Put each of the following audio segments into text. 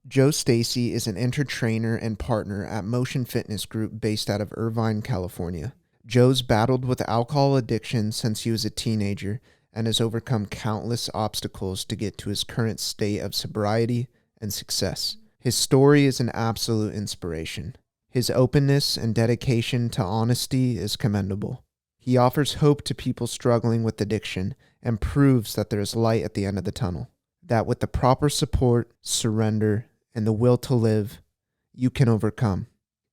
Joe Stacy is an entertrainer and partner at Motion Fitness Group based out of Irvine, California. Joe's battled with alcohol addiction since he was a teenager and has overcome countless obstacles to get to his current state of sobriety and success. His story is an absolute inspiration. His openness and dedication to honesty is commendable. He offers hope to people struggling with addiction and proves that there is light at the end of the tunnel. That with the proper support, surrender, and the will to live, you can overcome.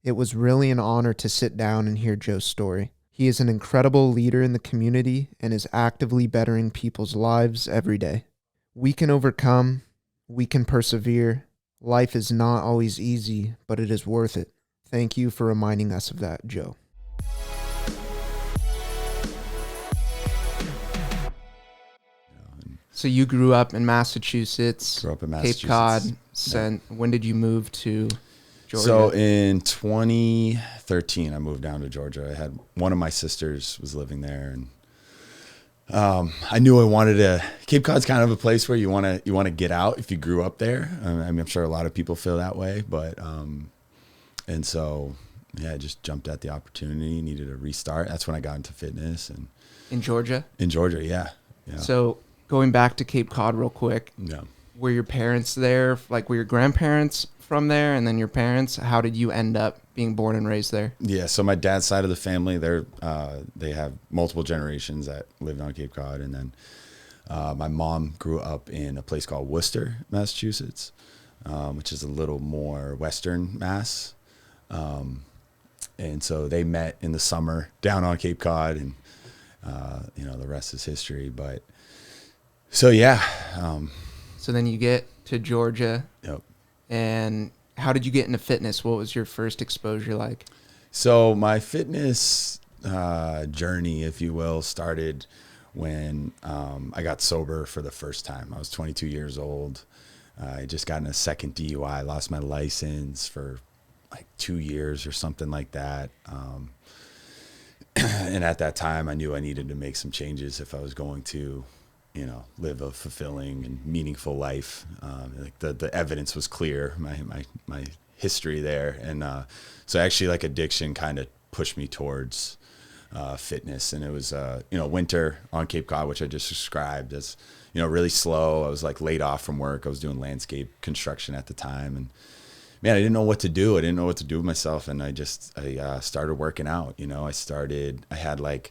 It was really an honor to sit down and hear Joe's story. He is an incredible leader in the community and is actively bettering people's lives every day. We can overcome. We can persevere. Life is not always easy, but it is worth it. Thank you for reminding us of that, Joe. So you grew up in Massachusetts. Grew up in Massachusetts. Cape Cod. When did you move to Georgia? So in 2013, I moved down to Georgia. I had one of my sisters was living there, and I knew I wanted to. Cape Cod's kind of a place where you want to get out if you grew up there. I mean, I'm sure a lot of people feel that way, but and so yeah, I just jumped at the opportunity. Needed a restart. That's when I got into fitness and in Georgia. In Georgia, yeah. So going back to Cape Cod real quick. Yeah. Were your parents there? Like, were your grandparents from there, and then your parents? How did you end up being born and raised there? Yeah, so my dad's side of the family, they have multiple generations that lived on Cape Cod, and then my mom grew up in a place called Worcester, Massachusetts, which is a little more Western Mass, and so they met in the summer down on Cape Cod, and the rest is history. But so yeah. So then you get to Georgia. Yep. And how did you get into fitness? What was your first exposure like? So my fitness journey, if you will, started when I got sober for the first time. I was 22 years old. I just got in a second DUI. I lost my license for like 2 years or something like that. And at that time, I knew I needed to make some changes if I was going to live a fulfilling and meaningful life. Like the evidence was clear, my history there. And so actually like addiction kind of pushed me towards fitness. And it was, winter on Cape Cod, which I just described as, really slow. I was like laid off from work. I was doing landscape construction at the time. And man, I didn't know what to do. I didn't know what to do with myself. And I started working out. I had like,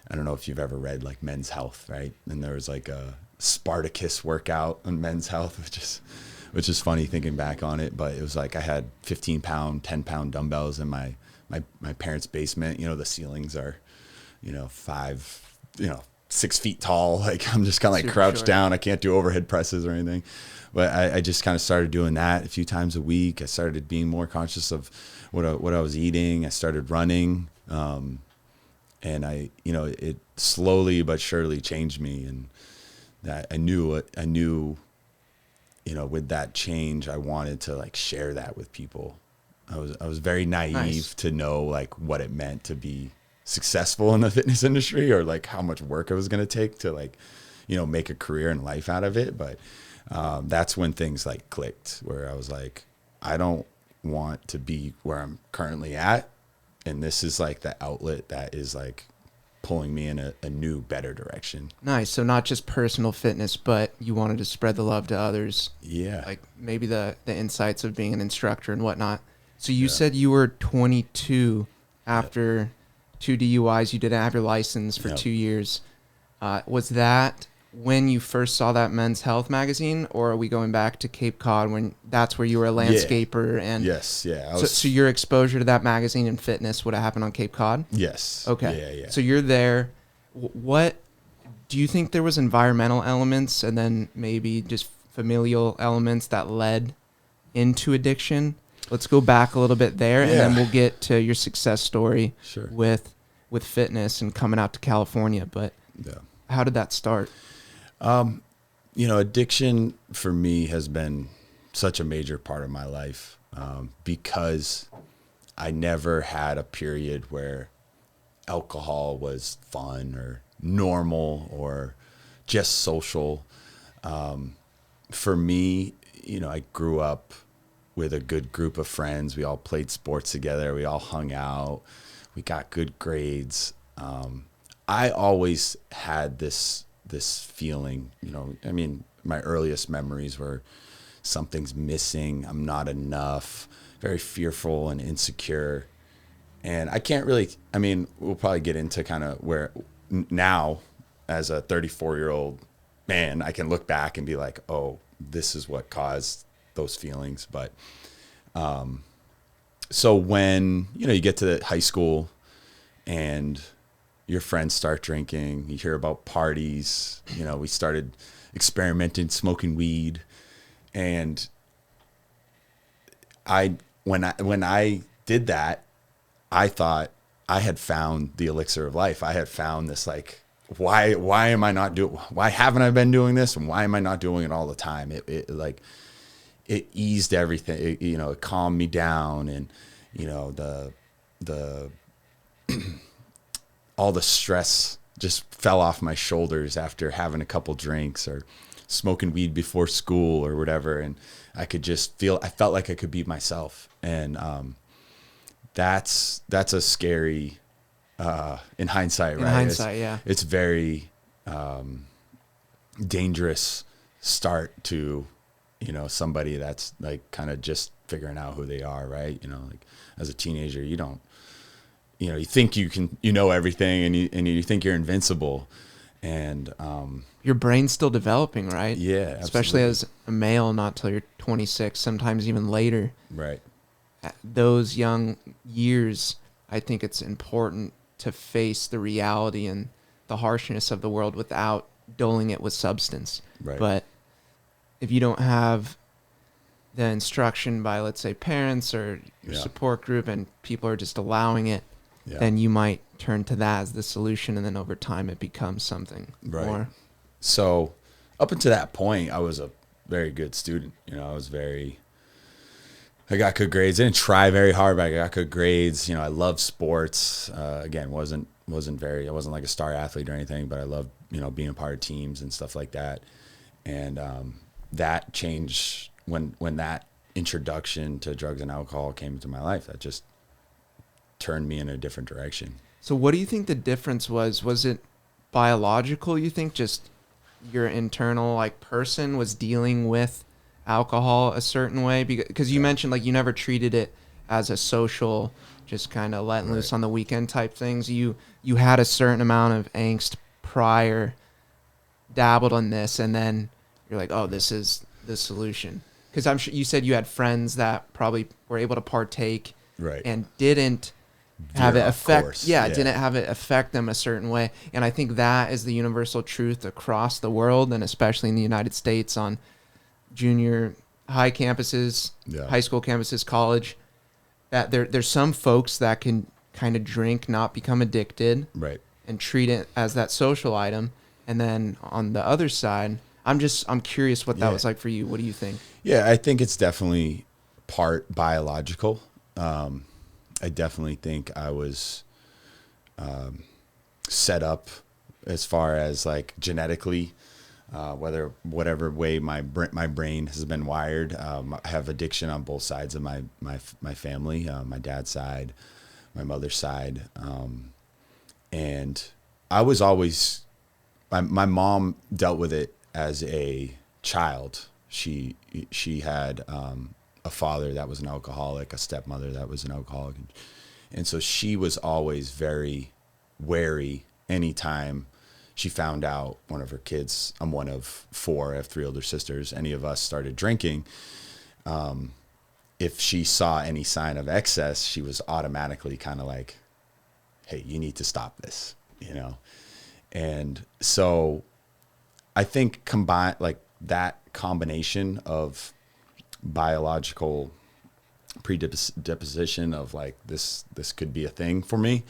I don't know if you've ever read like Men's Health, right? And there was like a Spartacus workout on Men's Health, which is funny thinking back on it. But it was like I had 15-pound, 10-pound dumbbells in my parents' basement. The ceilings are, 6 feet tall. Like I'm just kind of like crouched down. I can't do overhead presses or anything. But I just kind of started doing that a few times a week. I started being more conscious of what I was eating. I started running. And it slowly but surely changed me, and that I knew, with that change, I wanted to like share that with people. I was very naive to know like what it meant to be successful in the fitness industry, or like how much work it was going to take to like, make a career and life out of it. But that's when things like clicked, where I was like, I don't want to be where I'm currently at. And this is like the outlet that is like pulling me in a new, better direction. Nice. So not just personal fitness, but you wanted to spread the love to others. Yeah. Like maybe the insights of being an instructor and whatnot. So you said you were 22 after 2 DUIs. You didn't have your license for 2 years. Was that when you first saw that Men's Health magazine, or are we going back to Cape Cod when that's where you were a landscaper? Yeah. And yes, yeah. So your exposure to that magazine and fitness would have happened on Cape Cod? Yes. Okay. Yeah. So you're there. What do you think there was environmental elements and then maybe just familial elements that led into addiction? Let's go back a little bit there, and then we'll get to your success story with fitness and coming out to California. But how did that start? Addiction for me has been such a major part of my life, because I never had a period where alcohol was fun or normal or just social. For me, I grew up with a good group of friends. We all played sports together. We all hung out. We got good grades. I always had this feeling, you know, I mean, my earliest memories were something's missing. I'm not enough, very fearful and insecure. And I can't really, I mean, we'll probably get into kind of where now as a 34-year-old man, I can look back and be like, oh, this is what caused those feelings. But so when, you know, you get to high school and your friends start drinking, you hear about parties, you know, we started experimenting, smoking weed. And when I did that, I thought I had found the elixir of life. I had found this, like, why haven't I been doing this? And why am I not doing it all the time? It eased everything. You know, it calmed me down, and, you know, the all the stress just fell off my shoulders after having a couple drinks or smoking weed before school or whatever. And I could just I felt like I could be myself. And, that's a scary, in hindsight, right? In hindsight, yeah. It's very, dangerous start to, you know, somebody that's like kind of just figuring out who they are, right? You know, like as a teenager, you don't, you know, you think you know everything, and you think you're invincible, and your brain's still developing, right? Yeah, especially absolutely. as a male, not till you're 26, sometimes even later. Right. At those young years, I think it's important to face the reality and the harshness of the world without doling it with substance. Right. But if you don't have the instruction by, let's say, parents or your support group, and people are just allowing it, then you might turn to that as the solution, and then over time it becomes something more. So up until that point, I was a very good student. You know, I got good grades. I didn't try very hard, but I got good grades. You know, I loved sports. Again, I wasn't like a star athlete or anything, but I loved, you know, being a part of teams and stuff like that. And that changed when that introduction to drugs and alcohol came into my life. That just turned me in a different direction. So what do you think the difference was? Was it biological, you think? Just your internal, like, person was dealing with alcohol a certain way? Because you mentioned, like, you never treated it as a social, just kind of letting loose on the weekend type things. You had a certain amount of angst prior, dabbled on this, and then you're like, oh, this is the solution. Because I'm sure you said you had friends that probably were able to partake and didn't have it affect didn't have it affect them a certain way. And I think that is the universal truth across the world, and especially in the United States, on junior high campuses, high school campuses, college, that there's some folks that can kind of drink, not become addicted, and treat it as that social item. And then on the other side, I'm curious what that was like for you. What do you think? Yeah, I think it's definitely part biological. I definitely think I was set up as far as, like, genetically, whatever way my brain has been wired. I have addiction on both sides of my family, my dad's side, my mother's side, and I was always my mom dealt with it as a child. She had a father that was an alcoholic, a stepmother that was an alcoholic. And so she was always very wary anytime she found out one of her kids, I'm one of four, I have three older sisters, any of us started drinking. If she saw any sign of excess, she was automatically kind of like, hey, you need to stop this, you know? And so I think that combination of biological predisposition of, like, this could be a thing for me,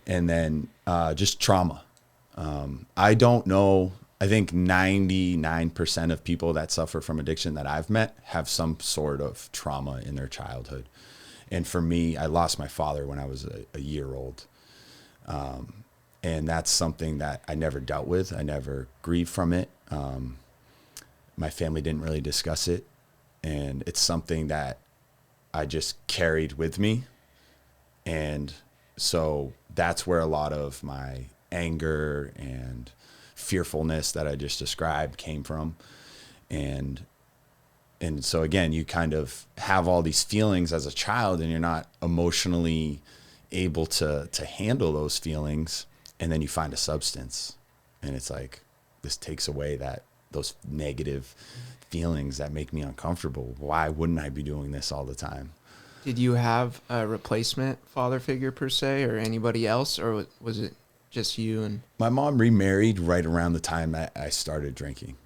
and then just trauma. I don't know. I think 99% of people that suffer from addiction that I've met have some sort of trauma in their childhood. And for me, I lost my father when I was a year old. And that's something that I never dealt with. I never grieved from it. My family didn't really discuss it. And it's something that I just carried with me. And so that's where a lot of my anger and fearfulness that I just described came from. And so again, you kind of have all these feelings as a child, and you're not emotionally able to handle those feelings. And then you find a substance, and it's like, this takes away those negative feelings that make me uncomfortable. Why wouldn't I be doing this all the time? Did you have a replacement father figure per se, or anybody else, or was it just you? And my mom remarried right around the time that I started drinking.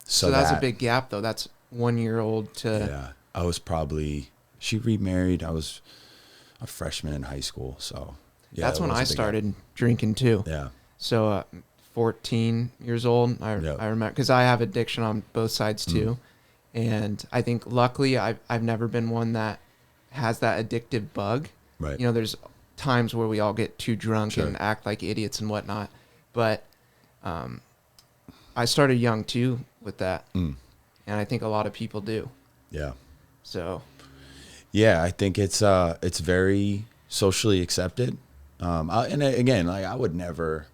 So that's a big gap, though. That's 1 year old to... Yeah, she remarried. I was a freshman in high school. So yeah, that's when I started drinking too. Yeah. So 14 years old, I remember, because I have addiction on both sides too. And I think luckily I've never been one that has that addictive bug. Right. You know, there's times where we all get too drunk and act like idiots and whatnot. But I started young too with that. And I think a lot of people do. Yeah. So. Yeah, I think it's very socially accepted. And again, like I would never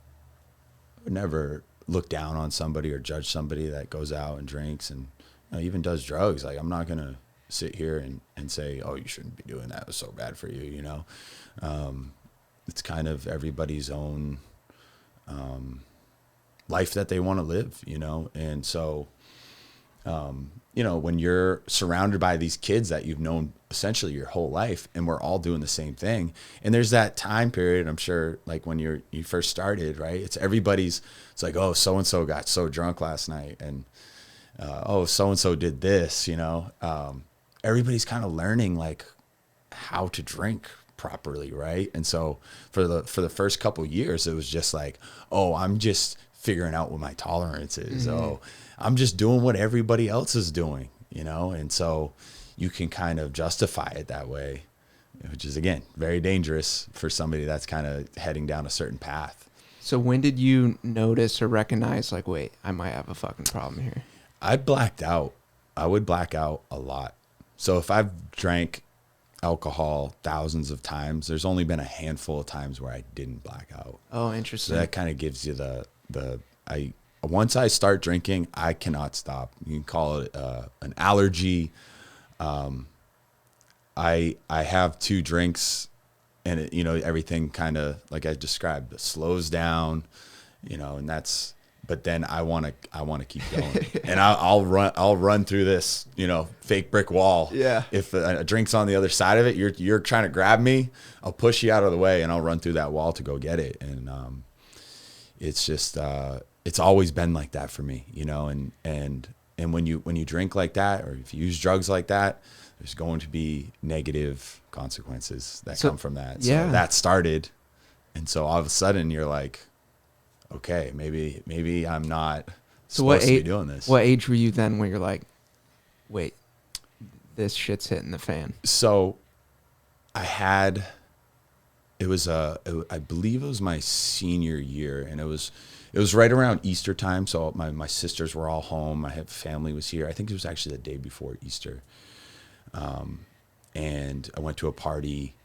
look down on somebody or judge somebody that goes out and drinks and even does drugs. Like, I'm not going to sit here and say, oh, you shouldn't be doing that. It was so bad for you. You know, it's kind of everybody's own, life that they want to live, you know? And so, you know, when you're surrounded by these kids that you've known essentially your whole life, and we're all doing the same thing. And there's that time period, I'm sure, like when you first started, right? It's like, oh, so-and-so got so drunk last night. And, oh, so-and-so did this, you know? Everybody's kind of learning like how to drink properly. Right. And so for the first couple of years, it was just like, oh, I'm just figuring out what my tolerance is. Oh, I'm just doing what everybody else is doing, you know? And so you can kind of justify it that way, which is, again, very dangerous for somebody that's kind of heading down a certain path. So when did you notice or recognize, like, wait, I might have a fucking problem here? I blacked out. I would black out a lot. So if I've drank alcohol thousands of times, there's only been a handful of times where I didn't black out. Oh, interesting. So that kind of gives you once I start drinking, I cannot stop. You can call it an allergy. I have 2 drinks, and it, you know, everything kind of, like I described, slows down, you know, and that's. But then I want to keep going, and I'll run through this, you know, fake brick wall. Yeah. If a drink's on the other side of it, you're trying to grab me, I'll push you out of the way, and I'll run through that wall to go get it. And it's just it's always been like that for me, you know. And when you drink like that, or if you use drugs like that, there's going to be negative consequences that come from that. So that started, and so all of a sudden you're like, okay, maybe I'm not supposed to be doing this. What age were you then when you're like, wait, this shit's hitting the fan? So I believe it was my senior year, and it was right around Easter time. So my sisters were all home. My family was here. I think it was actually the day before Easter. And I went to a party,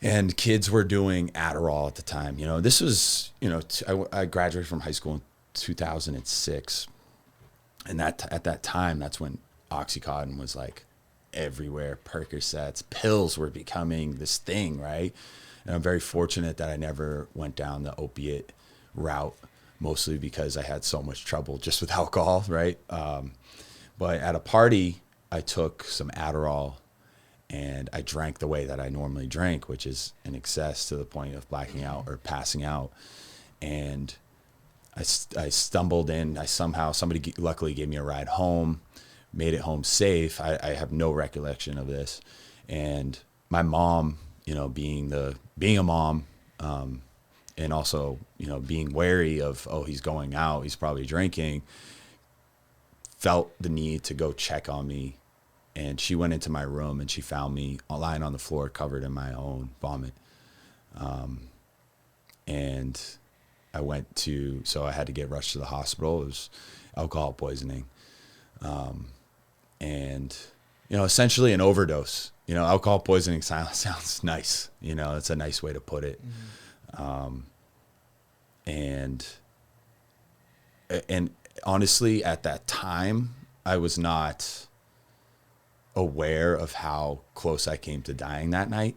and kids were doing Adderall at the time. You know, this was, you know, I graduated from high school in 2006. And at that time, that's when Oxycontin was like everywhere. Percocets, pills were becoming this thing, right? And I'm very fortunate that I never went down the opiate route, mostly because I had so much trouble just with alcohol, right? But at a party, I took some Adderall, and I drank the way that I normally drink, which is in excess to the point of blacking out or passing out. And I stumbled in. Somebody luckily gave me a ride home, made it home safe. I have no recollection of this. And my mom, you know, being a mom, and also, you know, being wary of, oh, he's going out, he's probably drinking, felt the need to go check on me. And she went into my room, and she found me lying on the floor covered in my own vomit. And so I had to get rushed to the hospital. It was alcohol poisoning. And, essentially an overdose. Alcohol poisoning sounds nice. It's a nice way to put it. And honestly, at that time, I was not aware of how close I came to dying that night.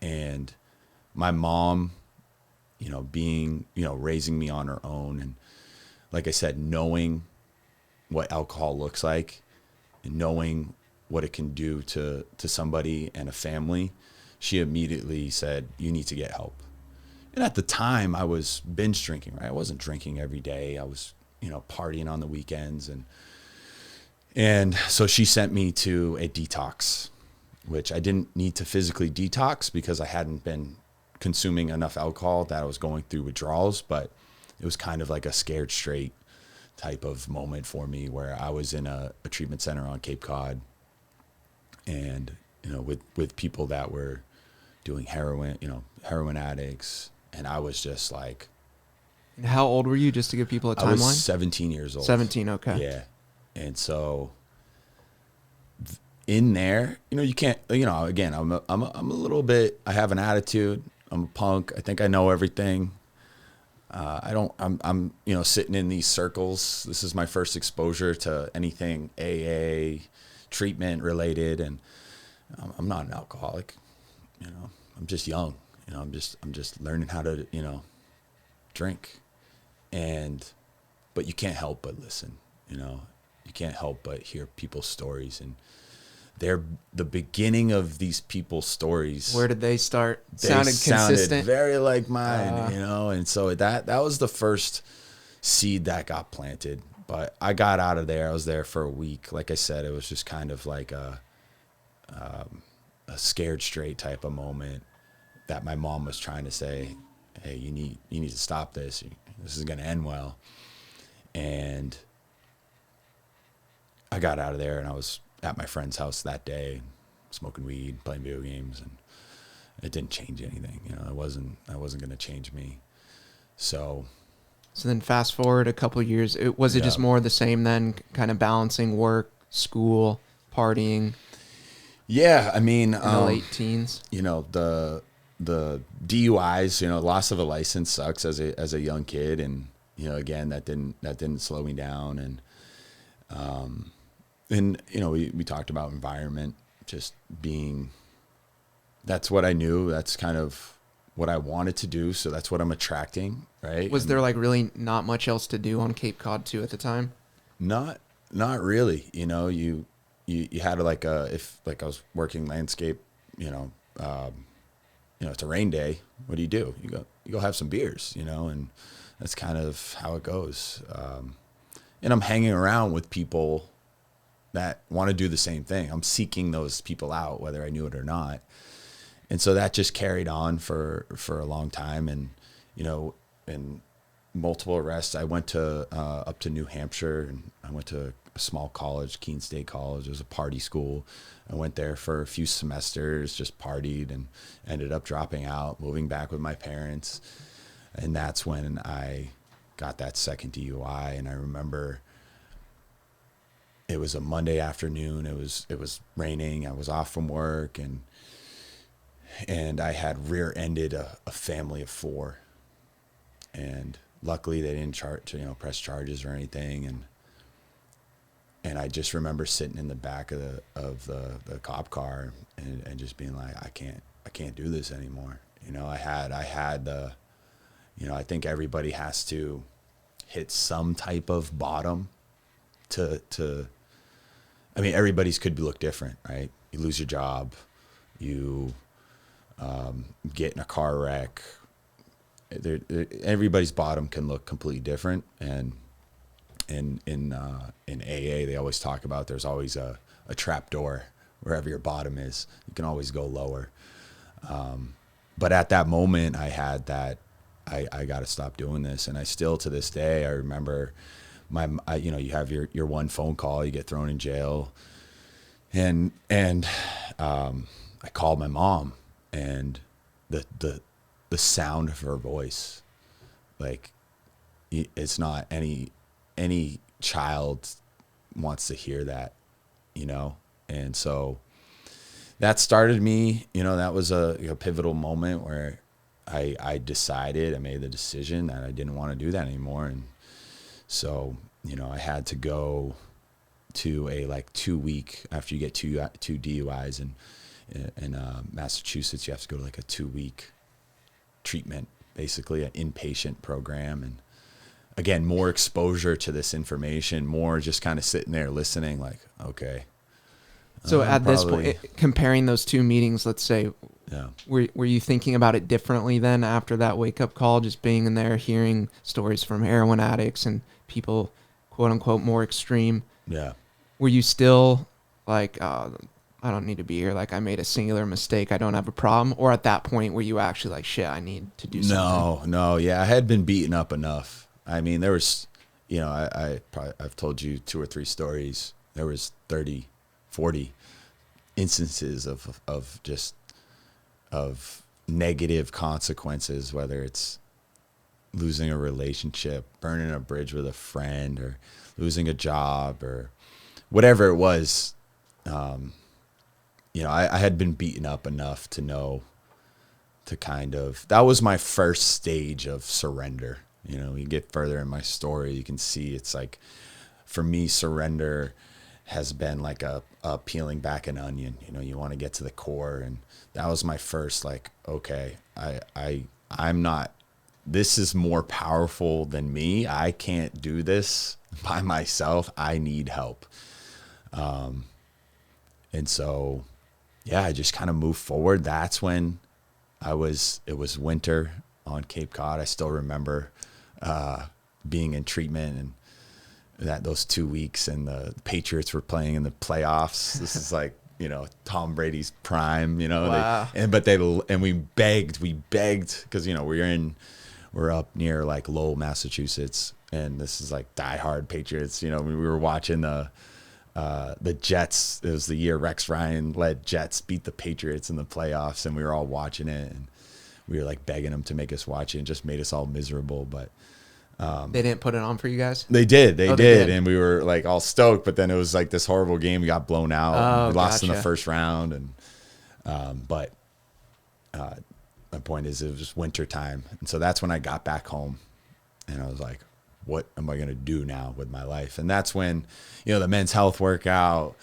And my mom, raising me on her own. And like I said, knowing what alcohol looks like and knowing what it can do to somebody and a family, she immediately said, you need to get help. And at the time I was binge drinking, right? I wasn't drinking every day. I was, partying on the weekends. And so she sent me to a detox, which I didn't need to physically detox because I hadn't been consuming enough alcohol that I was going through withdrawals, but it was kind of like a scared straight type of moment for me where I was in a treatment center on Cape Cod and, with people that were doing heroin, heroin addicts. And I was just like, and how old were you, just to give people a timeline? I was 17 years old. 17, okay. Yeah. And so in there, you can't, again, I'm a little bit, I have an attitude. I'm a punk. I think I know everything. I'm sitting in these circles. This is my first exposure to anything AA treatment related. And I'm not an alcoholic, I'm just young, I'm just learning how to, drink. But you can't help but listen, you can't help but hear people's stories, and they're the beginning of these people's stories. Where did they start? They sounded consistent, very like mine, and so that was the first seed that got planted. But I got out of there. I was there for a week. Like I said, it was just kind of like a scared straight type of moment that my mom was trying to say, hey, you need to stop this. This is going to end well. And I got out of there and I was at my friend's house that day, smoking weed, playing video games, and it didn't change anything. I wasn't going to change me. So then fast forward a couple of years, was it just more of the same then, kind of balancing work, school, partying? Yeah. I mean, in the late teens, the DUIs, loss of a license sucks as a young kid. And, again, that didn't slow me down. And we talked about environment, just being, that's what I knew. That's kind of what I wanted to do. So that's what I'm attracting. Right. Was there like really not much else to do on Cape Cod too at the time? Not really. You had like if like I was working landscape, it's a rain day. What do? You go have some beers, and that's kind of how it goes. And I'm hanging around with people that want to do the same thing. I'm seeking those people out, whether I knew it or not. And so that just carried on for a long time. And, in multiple arrests, I went to up to New Hampshire, and I went to a small college, Keene State College. It was a party school. I went there for a few semesters, just partied, and ended up dropping out, moving back with my parents. And that's when I got that second DUI. And I remember it was a Monday afternoon. It was raining. I was off from work, and I had rear-ended a family of 4. And luckily they didn't press charges or anything. And I just remember sitting in the back of the cop car and just being like, I can't do this anymore. I had the, I think everybody has to hit some type of bottom to I mean, everybody's could look different, right? You lose your job, you get in a car wreck. Everybody's bottom can look completely different. And in AA, they always talk about there's always a trap door wherever your bottom is. You can always go lower. But at that moment, I had that, I got to stop doing this. And I still, to this day, I remember you have your one phone call, you get thrown in jail. And I called my mom, and the sound of her voice, like, it's not any child wants to hear that, you know? And so that started me, you know, that was a pivotal moment where I decided, I made the decision that I didn't want to do that anymore. And so, you know, I had to go to a like 2-week, after you get two DUIs in Massachusetts, you have to go to like a 2-week treatment, basically an inpatient program. And again, more exposure to this information, more just kind of sitting there listening like, okay. So at this point, comparing those two meetings, let's say, yeah. were you thinking about it differently then after that wake-up call, just being in there, hearing stories from heroin addicts and people, quote-unquote, more extreme? Yeah. Were you still like, I don't need to be here, like I made a singular mistake, I don't have a problem? Or at that point, were you actually like, shit, I need to do something? No, yeah, I had been beaten up enough. I mean, there was, you know, I've told you 2 or 3 stories. There was 30, 40 instances of negative consequences, whether it's losing a relationship, burning a bridge with a friend, or losing a job, or whatever it was. You know, I had been beaten up enough to know to kind of, that was my first stage of surrender. You know, you get further in my story, you can see it's like, for me, surrender has been like a peeling back an onion. You know, you want to get to the core. And that was my first, like, okay, I'm not, this is more powerful than me. I can't do this by myself. I need help. And so, yeah, I just kind of moved forward. That's when it was winter on Cape Cod. I still remember being in treatment, and those 2 weeks, and the Patriots were playing in the playoffs. This is like, you know, Tom Brady's prime, you know. Wow. We begged because, you know, we're up near like Lowell, Massachusetts, and this is like diehard Patriots. You know, we were watching the Jets. It was the year Rex Ryan led Jets beat the Patriots in the playoffs, and we were all watching it, and we were like begging them to make us watch it, and just made us all miserable. But They didn't put it on for you guys? they did, they did, and we were like all stoked. But then it was like this horrible game. We got blown out. We lost in the first round, and but my point is, it was just winter time, and so that's when I got back home, and I was like, what am I going to do now with my life? And that's when, you know, the men's health workout,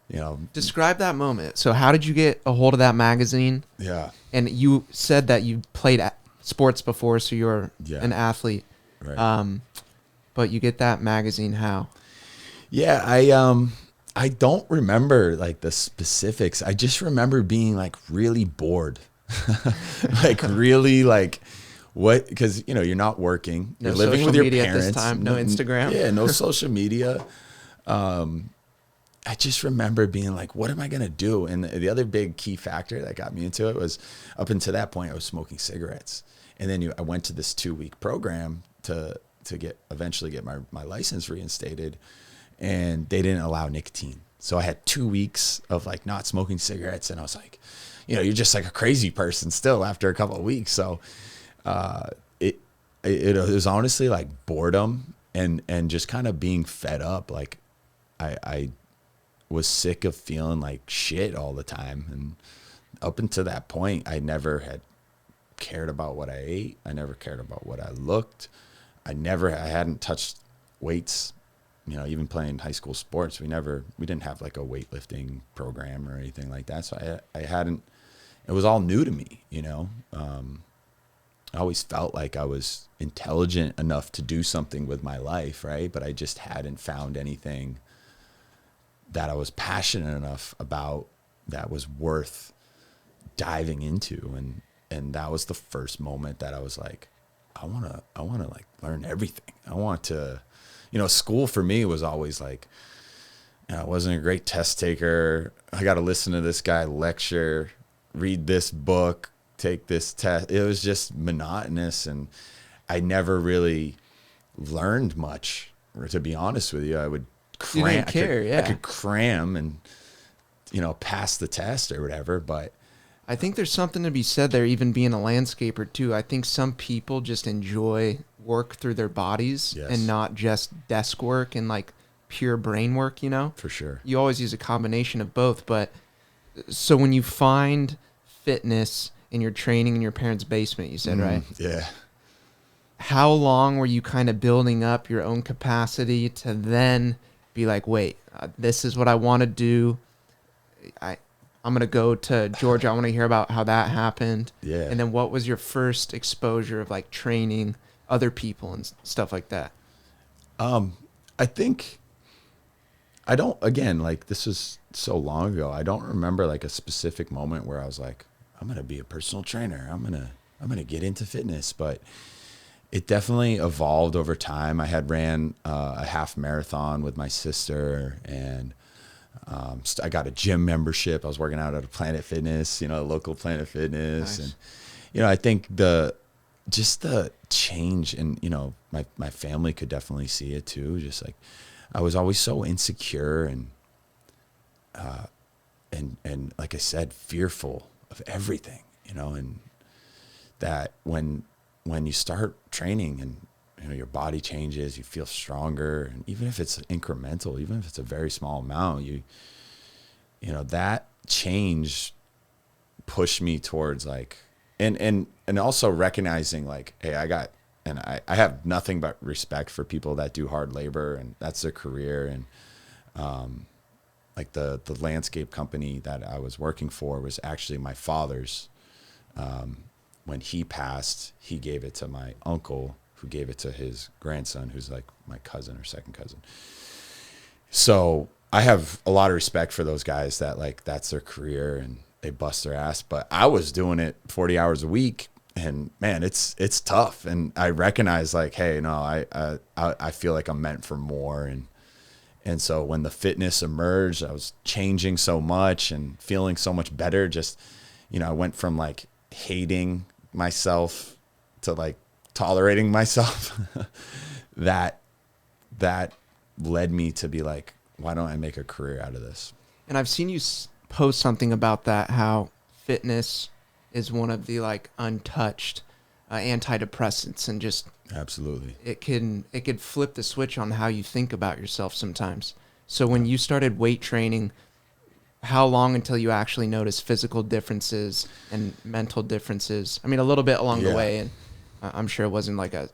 you know. Describe that moment. So how did you get a hold of that magazine? Yeah. And you said that you played sports before, so you're an athlete. Right. But you get that magazine how? Yeah, I don't remember like the specifics. I just remember being like really bored. Like really like, what, because, you know, you're not working, you're living with your parents. At this time, no Instagram. Yeah, no social media. I just remember being like, what am I going to do? And the other big key factor that got me into it was, up until that point, I was smoking cigarettes. And then I went to this 2-week program to eventually get my license reinstated, and they didn't allow nicotine. So I had 2 weeks of like not smoking cigarettes, and I was like, you know, you're just like a crazy person still after a couple of weeks. So it was honestly like boredom and just kind of being fed up. Like I was sick of feeling like shit all the time. And up until that point, I never had cared about what I ate. I never cared about what I looked. I hadn't touched weights, you know, even playing high school sports. We didn't have like a weightlifting program or anything like that. So it was all new to me, you know. I always felt like I was intelligent enough to do something with my life, right? But I just hadn't found anything that I was passionate enough about that was worth diving into. And that was the first moment that I was like, I want to like learn everything. I want to, you know, school for me was always like, you know, I wasn't a great test taker. I got to listen to this guy lecture, read this book, take this test. It was just monotonous, and I never really learned much, to be honest with you. I would cram. You didn't care, I could cram and, you know, pass the test or whatever, but I think there's something to be said there, even being a landscaper too. I think some people just enjoy work through their bodies and not just desk work and like pure brain work, you know? For sure. You always use a combination of both. But so when you find fitness in your training in your parents' basement, you said, right? Yeah. How long were you kind of building up your own capacity to then be like, wait, this is what I want to do. I'm going to go to Georgia. I want to hear about how that happened. Yeah. And then what was your first exposure of like training other people and stuff like that? I think I don't, again, like this was so long ago. I don't remember like a specific moment where I was like, I'm going to be a personal trainer. I'm going to get into fitness, but it definitely evolved over time. I had ran a half marathon with my sister, and I got a gym membership. I was working out at a Planet Fitness, a local Planet Fitness. Nice. And, I think the change in, my family could definitely see it too. Just like I was always so insecure and like I said, fearful of everything, and that when you start training and, your body changes, you feel stronger. And even if it's incremental, even if it's a very small amount, that change pushed me towards like, and also recognizing like, hey, I have nothing but respect for people that do hard labor and that's their career. And, like the landscape company that I was working for was actually my father's. When he passed, he gave it to my uncle, who gave it to his grandson, who's like my cousin or second cousin. So I have a lot of respect for those guys that like, that's their career and they bust their ass. But I was doing it 40 hours a week, and man, it's tough. And I recognize like, hey, no, I feel like I'm meant for more. And so when the fitness emerged, I was changing so much and feeling so much better. Just, I went from like hating myself to like tolerating myself. that led me to be like, why don't I make a career out of this? And I've seen you post something about that, how fitness is one of the like untouched antidepressants, and just absolutely it could flip the switch on how you think about yourself sometimes. So when you started weight training, how long until you actually noticed physical differences and mental differences? I mean, a little bit along the way, and I'm sure it wasn't like a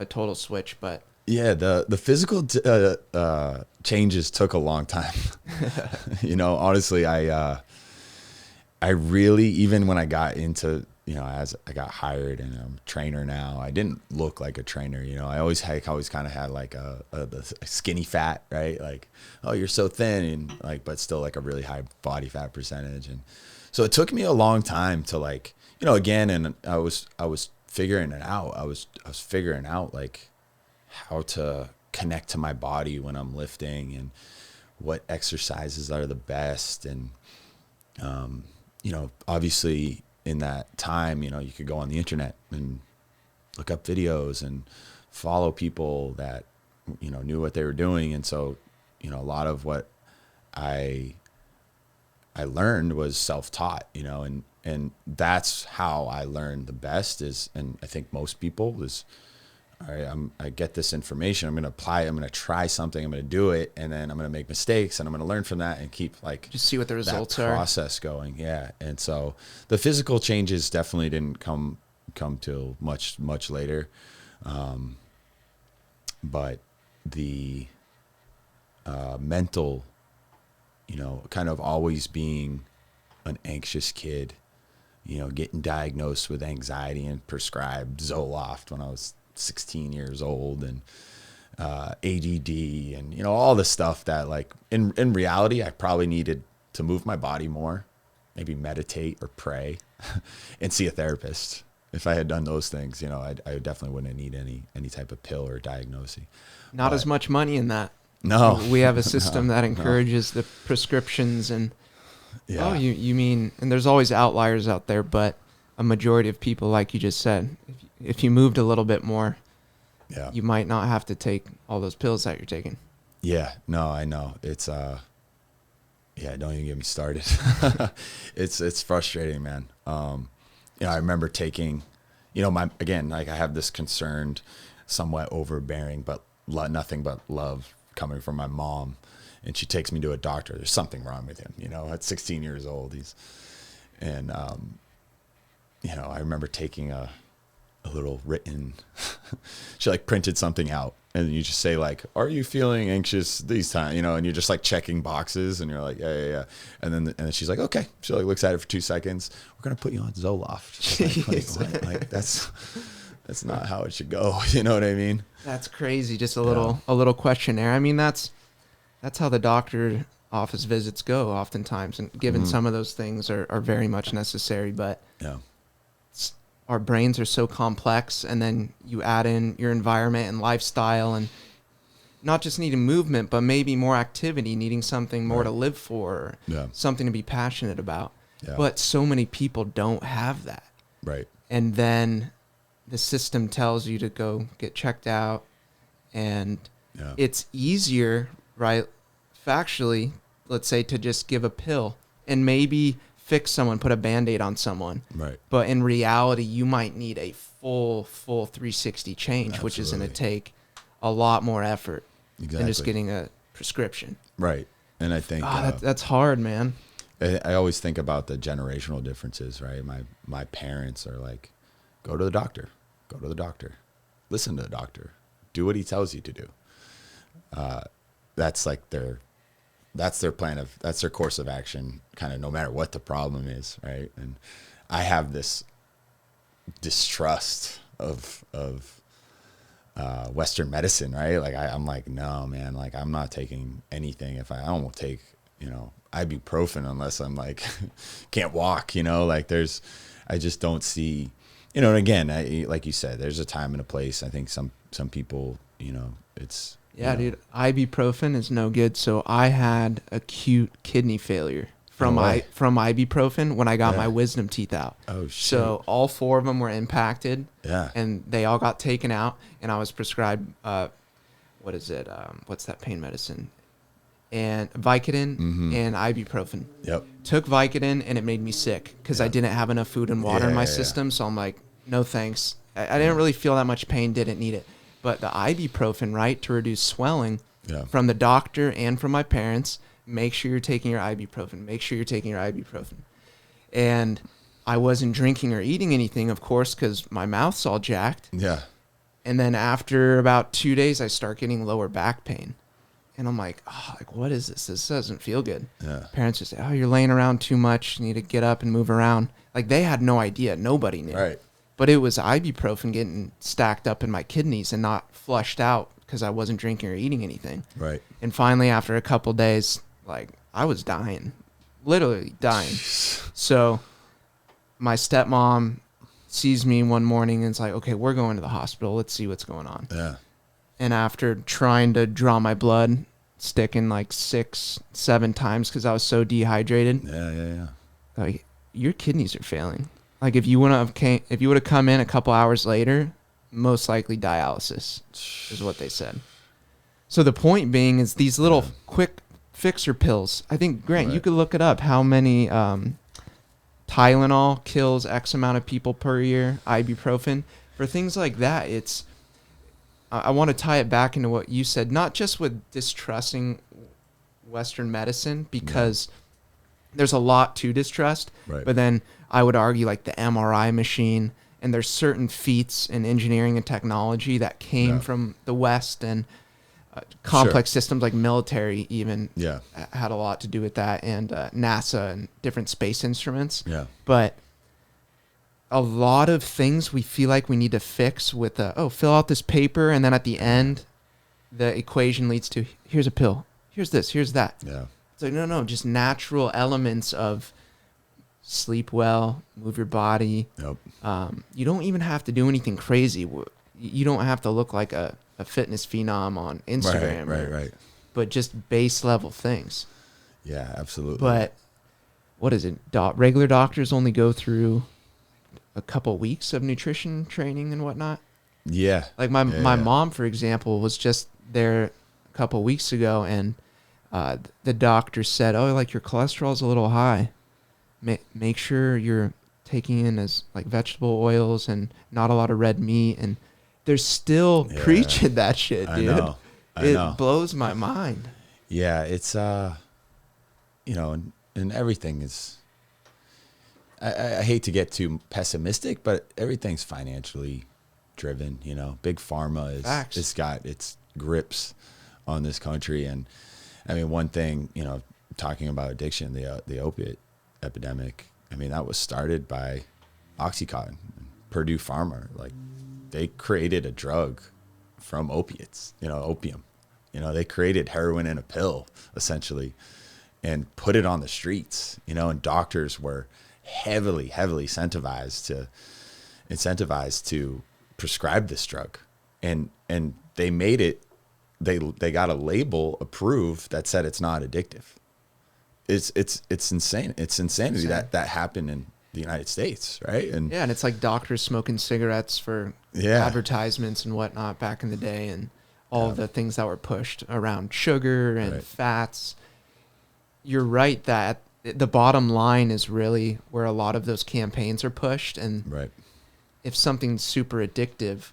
total switch, but yeah, the physical changes took a long time. Honestly, I really, even when I got into, as I got hired and I'm a trainer now, I didn't look like a trainer. I always kind of had like a skinny fat, right? Like, oh, you're so thin, and like, but still like a really high body fat percentage. And so it took me a long time to like, again, and I was figuring it out. I was figuring out like how to connect to my body when I'm lifting and what exercises are the best. And, obviously in that time, you could go on the internet and look up videos and follow people that, knew what they were doing. And so, a lot of what I learned was self-taught, and that's how I learned the best is, and I think most people is, all right, I get this information, I'm going to apply it, I'm going to try something, I'm going to do it, and then I'm going to make mistakes, and I'm going to learn from that and keep like just see what the results that process going. Yeah. And so the physical changes definitely didn't come till much later. But the mental, kind of always being an anxious kid, getting diagnosed with anxiety and prescribed Zoloft when I was 16 years old, and ADD, and all the stuff that like in reality I probably needed to move my body more, maybe meditate or pray and see a therapist. If I had done those things, I definitely wouldn't need any type of pill or diagnosing. Not as much money in that. No, we have a system that encourages the prescriptions, and yeah. Oh, you mean, and there's always outliers out there, but a majority of people, like you just said, if you moved a little bit more, you might not have to take all those pills that you're taking. Yeah, no, I know. It's Yeah, don't even get me started. It's frustrating, man. I remember taking, like I have this concerned, somewhat overbearing, but nothing but love coming from my mom. And she takes me to a doctor. There's something wrong with him, at 16 years old. I remember taking a little written, she like printed something out, and you just say like, are you feeling anxious these times? And you're just like checking boxes, and you're like, yeah. And then she's like, okay. She like looks at it for 2 seconds. We're going to put you on Zoloft. Like, what? Like that's not how it should go. You know what I mean? That's crazy. Just a little questionnaire. I mean, that's how the doctor office visits go oftentimes. And given some of those things are very much necessary, but yeah. Our brains are so complex, and then you add in your environment and lifestyle, and not just needing movement, but maybe more activity, needing something more to live for, or something to be passionate about. Yeah. But so many people don't have that. Right. And then the system tells you to go get checked out, and it's easier, right, factually, let's say, to just give a pill and maybe fix someone, put a Band-Aid on someone. Right. But in reality, you might need a full 360 change, which is going to take a lot more effort than just getting a prescription. Right. And I think that's hard, man. I always think about the generational differences, right? My parents are like, go to the doctor, listen to the doctor, do what he tells you to do. That's like that's their course of action, kind of no matter what the problem is, right? And I have this distrust of Western medicine, right? Like I'm like, no, man, like I'm not taking anything if I won't take, ibuprofen unless I'm like can't walk, like I just don't see, and again, like you said, there's a time and a place. I think some people, it's. Yeah, dude, ibuprofen is no good. So I had acute kidney failure from ibuprofen when I got my wisdom teeth out. Oh, shit. So all 4 of them were impacted. Yeah. And they all got taken out, and I was prescribed, what's that pain medicine? And Vicodin and ibuprofen. Yep. Took Vicodin, and it made me sick because I didn't have enough food and water in my system. So I'm like, no thanks. I didn't really feel that much pain, didn't need it. But the ibuprofen, right, to reduce swelling, from the doctor and from my parents, make sure you're taking your ibuprofen. Make sure you're taking your ibuprofen. And I wasn't drinking or eating anything, of course, because my mouth's all jacked. Yeah. And then after about 2 days, I start getting lower back pain. And I'm like, what is this? This doesn't feel good. Yeah. Parents just say, you're laying around too much. You need to get up and move around. Like, they had no idea. Nobody knew. Right. But it was ibuprofen getting stacked up in my kidneys and not flushed out because I wasn't drinking or eating anything. Right. And finally, after a couple days, like, I was dying, literally dying. So my stepmom sees me one morning and is like, okay, we're going to the hospital. Let's see what's going on. Yeah. And after trying to draw my blood, sticking like 6-7 times because I was so dehydrated. Yeah. Like, your kidneys are failing. Like, if you would have come in a couple hours later, most likely dialysis is what they said. So the point being is these little quick fixer pills. I think, Grant, you could look it up. How many Tylenol kills X amount of people per year? Ibuprofen. For things like that, it's. I want to tie it back into what you said, not just with distrusting Western medicine, because there's a lot to distrust, but then I would argue like the MRI machine, and there's certain feats in engineering and technology that came from the West, and complex systems like military even had a lot to do with that, and NASA and different space instruments. Yeah. But a lot of things we feel like we need to fix with fill out this paper, and then at the end, the equation leads to, here's a pill, here's this, here's that. Yeah. It's like, no, just natural elements of sleep well, move your body. Yep. You don't even have to do anything crazy. You don't have to look like a fitness phenom on Instagram. Right. But just base level things. Yeah, absolutely. But what is it? Regular doctors only go through a couple weeks of nutrition training and whatnot. Yeah. Like my mom, for example, was just there a couple weeks ago, and The doctor said, oh, like your cholesterol's a little high. Make sure you're taking in as like vegetable oils and not a lot of red meat. And they're still preaching that shit, dude. I know. It blows my mind. Yeah, it's you know, and everything is. I hate to get too pessimistic, but everything's financially driven. You know, big pharma it's got its grips on this country, and I mean, one thing, you know, talking about addiction, the opiate epidemic. I mean, that was started by OxyContin, Purdue Pharma. Like, they created a drug from opiates. You know, opium. You know, they created heroin in a pill, essentially, and put it on the streets, you know, and doctors were heavily incentivized to prescribe this drug. And they made it, they got a label approved that said it's not addictive. It's insane. It's insanity that happened in the United States, right? And yeah, and it's like doctors smoking cigarettes for advertisements and whatnot back in the day, and all of the things that were pushed around sugar and fats. You're right that the bottom line is really where a lot of those campaigns are pushed. And if something's super addictive,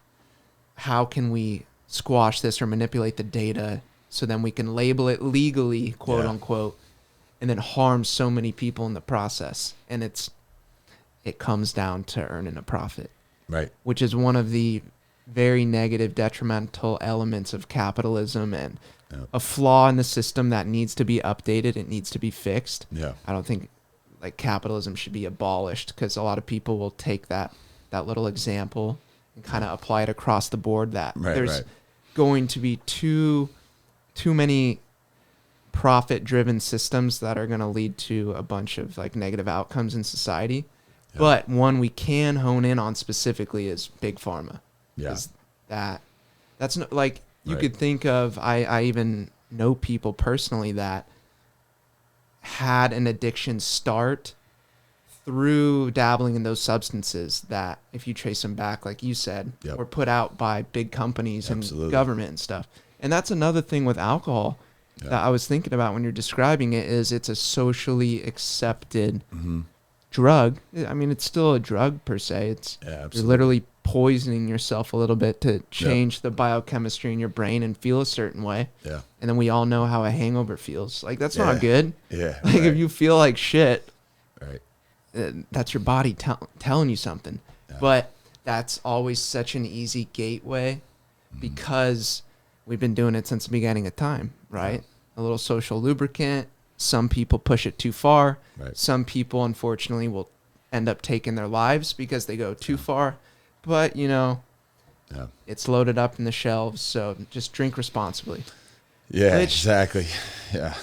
how can we squash this or manipulate the data so then we can label it legally, quote unquote, and then harm so many people in the process? And it comes down to earning a profit, which is one of the very negative, detrimental elements of capitalism and a flaw in the system that needs to be updated. It needs to be fixed. I don't think like capitalism should be abolished, because a lot of people will take that little example and kind of apply it across the board, that there's going to be too many profit-driven systems that are going to lead to a bunch of like negative outcomes in society. But one we can hone in on specifically is big pharma. That's not like, you could think of, I even know people personally that had an addiction start through dabbling in those substances that, if you trace them back, like you said, were put out by big companies and government and stuff. And that's another thing with alcohol that I was thinking about when you're describing it, is it's a socially accepted drug. I mean, it's still a drug per se. You're literally poisoning yourself a little bit to change the biochemistry in your brain and feel a certain way. And then we all know how a hangover feels. Like, that's not good. Like, if you feel like shit, that's your body telling you something. But that's always such an easy gateway, because we've been doing it since the beginning of time, right? A little social lubricant. Some people push it too far. Some people, unfortunately, will end up taking their lives because they go too far. But, you know, it's loaded up in the shelves, so just drink responsibly. Exactly.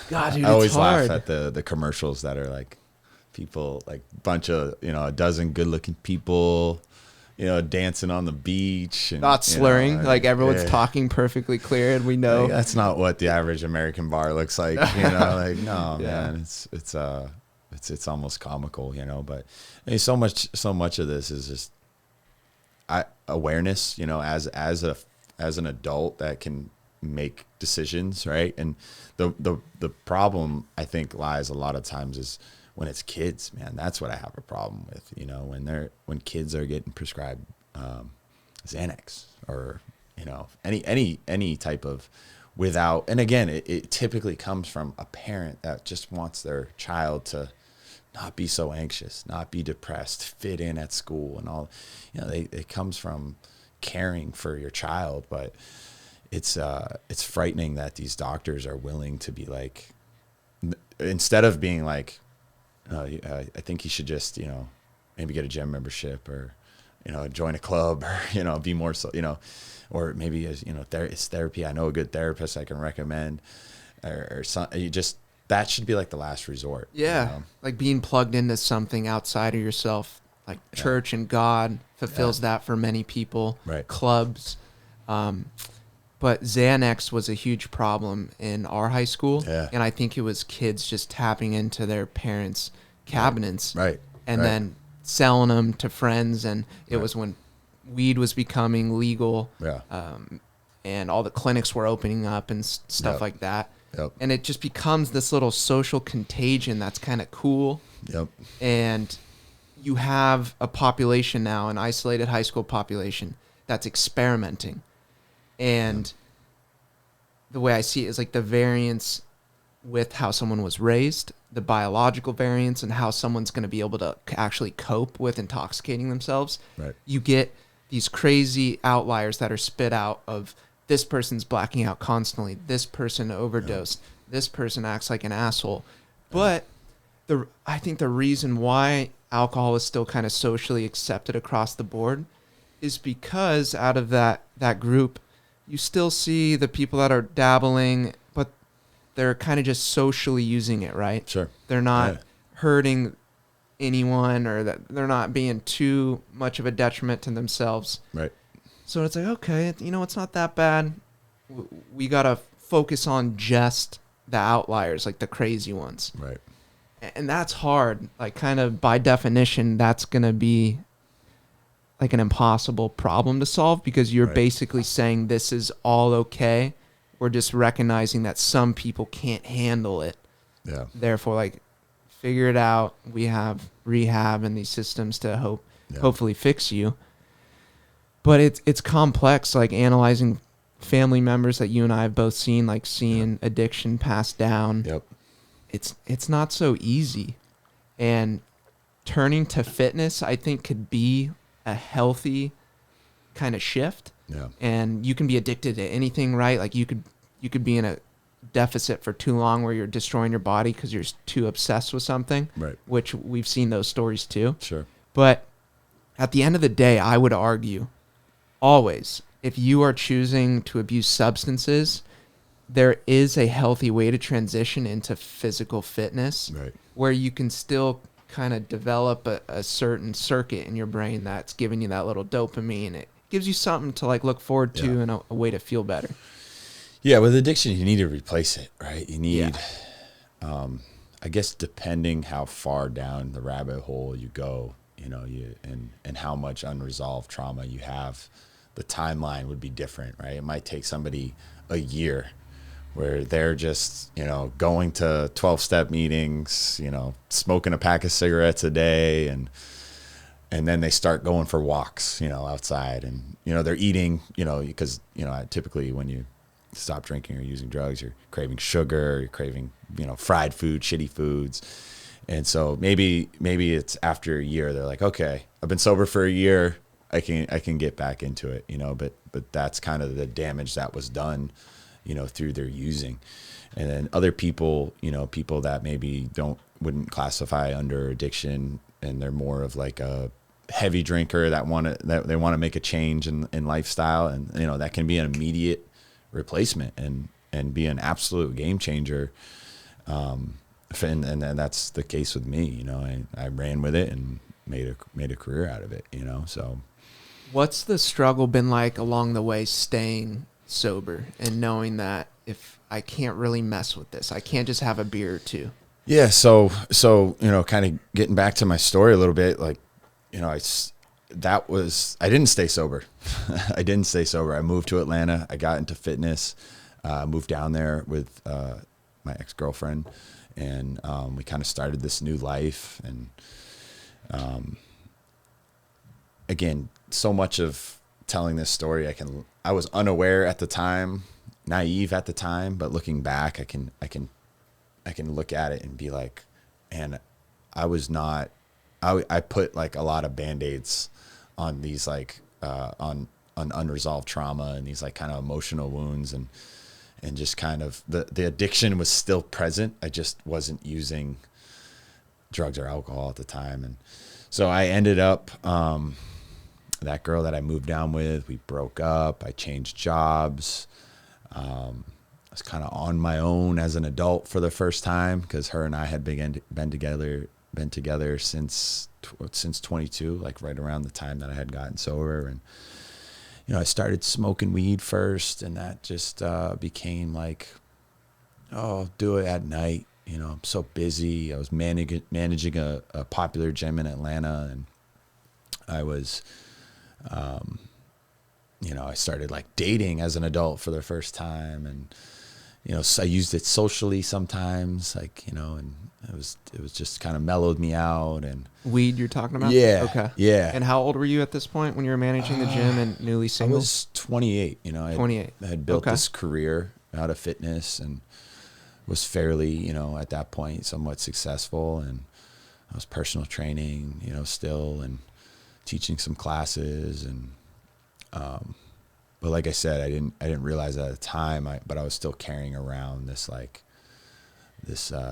God, dude, I always it's hard. laugh at the commercials that are like people, like bunch of, you know, a dozen good-looking people, you know, dancing on the beach. And, not slurring, know, like everyone's talking perfectly clear, and we know. Like, that's not what the average American bar looks like, you know, like, no, man, it's almost comical, you know, but I mean, so much of this is just awareness, you know, as an adult that can make decisions, right? And the problem, I think, lies a lot of times is when it's kids, man. That's what I have a problem with, you know, when kids are getting prescribed Xanax, or, you know, any type of, without, and again, it typically comes from a parent that just wants their child to not be so anxious, not be depressed, fit in at school and all. You know, it comes from caring for your child, but it's frightening that these doctors are willing to be like, instead of being like, I think you should just, you know, maybe get a gym membership, or, you know, join a club, or, you know, be more so, you know, or maybe, as you know, it's therapy. I know a good therapist I can recommend, or some, that should be like the last resort. Yeah. You know? Like being plugged into something outside of yourself, like church and God fulfills that for many people. Clubs. But Xanax was a huge problem in our high school. And I think it was kids just tapping into their parents' cabinets. And then selling them to friends. And it was when weed was becoming legal. And all the clinics were opening up and stuff like that. Yep. And it just becomes this little social contagion that's kind of cool. Yep. And you have a population now, an isolated high school population that's experimenting. And the way I see it is like the variance with how someone was raised, the biological variance, and how someone's going to be able to actually cope with intoxicating themselves. Right. You get these crazy outliers that are spit out of this person's blacking out constantly, this person overdosed, this person acts like an asshole. But I think the reason why alcohol is still kind of socially accepted across the board is because out of that group, you still see the people that are dabbling, but they're kind of just socially using it, right? Sure. They're not hurting anyone, or that they're not being too much of a detriment to themselves. Right. So it's like, okay, it's not that bad. We got to focus on just the outliers, like the crazy ones. Right. And that's hard. Like, kind of by definition, that's going to be like an impossible problem to solve, because you're basically saying this is all okay. We're just recognizing that some people can't handle it. Yeah. Therefore, like, figure it out. We have rehab and these systems to hopefully fix you. But it's complex, like analyzing family members that you and I have both seen, like seeing addiction passed down. Yep. It's not so easy. And turning to fitness, I think, could be a healthy kind of shift. Yeah. And you can be addicted to anything, right? Like you could be in a deficit for too long where you're destroying your body because you're too obsessed with something. Right. Which we've seen those stories too. Sure. But at the end of the day, I would argue always, if you are choosing to abuse substances, there is a healthy way to transition into physical fitness, Right. where you can still kind of develop a certain circuit in your brain that's giving you that little dopamine. It gives you something to like look forward to and a way to feel better. Yeah, with addiction, you need to replace it, right? You need, I guess, depending how far down the rabbit hole you go, and how much unresolved trauma you have, the timeline would be different, right? It might take somebody a year where they're just, going to 12-step meetings, smoking a pack of cigarettes a day, and then they start going for walks, outside, and, they're eating, because, typically when you stop drinking or using drugs, you're craving sugar, you're craving, fried food, shitty foods. And so maybe it's after a year, they're like, okay, I've been sober for a year. I can get back into it, but that's kind of the damage that was done, through their using. And then other people, people that maybe wouldn't classify under addiction, and they're more of like a heavy drinker that they want to make a change in lifestyle, and that can be an immediate replacement and be an absolute game changer. And that's the case with me. I ran with it and made a career out of it. So what's the struggle been like along the way, staying sober and knowing that if I can't really mess with this, I can't just have a beer or two? Yeah. So kind of getting back to my story a little bit, like, I didn't stay sober. I didn't stay sober. I moved to Atlanta. I got into fitness, moved down there with my ex-girlfriend, and we kind of started this new life. And again, so much of telling this story, I was unaware at the time, naive at the time, but looking back, I can look at it and be like, and I put like a lot of Band-Aids on these like on unresolved trauma and these like kind of emotional wounds, and just kind of the addiction was still present. I just wasn't using drugs or alcohol at the time. And so I ended up, that girl that I moved down with, we broke up. I changed jobs. I was kind of on my own as an adult for the first time, because her and I had been together since 22, like right around the time that I had gotten sober. And I started smoking weed first, and that just became like, oh, do it at night. I'm so busy. I was managing a popular gym in Atlanta, and I was I started like dating as an adult for the first time, and I used it socially sometimes, like, and it was just kind of mellowed me out. And Weed you're talking about? yeah, Okay. yeah. And how old were you at this point when you were managing the gym and newly I single? was 28. 28. I had built Okay. this career out of fitness and was fairly, at that point, somewhat successful. And I was personal training, still, and teaching some classes. And but like I said, I didn't realize at the time, but I was still carrying around this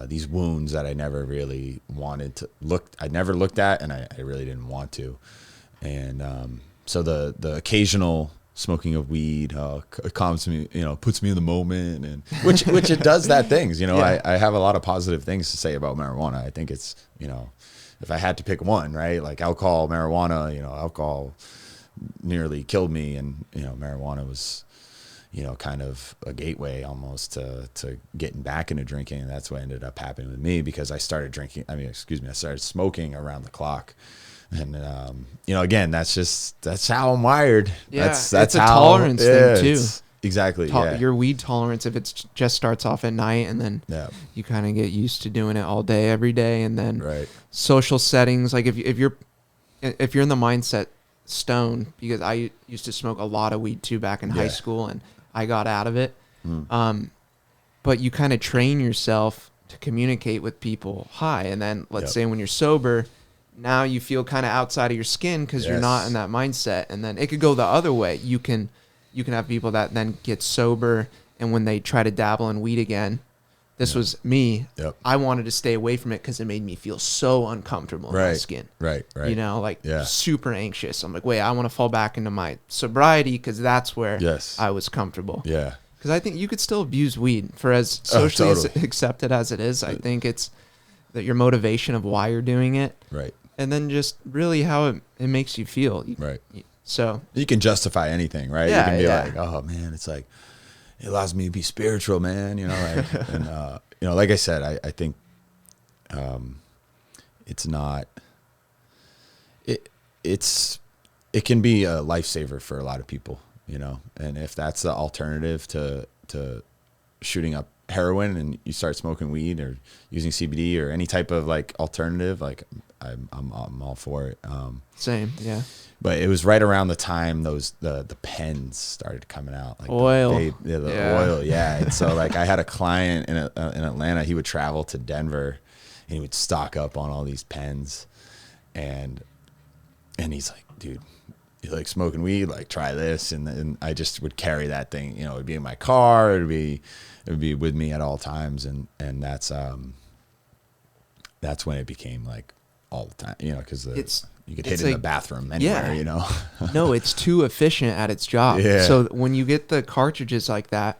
these wounds that I never really wanted to look. I never looked at, and I really didn't want to. And so the occasional smoking of weed calms me, puts me in the moment, and which it does that things. Yeah. I have a lot of positive things to say about marijuana. I think it's, if I had to pick one, right, like alcohol, marijuana, alcohol nearly killed me, and marijuana was kind of a gateway almost to getting back into drinking. And that's what ended up happening with me, because I started I started smoking around the clock. And, again, that's how I'm wired. Yeah, That's it's a how, tolerance thing too. Exactly. Your weed tolerance, if it just starts off at night and then you kind of get used to doing it all day, every day. And then social settings, like if you're in the mindset stone, because I used to smoke a lot of weed too back in high school, and I got out of it. But you kind of train yourself to communicate with people high. And then let's say when you're sober, now you feel kind of outside of your skin because you're not in that mindset. And then it could go the other way. You can have people that then get sober, and when they try to dabble in weed again, this was me. I wanted to stay away from it because it made me feel so uncomfortable in my skin. Right. Super anxious. I'm like, wait, I want to fall back into my sobriety because that's where I was comfortable. Yeah. Because I think you could still abuse weed for as socially accepted as it is. I think it's that your motivation of why you're doing it. Right. And then just really how it makes you feel. Right. So you can justify anything, right? Yeah, you can be like, oh man, it's like, it allows me to be spiritual, man. And like I said, I think, it's not, it can be a lifesaver for a lot of people, and if that's the alternative to shooting up heroin, and you start smoking weed or using CBD or any type of like alternative, like I'm all for it. Same. Yeah. But it was right around the time the pens started coming out, like oil, oil, yeah. And so like I had a client in Atlanta. He would travel to Denver, and he would stock up on all these pens, and he's like, dude, you like smoking weed? Like try this, and I just would carry that thing. It'd be in my car. It would be with me at all times, and that's when it became like all the time, because you could hit it in the bathroom anywhere, No, it's too efficient at its job. Yeah. So when you get the cartridges like that,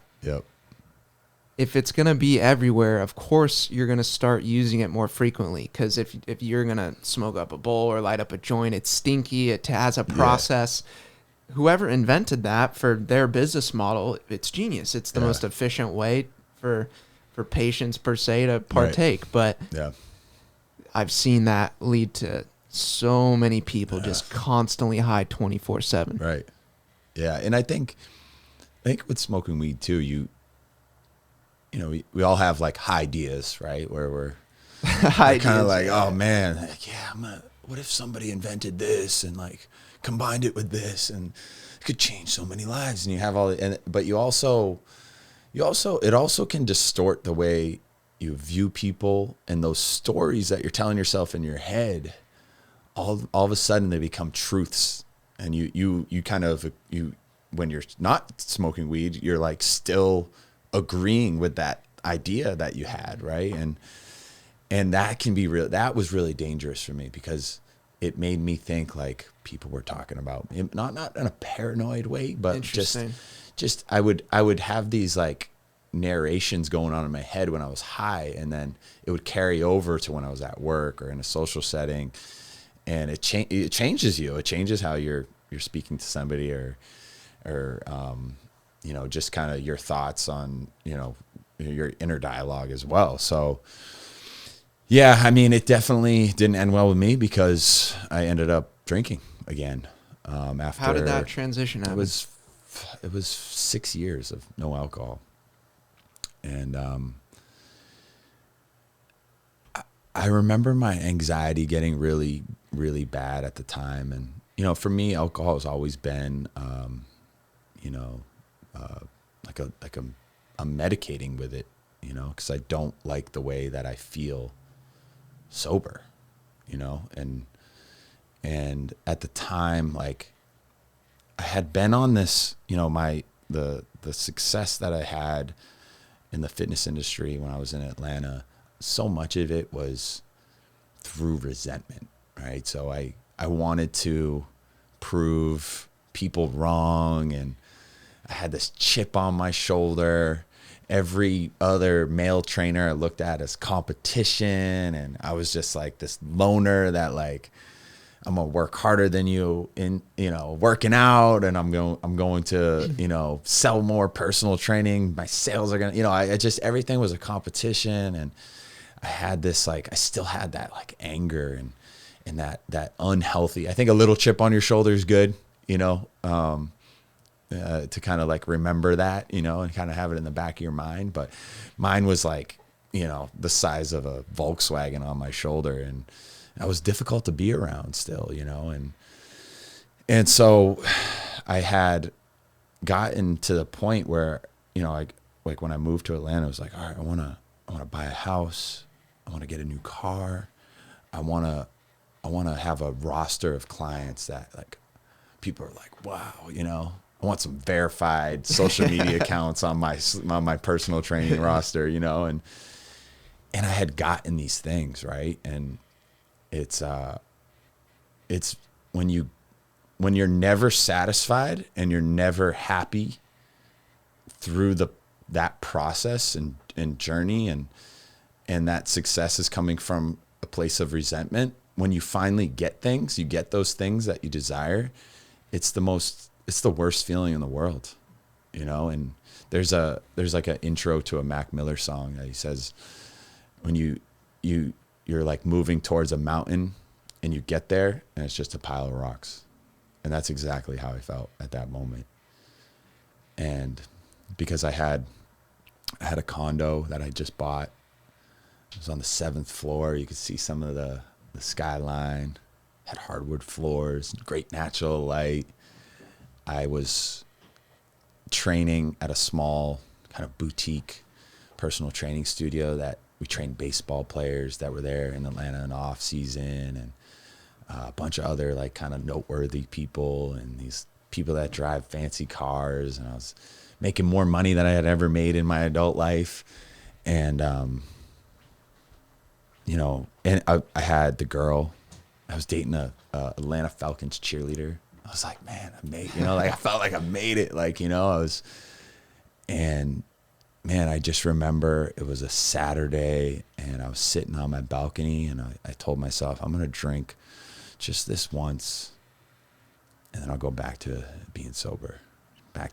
if it's going to be everywhere, of course you're going to start using it more frequently, because if you're going to smoke up a bowl or light up a joint, it's stinky, it has a process. Whoever invented that for their business model, it's genius. It's the most efficient way for patients per se to partake. But I've seen that lead to so many people just constantly high 24/7. Right. Yeah. And I think with smoking weed too, we all have like high ideas, right? Where we're kind of like, oh man, like, what if somebody invented this and like combined it with this, and it could change so many lives. And you have but it also can distort the way you view people, and those stories that you're telling yourself in your head, all of a sudden they become truths. And you when you're not smoking weed, you're like still agreeing with that idea that you had, right? And that can be real. That was really dangerous for me, because it made me think like people were talking about me, not in a paranoid way, but just I would have these like narrations going on in my head when I was high, and then it would carry over to when I was at work or in a social setting, and it changes you. It changes how you're speaking to somebody, or just kind of your thoughts on your inner dialogue as well. So yeah, I mean, it definitely didn't end well with me, because I ended up drinking again. After, how did that transition happen? It was 6 years of no alcohol. And I remember my anxiety getting really, really bad at the time. And, you know, for me, alcohol has always been, you know, I'm medicating with it, you know, because I don't like the way that I feel sober, you know, and at the time, like, I had been on this, you know, the success that I had in the fitness industry when I was in Atlanta, so much of it was through resentment, right? So I wanted to prove people wrong, and I had this chip on my shoulder. Every other male trainer I looked at as competition, and I was just like this loner that, like, I'm gonna work harder than you in, you know, working out, and I'm going to, you know, sell more personal training. My sales are gonna, you know, I just, everything was a competition, and I had this, like, I still had that, like, anger and that unhealthy. I think a little chip on your shoulder is good, you know, to kind of, like, remember that, you know, and kind of have it in the back of your mind. But mine was, like, you know, the size of a Volkswagen on my shoulder, and that was difficult to be around still, you know, and so I had gotten to the point where, you know, like when I moved to Atlanta, I was like, all right, I want to buy a house. I want to get a new car. I want to have a roster of clients that, like, people are like, wow, you know, I want some verified social media accounts on my personal training roster, you know, and I had gotten these things, right? And it's when you're never satisfied and you're never happy through that process and journey, and that success is coming from a place of resentment. When you finally get things, you get those things that you desire, it's the worst feeling in the world, you know. And there's like an intro to a Mac Miller song that he says, when you're like moving towards a mountain and you get there and it's just a pile of rocks. And that's exactly how I felt at that moment. And because I had a condo that I just bought, it was on the 7th floor. You could see some of the skyline, had hardwood floors, great natural light. I was training at a small kind of boutique personal training studio that we trained baseball players that were there in Atlanta in the off season, and a bunch of other, like, kind of noteworthy people, and these people that drive fancy cars. And I was making more money than I had ever made in my adult life. And, you know, and I had the girl, I was dating a Atlanta Falcons cheerleader. I was like, man, I made, you know, like, I felt like I made it, like, you know, and man, I just remember it was a Saturday, and I was sitting on my balcony, and I told myself, I'm going to drink just this once, and then I'll go back to being sober. I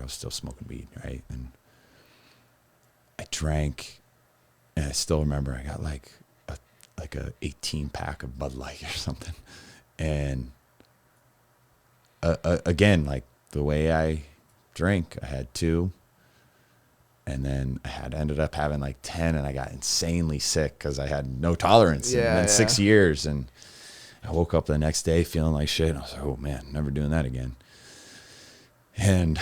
was still smoking weed, right? And I drank, and I still remember I got like a 18 pack of Bud Light or something. And again, like, the way I drink, I had 2. And then I ended up having like 10, and I got insanely sick because I had no tolerance in 6 years. And I woke up the next day feeling like shit. And I was like, oh man, never doing that again. And,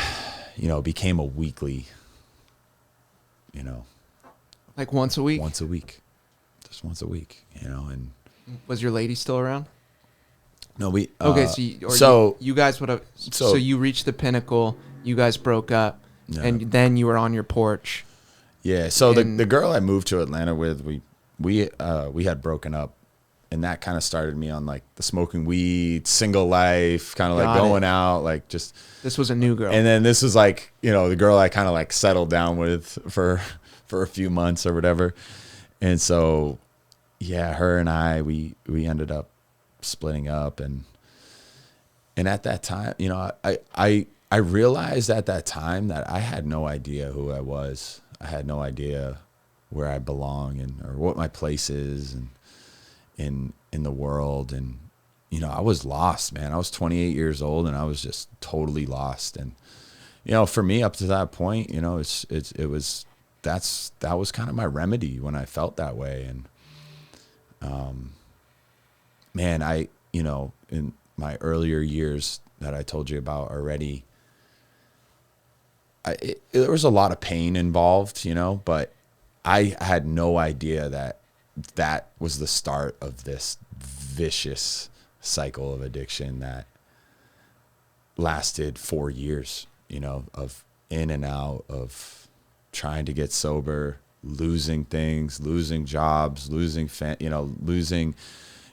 you know, it became a weekly, you know. Like once a week? Once a week. Just once a week, you know. And was your lady still around? No, we... okay, so you guys would have... So you reached the pinnacle, you guys broke up. No. And then you were on your porch. Yeah. So the girl I moved to Atlanta with, we had broken up, and that kind of started me on, like, the smoking weed, single life, kind of like going out, like, just. This was a new girl. And then this was, like, you know, the girl I kind of, like, settled down with for a few months or whatever. And so, yeah, her and I, we ended up splitting up, and at that time, you know, I realized at that time that I had no idea who I was. I had no idea where I belong or what my place is in the world. And, you know, I was lost, man. I was 28 years old, and I was just totally lost. And, For me up to that point, that was kind of my remedy when I felt that way. And, man, in my earlier years that I told you about already, there was a lot of pain involved, but I had no idea that was the start of this vicious cycle of addiction that lasted 4 years, of in and out of trying to get sober, losing things, losing jobs, losing,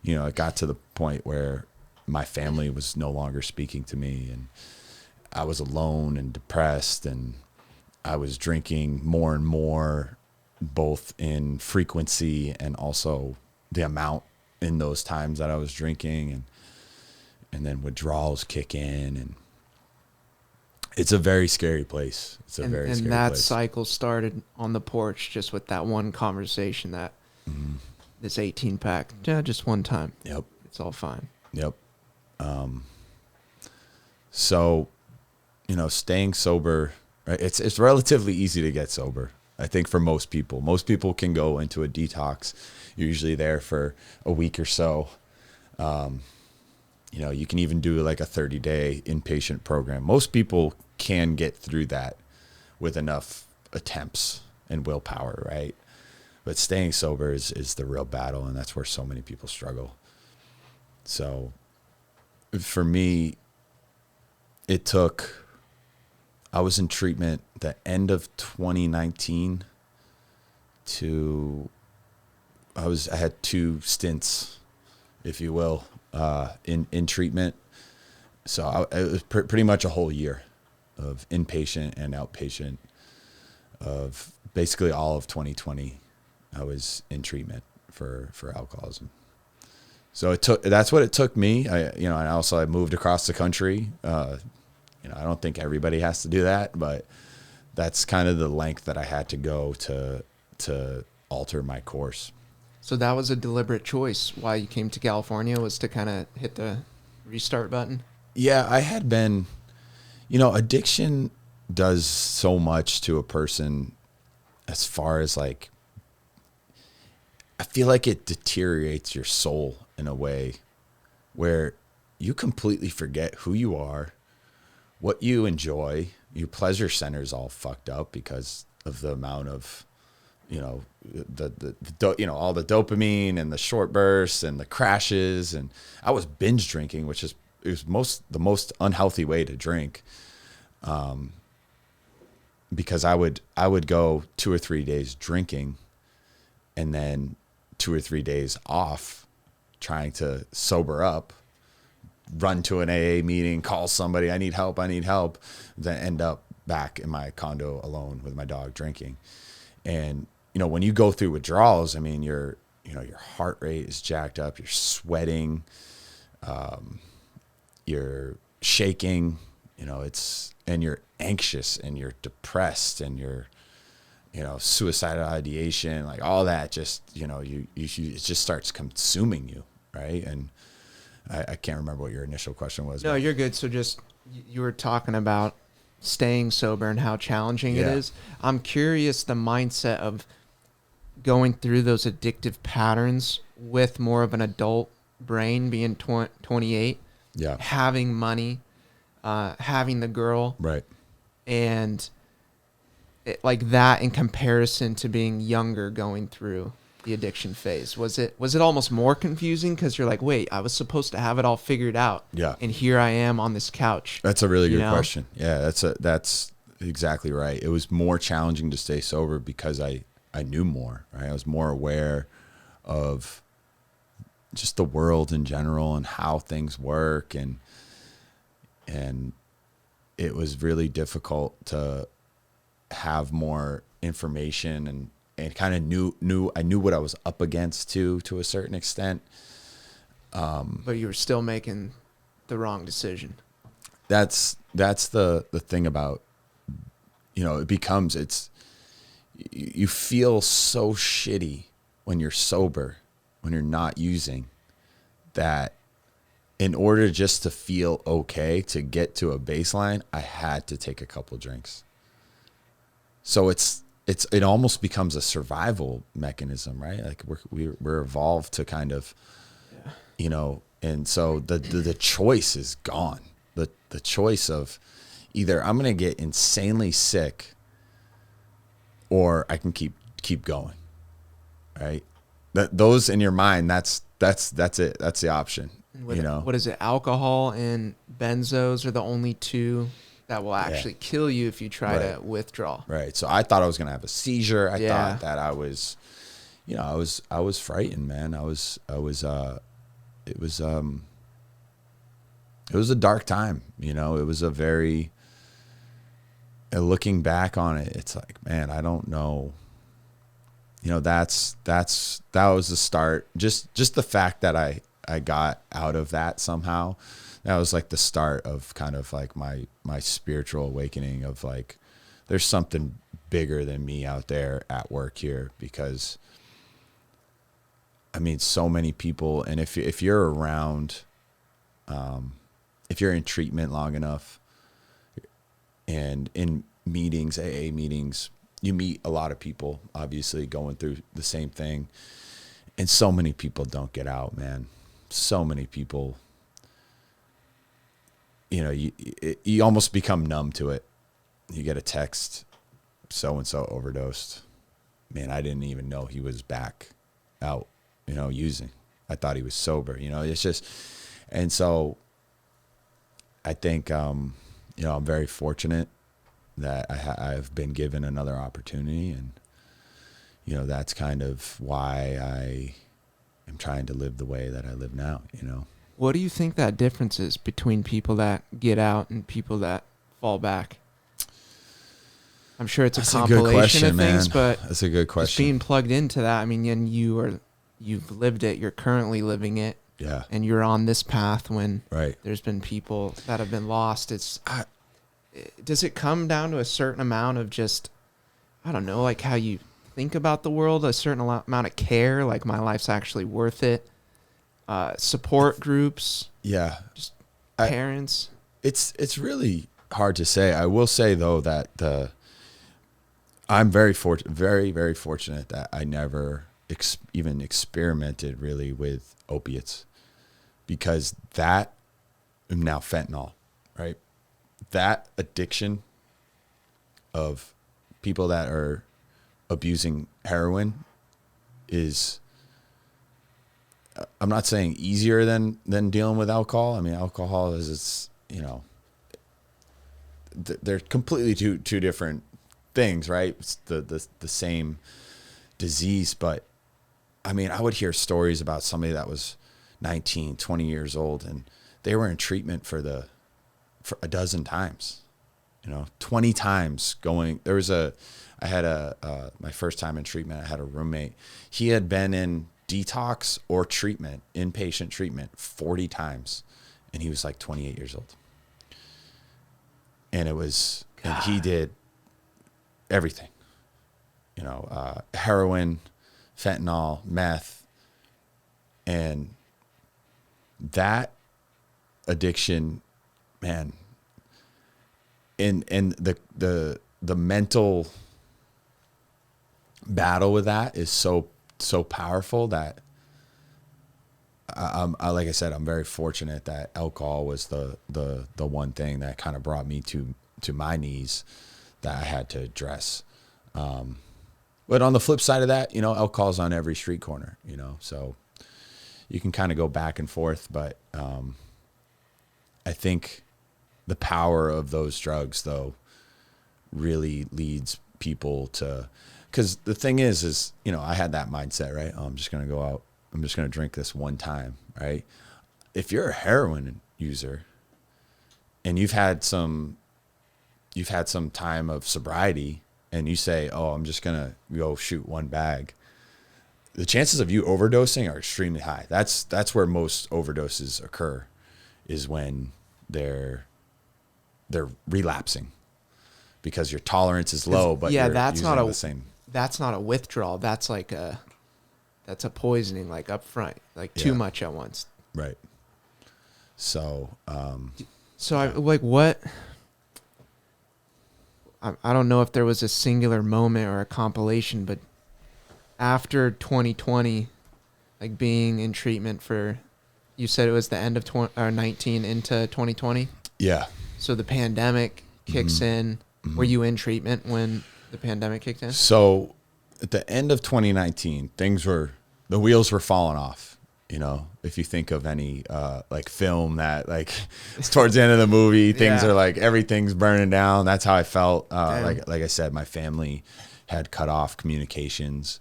it got to the point where my family was no longer speaking to me, and I was alone and depressed, and I was drinking more and more, both in frequency and also the amount in those times that I was drinking, and then withdrawals kick in, and it's a very scary place. It's a very scary place. And that cycle started on the porch just with that one conversation that this 18 pack, just one time. Yep. It's all fine. Yep. So, staying sober, right? It's relatively easy to get sober. I think for most people can go into a detox. You're usually there for a week or so. You can even do like a 30-day inpatient program. Most people can get through that with enough attempts and willpower, right? But staying sober is the real battle, and that's where so many people struggle. So for me, I was in treatment the end of 2019 I had 2 stints, if you will, in treatment. So it was pretty much a whole year of inpatient and outpatient. Of basically all of 2020, I was in treatment for alcoholism. So that's what it took me. And also I moved across the country. I don't think everybody has to do that, but that's kind of the length that I had to go to alter my course. So that was a deliberate choice. Why you came to California was to kind of hit the restart button? Yeah, I had been, addiction does so much to a person as far as like, I feel like it deteriorates your soul in a way where you completely forget who you are, what you enjoy. Your pleasure center is all fucked up because of the amount of, all the dopamine and the short bursts and the crashes. And I was binge drinking, which is the most unhealthy way to drink. Because I would go 2 or 3 days drinking and then 2 or 3 days off trying to sober up, run to an AA meeting, call somebody, I need help, then end up back in my condo alone with my dog drinking. And, when you go through withdrawals, I mean, your heart rate is jacked up, you're sweating, you're shaking, and you're anxious and you're depressed and you're, suicidal ideation, like all that just, it just starts consuming you. Right. And I can't remember what your initial question was. No, you're good. So just, you were talking about staying sober and how challenging it is. I'm curious the mindset of going through those addictive patterns with more of an adult brain, being 28, having money, having the girl, right, and like that in comparison to being younger going through the addiction phase. Was it almost more confusing because you're like, wait, I was supposed to have it all figured out, and here I am on this couch? That's a really good question. Yeah, that's exactly right. It was more challenging to stay sober because I knew more, right? I was more aware of just the world in general and how things work, and it was really difficult to have more information and kind of I knew what I was up against to a certain extent. But you were still making the wrong decision. That's the thing about, you feel so shitty when you're sober, when you're not using, that in order just to feel okay, to get to a baseline, I had to take a couple drinks. So it almost becomes a survival mechanism, right? Like we're evolved to kind of, you know, and so the choice is gone. The choice of either I'm going to get insanely sick or I can keep going, right? Those in your mind, that's it. That's the option. What is it? Alcohol and benzos are the only two that will actually kill you if you try to withdraw. Right. So I thought I was going to have a seizure. I thought that I was, you know, I was frightened, man. It was a dark time, you know. It was a very, looking back on it, it's like, man, I don't know. You know, that was the start. Just the fact that I got out of that somehow, that was like the start of kind of like my spiritual awakening of like, there's something bigger than me out there at work here. Because I mean, so many people, and if you're around, if you're in treatment long enough and in meetings, AA meetings, you meet a lot of people obviously going through the same thing. And so many people don't get out, man. So many people, you know, you almost become numb to it. You get a text, so-and-so overdosed. Man, I didn't even know he was back out, you know, using. I thought he was sober, you know. It's just, and so I think, you know, I'm very fortunate that I've been given another opportunity, and, you know, that's kind of why I am trying to live the way that I live now, you know. What do you think that difference is between people that get out and people that fall back? I'm sure it's a compilation of things, but that's a good question. Just being plugged into that, I mean, and you've lived it, you're currently living it. Yeah. And you're on this path when right. There's been people that have been lost. Does it come down to a certain amount of just, I don't know, like how you think about the world, a certain amount of care, like my life's actually worth it, support groups, just parents? It's really hard to say. I will say though that I'm very very fortunate that I never even experimented really with opiates, because that, now fentanyl, right? That addiction of people that are abusing heroin is, I'm not saying easier than dealing with alcohol. I mean, alcohol is, you know, they're completely two different things, right? It's the same disease, but I mean, I would hear stories about somebody that was 19, 20 years old, and they were in treatment for a dozen times, you know, 20 times going. I had my first time in treatment, I had a roommate. He had been in detox or treatment, inpatient treatment 40 times. And he was like 28 years old. And and he did everything, you know, heroin, fentanyl, meth, and that addiction, man, and the mental battle with that is so powerful that like I said, I'm very fortunate that alcohol was the one thing that kind of brought me to my knees that I had to address. But on the flip side of that, you know, alcohol's on every street corner, you know, so you can kind of go back and forth. But I think the power of those drugs, though, really leads people to, because the thing is, you know, I had that mindset, right? Oh, I'm just going to go out. I'm just going to drink this one time, right? If you're a heroin user and you've had some time of sobriety, and you say, oh, I'm just going to go shoot one bag, the chances of you overdosing are extremely high. That's where most overdoses occur, is when they're relapsing, because your tolerance is low, but you're using the same. That's not a withdrawal. That's like that's a poisoning, like up front, like too much at once. Right. So, So I like what I don't know if there was a singular moment or a compilation, but after 2020, like being in treatment for, you said it was the end of 19 into 2020. yeah. So the pandemic kicks Mm-hmm. in. Were you in treatment when the pandemic kicked in? So at the end of 2019, the wheels were falling off. You know, if you think of any like film that like it's towards the end of the movie, things Yeah. are like everything's burning down. That's how I felt. Damn. Like I said, my family had cut off communications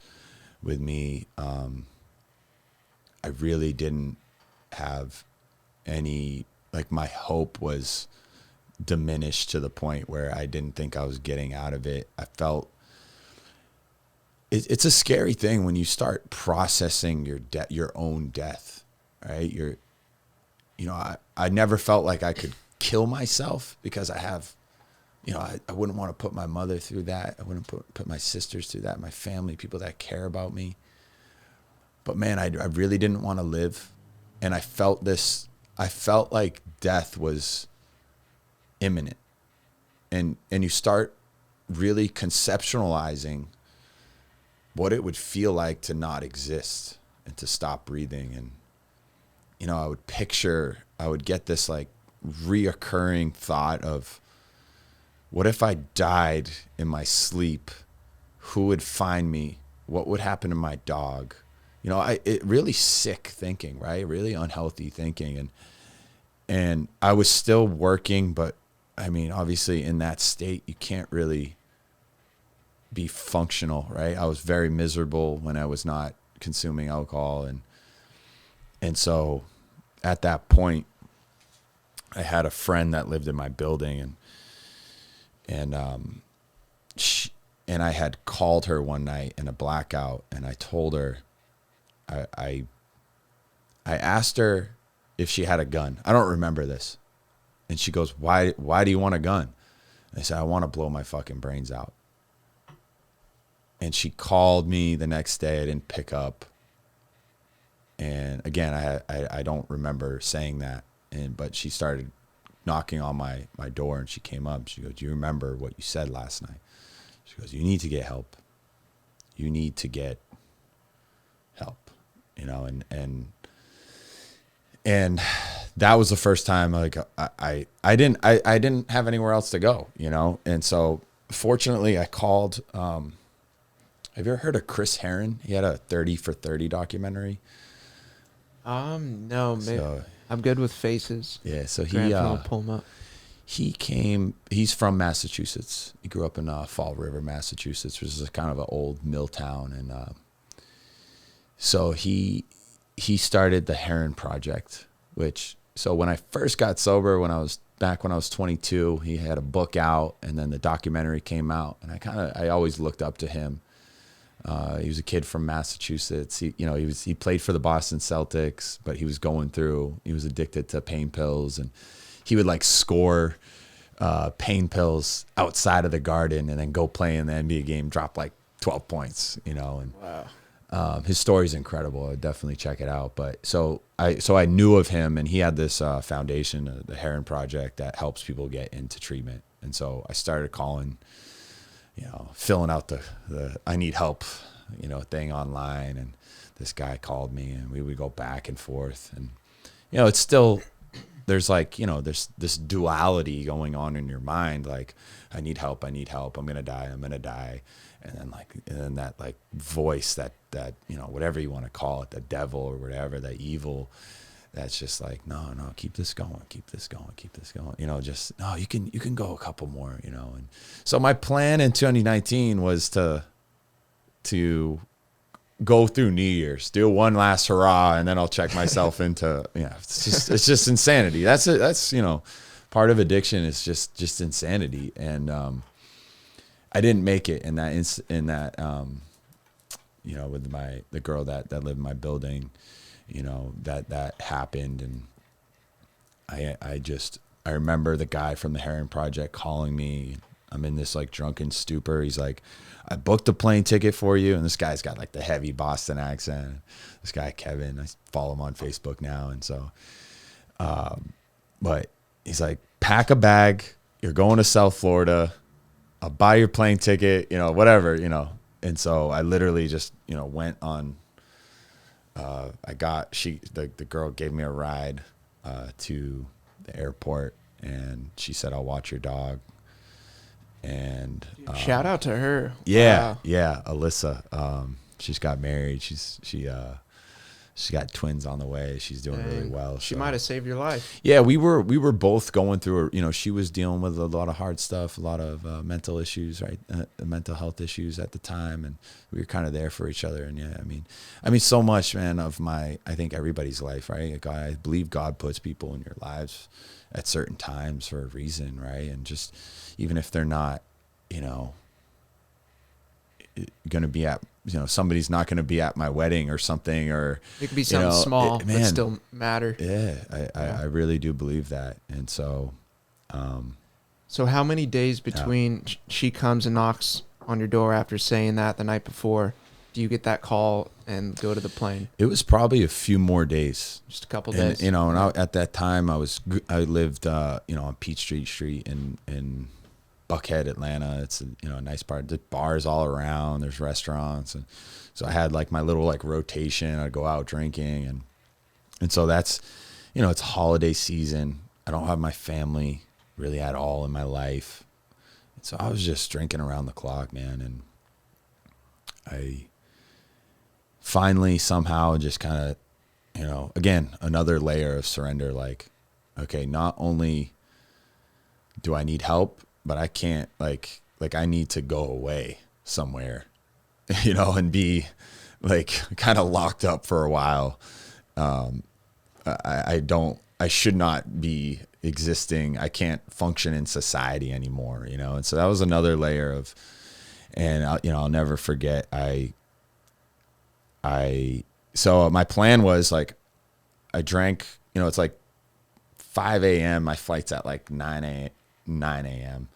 with me. I really didn't have any, like, my hope was diminished to the point where I didn't think I was getting out of it. I felt it's a scary thing when you start processing your own death, right? I never felt like I could kill myself because I have, I wouldn't want to put my mother through that. I wouldn't put my sisters through that, my family, people that care about me. But man, I really didn't want to live. And I felt like death was imminent. And you start really conceptualizing what it would feel like to not exist and to stop breathing. And, I would get this like reoccurring thought of, what if I died in my sleep? Who would find me? What would happen to my dog? It really sick thinking, right? Really unhealthy thinking. And I was still working, but I mean, obviously in that state, you can't really be functional, right? I was very miserable when I was not consuming alcohol. And so at that point, I had a friend that lived in my building, and I had called her one night in a blackout, and I told her, I asked her if she had a gun. I don't remember this. And she goes, why do you want a gun? And I said, I want to blow my fucking brains out. And she called me the next day. I didn't pick up. And again, I don't remember saying that. But she started knocking on my door, and she came up. She goes, do you remember what you said last night? She goes, you need to get help. You need to get help. And that was the first time, like, I didn't have anywhere else to go, And so fortunately I called, have you ever heard of Chris Herron? He had a 30 for 30 documentary. No, maybe. So, I'm good with faces. yeah. So I'll pull him up. He's from Massachusetts. He grew up in Fall River, Massachusetts, which is kind of an old mill town. And, so he started the Herron Project, so when I first got sober, when I was 22, he had a book out, and then the documentary came out, and I always looked up to him. He was a kid from Massachusetts. He played for the Boston Celtics, but he was addicted to pain pills, and he would like score pain pills outside of the Garden and then go play in the NBA game, drop like 12 points, and Wow. his story's incredible. I'd definitely check it out. But so I knew of him, and he had this foundation, the Herron Project, that helps people get into treatment. And so I started calling, filling out the I need help, thing online. And this guy called me, and we would go back and forth. And, it's still, there's like, there's this duality going on in your mind. Like, I need help. I'm going to die. And then that like voice that, whatever you want to call it, the devil or whatever, that evil, that's just like, no, keep this going. Just, no, you can go a couple more, And so my plan in 2019 was to go through New Year's, do one last hurrah, and then I'll check myself into, it's just insanity. That's it. That's, part of addiction is just insanity. And, I didn't make it in that with the girl that lived in my building, that happened. And I remember the guy from the Herron Project calling me. I'm in this like drunken stupor. He's like, I booked a plane ticket for you. And this guy's got like the heavy Boston accent. This guy, Kevin, I follow him on Facebook now. And so But he's like, pack a bag. You're going to South Florida. I'll buy your plane ticket, whatever, And so I literally just, went on, the girl gave me a ride to the airport, and she said, I'll watch your dog. And shout out to her. Yeah. Wow. Yeah. Alyssa. She's got married. She's got twins on the way. She's doing really well. She might have saved your life. Yeah, we were both going through, she was dealing with a lot of hard stuff, a lot of mental issues, right? Mental health issues at the time. And we were kind of there for each other. And yeah, I mean, so much, man, of I think everybody's life, right? I believe God puts people in your lives at certain times for a reason, right? And just, even if they're not, going to be at, somebody's not going to be at my wedding or something, or it could be something small, but still matter. Yeah, I really do believe that. And so, so how many days between she comes and knocks on your door after saying that the night before, do you get that call and go to the plane? It was probably a few more days, just a couple days. And, at that time I lived, on Peachtree Street in Buckhead, Atlanta. It's a nice part. There's bars all around. There's restaurants, and so I had my little rotation. I'd go out drinking, and so that's, it's holiday season. I don't have my family really at all in my life, and so I was just drinking around the clock, man. And I finally somehow just kind of, again, another layer of surrender. Okay, not only do I need help, but I can't, I need to go away somewhere, and be kind of locked up for a while. I should not be existing. I can't function in society anymore, And so that was another layer of, and I'll never forget. So my plan was I drank, it's 5 a.m. My flight's at 9 a.m.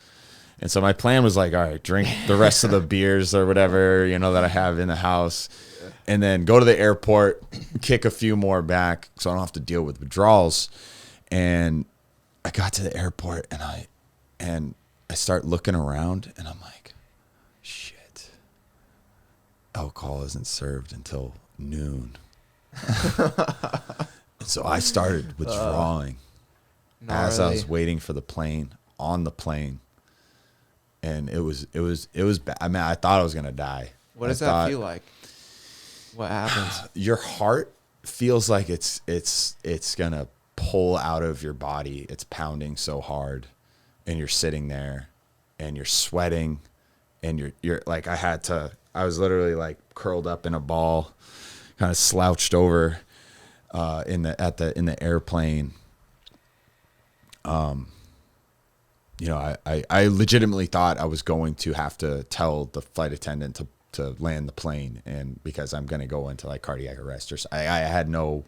And so my plan was all right, drink the rest of the beers or whatever, that I have in the house, and then go to the airport, kick a few more back so I don't have to deal with withdrawals. And I got to the airport, and I start looking around, and I'm like, shit, alcohol isn't served until noon. And so I started withdrawing as I was waiting for the plane, on the plane. And it was bad. I mean, I thought I was going to die. What does that feel like? What happens? Your heart feels like it's going to pull out of your body. It's pounding so hard, and you're sitting there and you're sweating, and you're I was literally curled up in a ball, kind of slouched over in the airplane. I legitimately thought I was going to have to tell the flight attendant to land the plane, and because I'm going to go into cardiac arrest or I had no,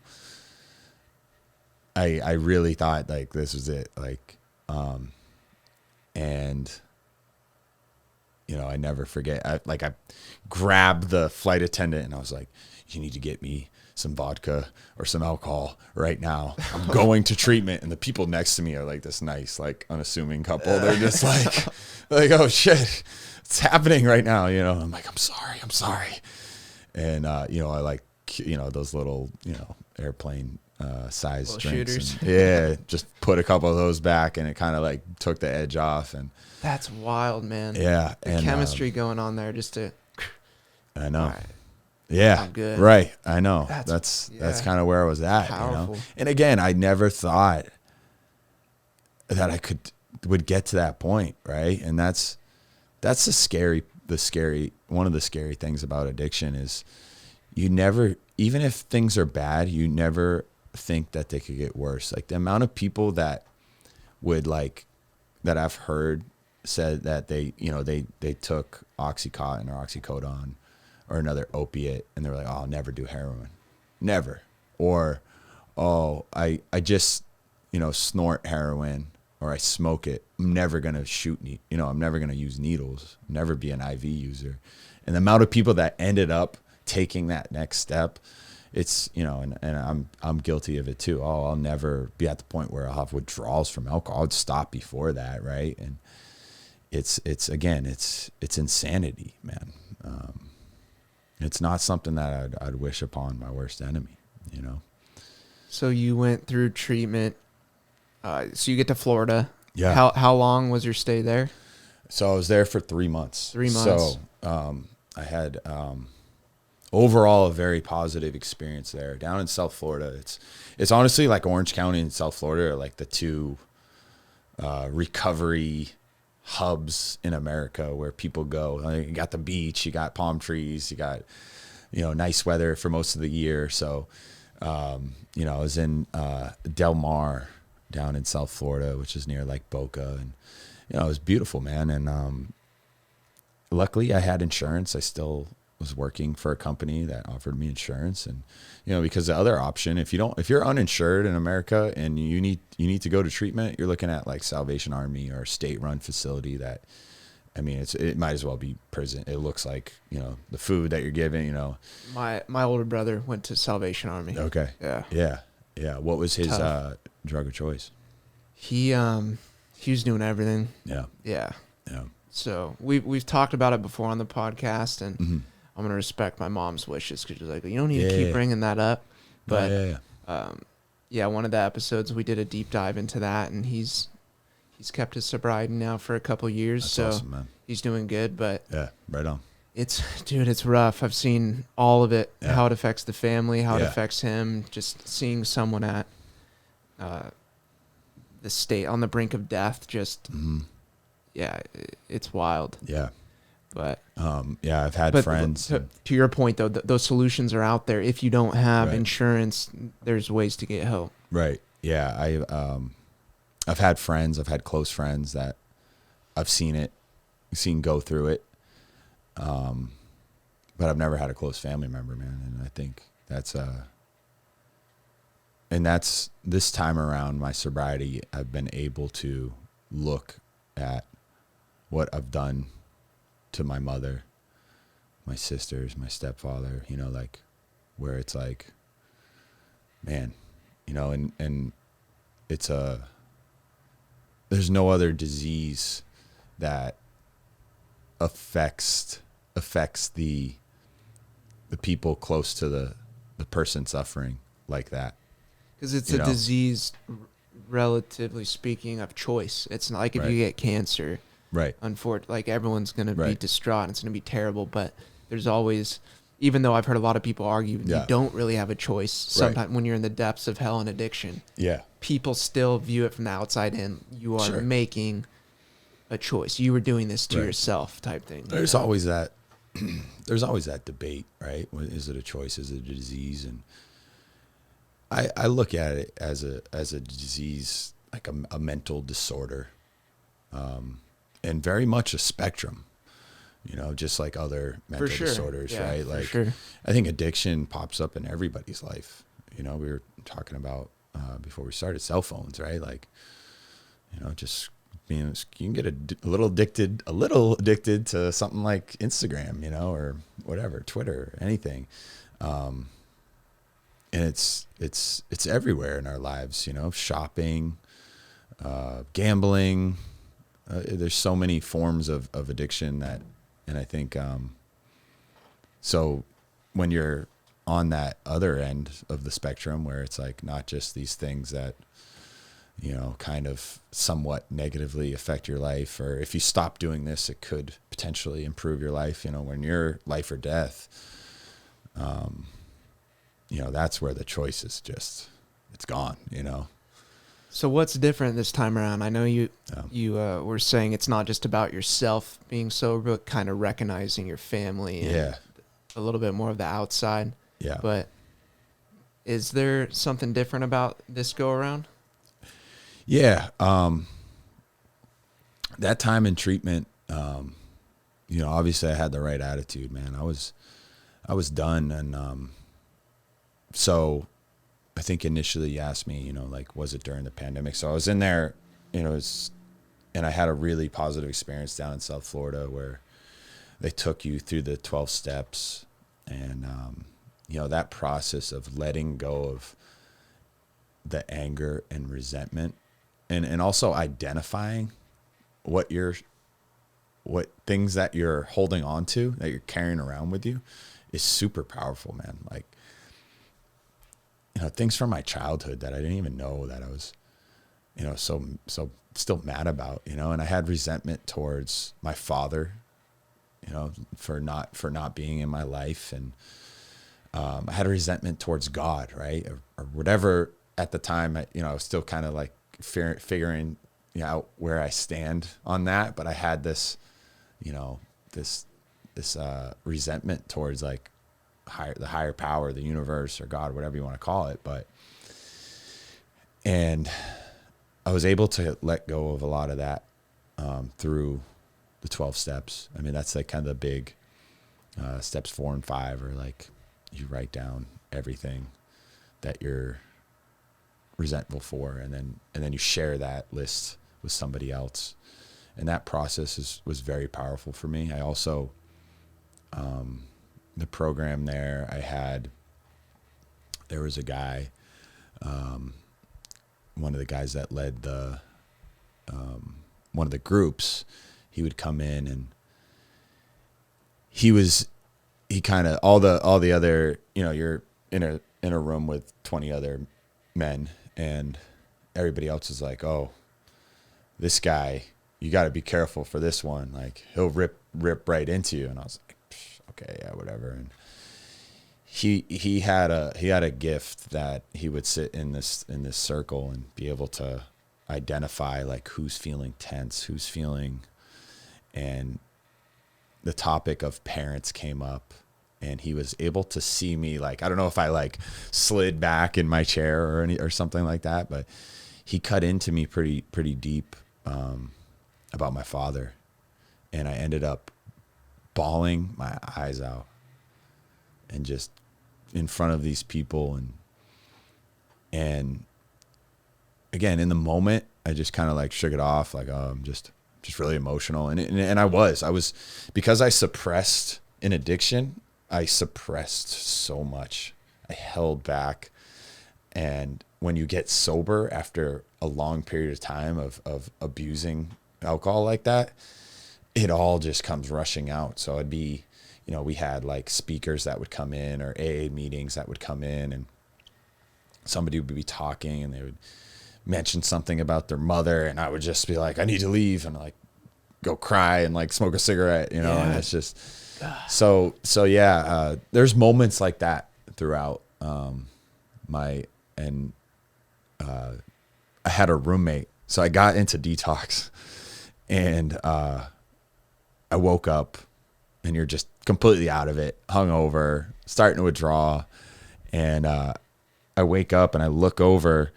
I really thought this was it. And I never forget. I grabbed the flight attendant, and I was like, you need to get me some vodka or some alcohol right now. I'm going to treatment. And the people next to me are this nice, unassuming couple. They're just oh shit, it's happening right now. I'm like, I'm sorry. And, I those little, airplane size little drinks. Shooters. And, yeah. Just put a couple of those back, and it kind of took the edge off. And that's wild, man. Yeah. The chemistry going on there just to. I know. All right. Yeah, I'm good. Right. I know. That's kind of where I was at. Powerful. And again, I never thought that I would get to that point, right? And that's one of the scary things about addiction is you never, even if things are bad, you never think that they could get worse. The amount of people that would that I've heard said that they took Oxycontin or Oxycodone or another opiate, and they were like, oh, I'll never do heroin. Never. Or, oh, I just, snort heroin, or I smoke it. I'm never going to shoot, I'm never going to use needles, never be an IV user. And the amount of people that ended up taking that next step it's, you know, and I'm guilty of it too. Oh, I'll never be at the point where I'll have withdrawals from alcohol. I'd stop before that. Right. And it's insanity, man. It's not something that I'd wish upon my worst enemy, you know? So you went through treatment. So you get to Florida. Yeah. How long was your stay there? So I was there for 3 months. 3 months. So I had overall a very positive experience there. Down in South Florida, it's honestly like Orange County and South Florida are like the two recovery hubs in America where people go. You got the beach, you got palm trees, you got, you know, nice weather for most of the year. So, you know, I was in Del Mar down in South Florida, which is near like Boca, and you know, it was beautiful, man. And luckily I had insurance. I still was working for a company that offered me insurance. And, you know, because the other option, if you're uninsured in America and you need to go to treatment, you're looking at like Salvation Army or a state-run facility that, I mean, it might as well be prison. It looks like, you know, the food that you're given, you know. My older brother went to Salvation Army. Okay. Yeah. Yeah. What was his drug of choice? He was doing everything. Yeah. Yeah. Yeah. So we've talked about it before on the podcast, and Mm-hmm. I'm gonna respect my mom's wishes because she's like, you don't need to keep bringing that up. But one of the episodes we did a deep dive into that, and he's kept his sobriety now for a couple years. That's so awesome, man. He's doing good. But Yeah, right on. It's rough. I've seen all of it, how it affects the family, how it Yeah. affects him. Just seeing someone at the state on the brink of death, just it's wild. Yeah. But I've had friends. To your point, though, those solutions are out there. If you don't have insurance, there's ways to get help. Right. Yeah. I've had friends. I've had close friends that I've seen go through it. But I've never had a close family member, man. And I think that's this time around my sobriety, I've been able to look at what I've done to my mother, my sisters, my stepfather, you know, like where it's like, man, you know, and it's there's no other disease that affects the people close to the person suffering like that. Because it's a disease, relatively speaking, of choice. It's not like if you get cancer. Right. Unfortunately, like everyone's going to be distraught and it's going to be terrible, but there's always, even though I've heard a lot of people argue, you don't really have a choice. Sometimes when you're in the depths of hell and addiction, people still view it from the outside in. You are making a choice. You were doing this to yourself type thing. There's always that, there's always that debate, right? Is it a choice? Is it a disease? And I look at it as a disease, like a mental disorder. And very much a spectrum, you know, just like other mental disorders, right? Like, I think addiction pops up in everybody's life. You know, we were talking about before we started cell phones, right? Like, you know, just being, you can get a little addicted to something like Instagram, you know, or whatever, Twitter, anything. And it's everywhere in our lives, you know, shopping, gambling. There's so many forms of addiction and I think, so when you're on that other end of the spectrum where it's like not just these things that, you know, kind of somewhat negatively affect your life, or if you stop doing this, it could potentially improve your life, you know, when you're life or death, you know, that's where the choice is just, it's gone, you know. So what's different this time around? I know you were saying it's not just about yourself being sober, but kind of recognizing your family and a little bit more of the outside. Yeah. But is there something different about this go around? Yeah. That time in treatment, you know, obviously I had the right attitude, man. I was done. And so I think initially you asked me, you know, like, was it during the pandemic? So I was in there, you know, and I had a really positive experience down in South Florida where they took you through the 12 steps and that process of letting go of the anger and resentment, and also identifying what things that you're holding on to, that you're carrying around with you, is super powerful, man. Like, things from my childhood that I didn't even know that I was, so still mad about, and I had resentment towards my father, for not being in my life. And I had a resentment towards God, right? Or whatever at the time. I was still kind of like figuring out where I stand on that. But I had this, this resentment towards like the higher power, the universe, or God, whatever you want to call it. And I was able to let go of a lot of that through the 12 steps. I mean, that's like kind of the big steps 4 and 5 are like, you write down everything that you're resentful for, and then you share that list with somebody else. And that process was very powerful for me. I also, the program there was a guy, one of the guys that led one of the groups. He would come in, and he kind of, all the other, you're in a room with 20 other men, and everybody else is like, oh, this guy, you got to be careful for this one. Like, he'll rip right into you. And I was like, okay, yeah, whatever. And he had a gift that he would sit in this circle and be able to identify like who's feeling tense, who's feeling, and the topic of parents came up, and he was able to see me. Like, I don't know if I like slid back in my chair or something like that, but he cut into me pretty deep about my father, and I ended up bawling my eyes out, and just in front of these people, and again, in the moment, I just kind of like shook it off, like, oh, I'm just really emotional, and I was, because I suppressed an addiction. I suppressed so much. I held back. And when you get sober after a long period of time of abusing alcohol like that, it all just comes rushing out. So it'd be, we had like speakers that would come in, or AA meetings that would come in, and somebody would be talking, and they would mention something about their mother, and I would just be like, I need to leave, and like go cry and like smoke a cigarette, Yeah. And it's just, so yeah, there's moments like that throughout I had a roommate, so I got into detox, and I woke up, and you're just completely out of it, hungover, starting to withdraw, and I wake up and I look over,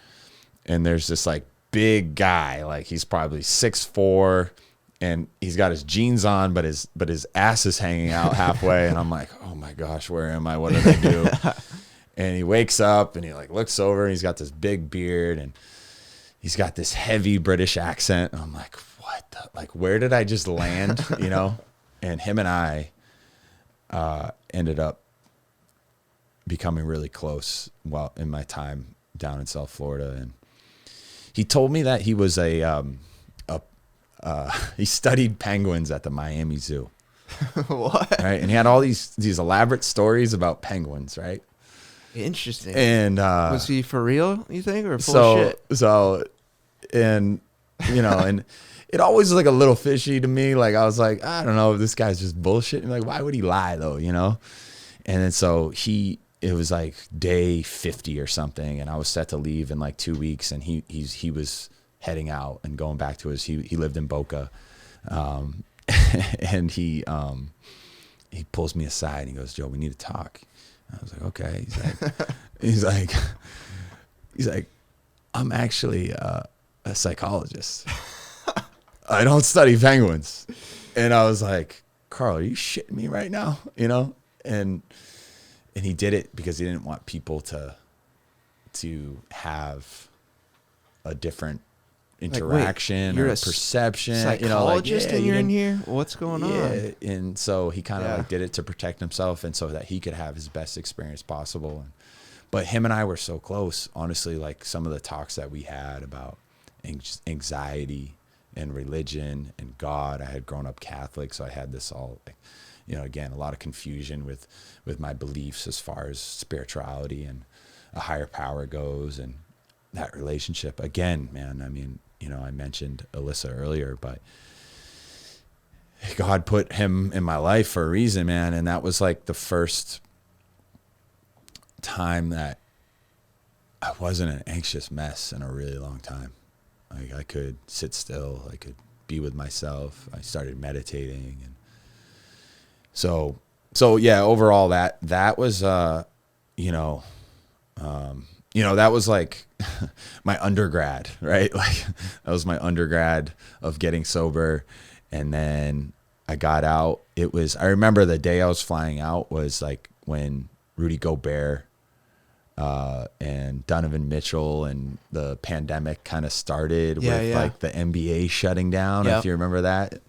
and there's this like big guy, like he's probably 6'4", and he's got his jeans on, but his ass is hanging out halfway. And I'm like, oh my gosh, where am I? What did I do? And he wakes up, and he like looks over, and he's got this big beard, and he's got this heavy British accent. And I'm like, where did I just land? And him and I ended up becoming really close while in my time down in South Florida. And he told me that he was he studied penguins at the Miami Zoo. What? Right. And he had all these elaborate stories about penguins, right? Interesting. And was he for real, you think, or full of shit? So, and and it always was like a little fishy to me. Like, I was like, I don't know if this guy's just bullshitting. Like, why would he lie though? And then so it was like day 50 or something, and I was set to leave in like 2 weeks, and he was heading out and going back to he lived in Boca, and he pulls me aside, and he goes, Joe, we need to talk. And I was like, okay. He's like, I'm actually a psychologist. I don't study penguins. And I was like, Carl, are you shitting me right now? And he did it because he didn't want people to have a different interaction you're or a perception. psychologist and you're in here? What's going on? And so he kind of like did it to protect himself and so that he could have his best experience possible. But him and I were so close, honestly, like some of the talks that we had about anxiety and religion and God. I had grown up Catholic, so I had this all, again, a lot of confusion with my beliefs as far as spirituality and a higher power goes, and that relationship. Again, man, I mean, I mentioned Alyssa earlier, but God put him in my life for a reason, man. And that was like the first time that I wasn't an anxious mess in a really long time. Like I could sit still, I could be with myself. I started meditating, and so yeah, overall that was that was like my undergrad, right? Like that was my undergrad of getting sober. And then I got out. I remember the day I was flying out was like when Rudy Gobert and Donovan Mitchell and the pandemic kind of started with like the NBA shutting down, if you remember that.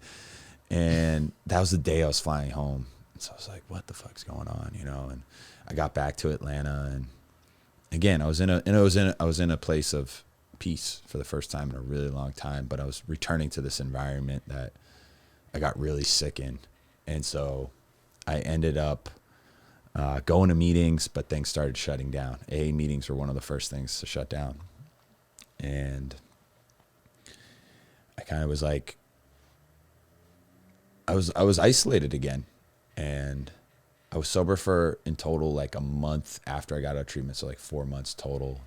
And that was the day I was flying home. And so I was like, what the fuck's going on? And I got back to Atlanta, and again, I was in a place of peace for the first time in a really long time, but I was returning to this environment that I got really sick in. And so I ended up going to meetings, but things started shutting down. AA meetings were one of the first things to shut down. And I kind of was like, I was isolated again. And I was sober for in total like a month after I got out of treatment. So like 4 months total.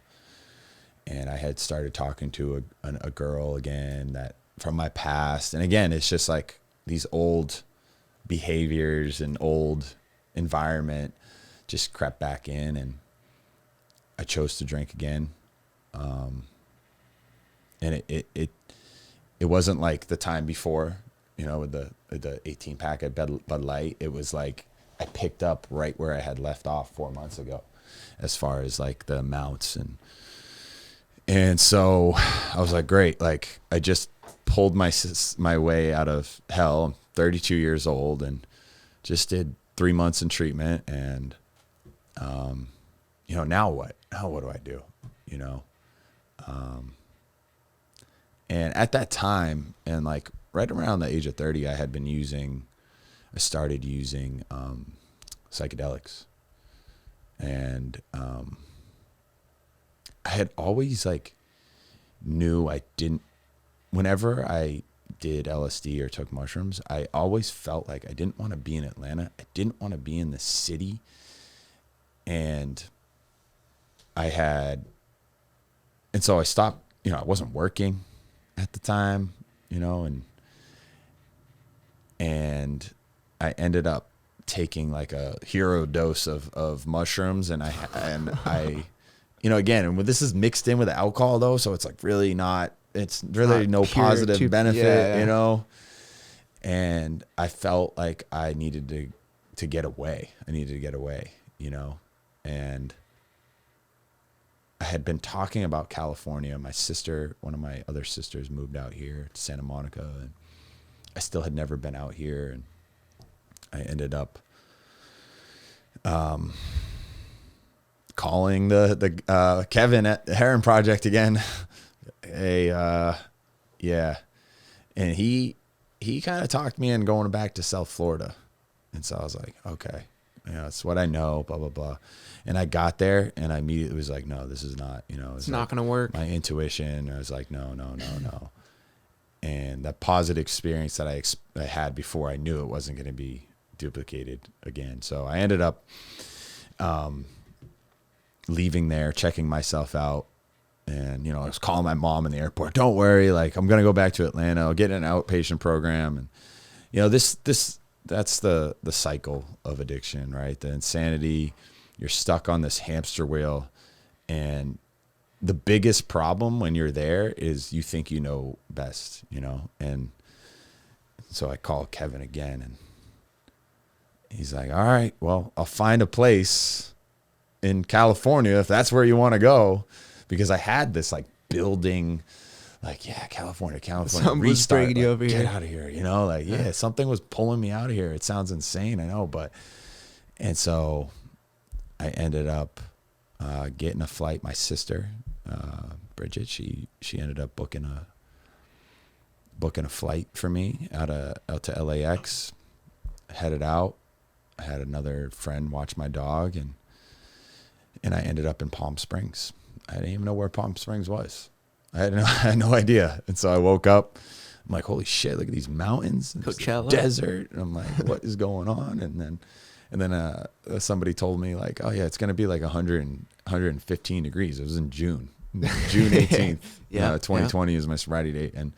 And I had started talking to a girl again that from my past. And again, it's just like these old behaviors and old environment just crept back in, and I chose to drink again. And it wasn't like the time before, with the 18 pack at Bud Light. It was like I picked up right where I had left off 4 months ago, as far as like the amounts. And so I was like, great. Like I just pulled my way out of hell. I'm 32 years old and just did 3 months in treatment. And, now what? Now what do I do? And at that time, and like right around the age of 30, I started using psychedelics. And I had always like knew I didn't, whenever I did LSD or took mushrooms, I always felt like I didn't want to be in Atlanta. I didn't want to be in the city. And so I stopped, I wasn't working at the time, and I ended up taking like a hero dose of mushrooms, and I again, and this is mixed in with alcohol though, so it's like really it's really no positive benefit, and I felt like I needed to get away. I needed to get away, and I had been talking about California. One of my other sisters moved out here to Santa Monica, and I still had never been out here. And I ended up calling the Kevin at the Heron Project again. And he kind of talked me in going back to South Florida. And so I was like, okay, it's what I know, blah, blah, blah. And I got there and I immediately was like, no, this is not, it's not going to work. My intuition, I was like, no. And that positive experience that I had before, I knew it wasn't going to be duplicated again. So I ended up leaving there, checking myself out. And, I was calling my mom in the airport. Don't worry. Like, I'm going to go back to Atlanta. I'll get an outpatient program. And, that's the cycle of addiction, right? The insanity. You're stuck on this hamster wheel. And the biggest problem when you're there is you think you know best, And so I called Kevin again, and he's like, all right, well, I'll find a place in California if that's where you want to go. Because I had this like building like, yeah, California, Something was restart, bringing you like, over get here. out of here, you know, like, yeah, something was pulling me out of here. It sounds insane, I know, and so I ended up getting a flight. My sister, Bridget, she ended up booking a flight for me out to LAX, headed out. I had another friend watch my dog, and I ended up in Palm Springs. I didn't even know where Palm Springs was. I had no idea. And so I woke up, I'm like, holy shit, look at these mountains and Coachella. desert. And I'm like, what is going on? And then somebody told me like, oh yeah, it's going to be like 115 degrees. It was in June 18th. 2020 is my sobriety date. And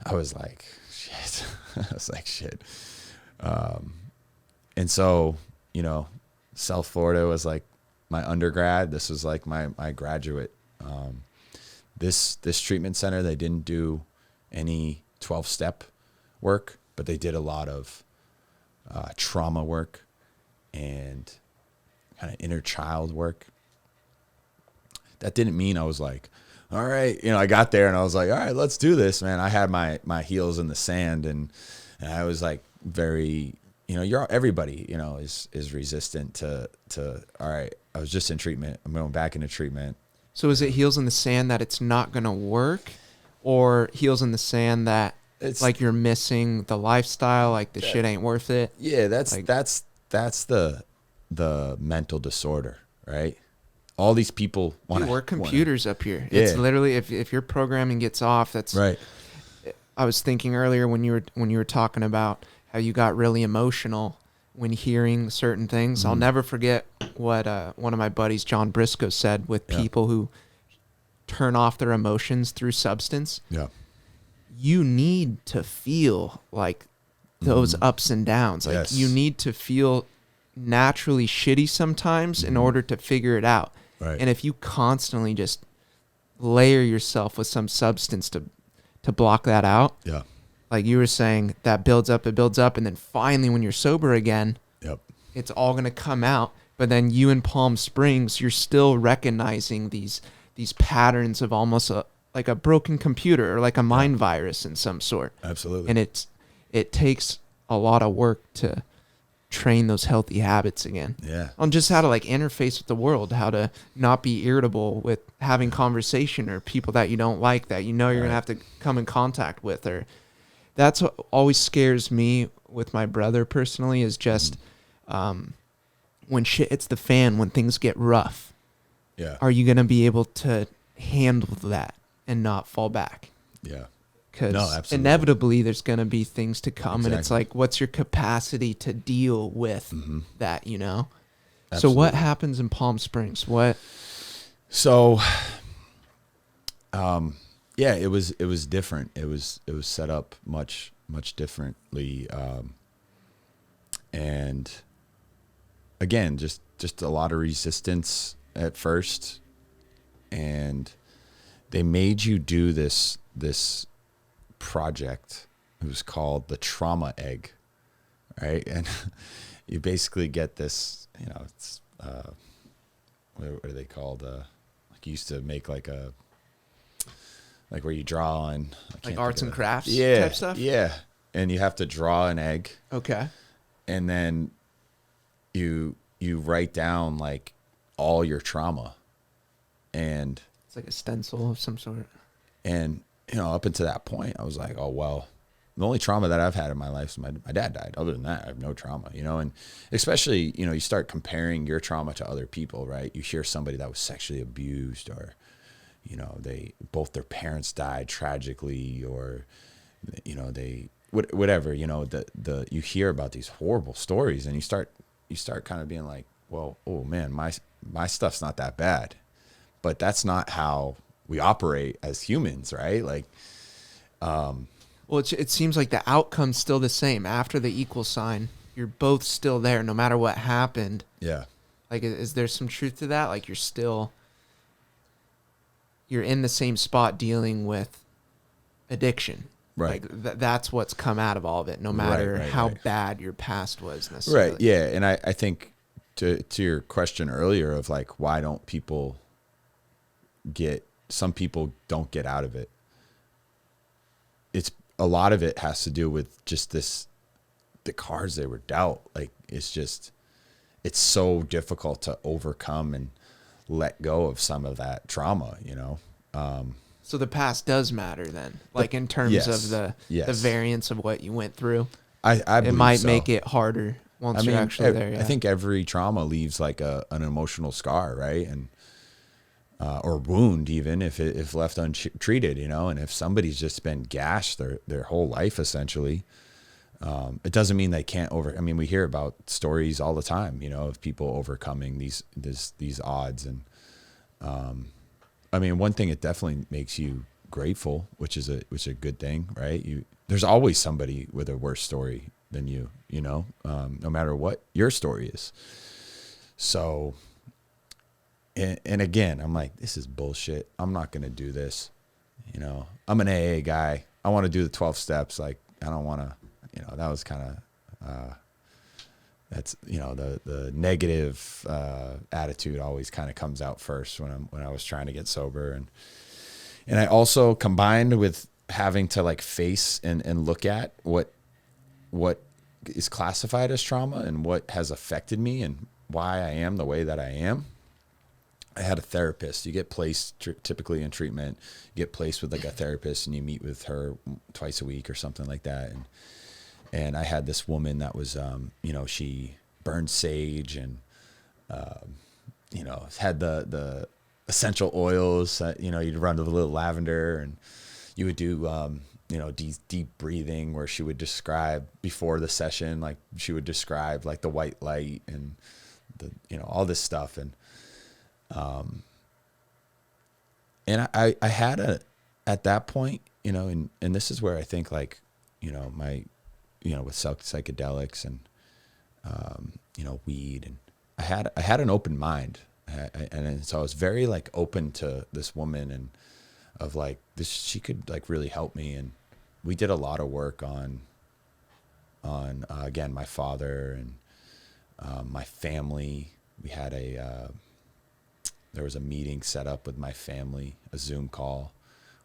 I was like, shit. I was like, shit. And so, you know, South Florida was like my undergrad. This was like my graduate. This treatment center, they didn't do any 12-step work, but they did a lot of trauma work and kind of inner child work. That didn't mean I was like, all right, you know, I got there and I was like, all right, let's do this, man. I had my heels in the sand, and I was like very, you know, everybody, you know, is resistant to, all right, I was just in treatment, I'm going back into treatment. So is it heels in the sand that it's not going to work, or heels in the sand that it's like you're missing the lifestyle, like the shit ain't worth it? Yeah, that's the mental disorder, right? All these people want to. We're computers up here. Yeah. It's literally if your programming gets off, that's right. I was thinking earlier when you were talking about how you got really emotional when hearing certain things. I'll never forget what one of my buddies, John Briscoe, said with people who turn off their emotions through substance. Yeah. You need to feel like those ups and downs. Like you need to feel naturally shitty sometimes in order to figure it out. Right. And if you constantly just layer yourself with some substance to block that out, like you were saying, that builds up, and then finally when you're sober again, it's all going to come out. But then you in Palm Springs, you're still recognizing these patterns of almost like a broken computer or like a mind virus in some sort. Absolutely. And it takes a lot of work to train those healthy habits again. Yeah. On just how to like interface with the world, how to not be irritable with having conversation or people that you don't like that you know you're going to have to come in contact with. Or that's what always scares me with my brother personally is just when shit hits the fan, when things get rough. Yeah. Are you going to be able to handle that and not fall back? Yeah. Because inevitably there's going to be things to come. And it's like, what's your capacity to deal with that, you know? Absolutely. So what happens in Palm Springs? So, it was different. It was set up much differently. And again, just a lot of resistance at first. And they made you do this project. It was called the trauma egg, right? And you basically get this, you know, it's what are they called? Like you used to make like where you draw on like arts and crafts type stuff. Yeah, and you have to draw an egg. Okay. And then you write down like all your trauma, and it's like a stencil of some sort. And you know, up until that point, I was like, oh, well, the only trauma that I've had in my life is my dad died. Other than that, I have no trauma, you know, and especially, you know, you start comparing your trauma to other people, right? You hear somebody that was sexually abused, or, you know, both their parents died tragically, or, you know, whatever, you know, you hear about these horrible stories, and you start kind of being like, well, oh man, my stuff's not that bad, but that's not how we operate as humans, right? Like, well, it seems like the outcome's still the same after the equal sign. You're both still there, no matter what happened. Yeah. Like, is there some truth to that? Like, you're in the same spot dealing with addiction. Right. Like that's what's come out of all of it, no matter how bad your past was necessarily. Right. Yeah. And I think to your question earlier of like, why don't people some people don't get out of it. it's a lot of it has to do with just the cards they were dealt. Like, it's so difficult to overcome and let go of some of that trauma, you know? So the past does matter then, like in terms yes, of the variance of what you went through. I it might so. make it harder once you're actually there. Yeah. I think every trauma leaves like an emotional scar, right? And or wound, even if left untreated, you know. And if somebody's just been gashed their whole life essentially, it doesn't mean they can't I mean, we hear about stories all the time, you know, of people overcoming these odds. And I mean, one thing, it definitely makes you grateful, which is a good thing, right? There's always somebody with a worse story than you know, no matter what your story is. So, and again, I'm like, this is bullshit. I'm not going to do this. You know, I'm an AA guy. I want to do the 12 steps. Like, I don't want to, you know, that was kind of, that's, you know, the negative attitude always kind of comes out first when I was trying to get sober. And I also, combined with having to like face and look at what is classified as trauma and what has affected me and why I am the way that I am. I had a therapist. You get placed typically in treatment, you get placed with like a therapist and you meet with her twice a week or something like that. And I had this woman that was, you know, she burned sage and, you know, had the essential oils, you know, you'd run to the little lavender, and you would do, you know, deep breathing, where she would describe before the session, like she would describe like the white light and the, you know, all this stuff. And I had at that point, you know, and this is where I think, like, you know, you know, with psychedelics and, you know, weed, and I had an open mind. And so I was very like open to this woman, and of like this, she could like really help me. And we did a lot of work on again, my father and my family. We had there was a meeting set up with my family, a Zoom call,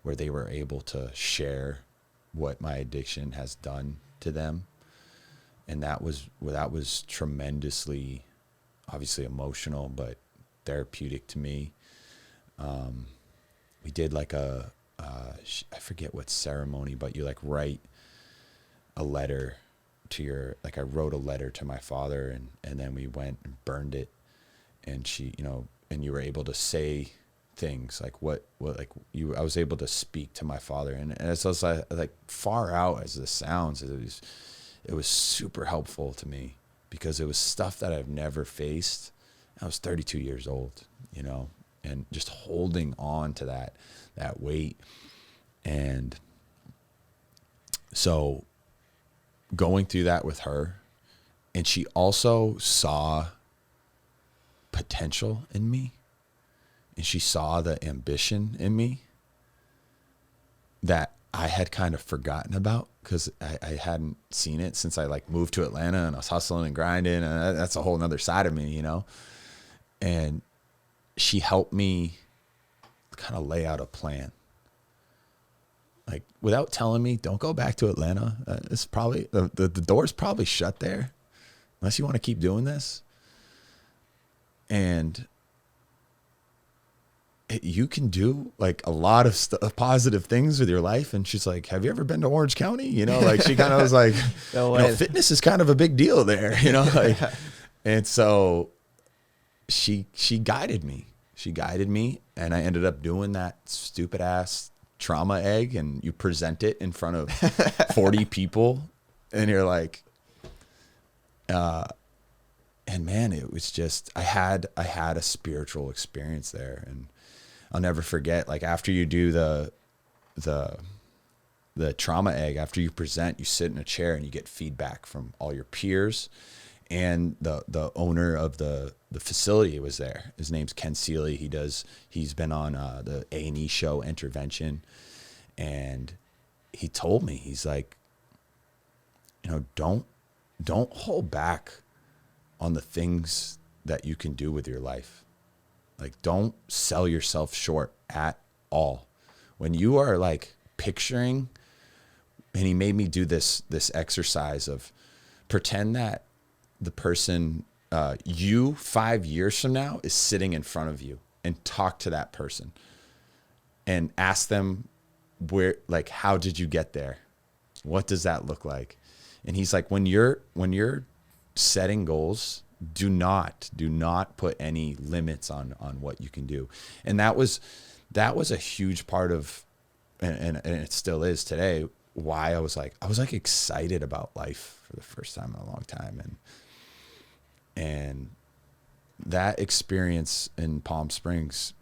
where they were able to share what my addiction has done to them. And that was tremendously, obviously emotional, but therapeutic to me. We did like I forget what ceremony, but you like write a letter to like I wrote a letter to my father, and then we went and burned it. And she, you know, and you were able to say things like what I was able to speak to my father. And as I was like far out as this sounds, it was super helpful to me, because it was stuff that I've never faced. I was 32 years old, you know, and just holding on to that weight. And so going through that with her, and she also saw potential in me, and she saw the ambition in me that I had kind of forgotten about, because I hadn't seen it since I like moved to Atlanta, and I was hustling and grinding, and that's a whole nother side of me, you know. And she helped me kind of lay out a plan, like without telling me, don't go back to Atlanta. It's probably the door's probably shut there unless you want to keep doing this. And you can do like a lot of positive things with your life. And she's like, have you ever been to Orange County? You know, like she kind of was like, No you know, fitness is kind of a big deal there, you know, like, and so she guided me. She guided me, and I ended up doing that stupid ass trauma egg, and you present it in front of 40 people, and you're like, and man, it was just, I had a spiritual experience there. And I'll never forget, like after you do the trauma egg, after you present, you sit in a chair and you get feedback from all your peers, and the owner of the facility was there. His name's Ken Seeley. He's been on the A&E show Intervention. And he told me, he's like, you know, don't hold back on the things that you can do with your life. Like, don't sell yourself short at all. When you are like picturing and he made me do this exercise of pretend that the person, you 5 years from now is sitting in front of you, and talk to that person and ask them where, like, how did you get there? What does that look like? And he's like, when you're setting goals, do not put any limits on what you can do. And that was a huge part of, and it still is today, why I was like excited about life for the first time in a long time. And that experience in Palm Springs,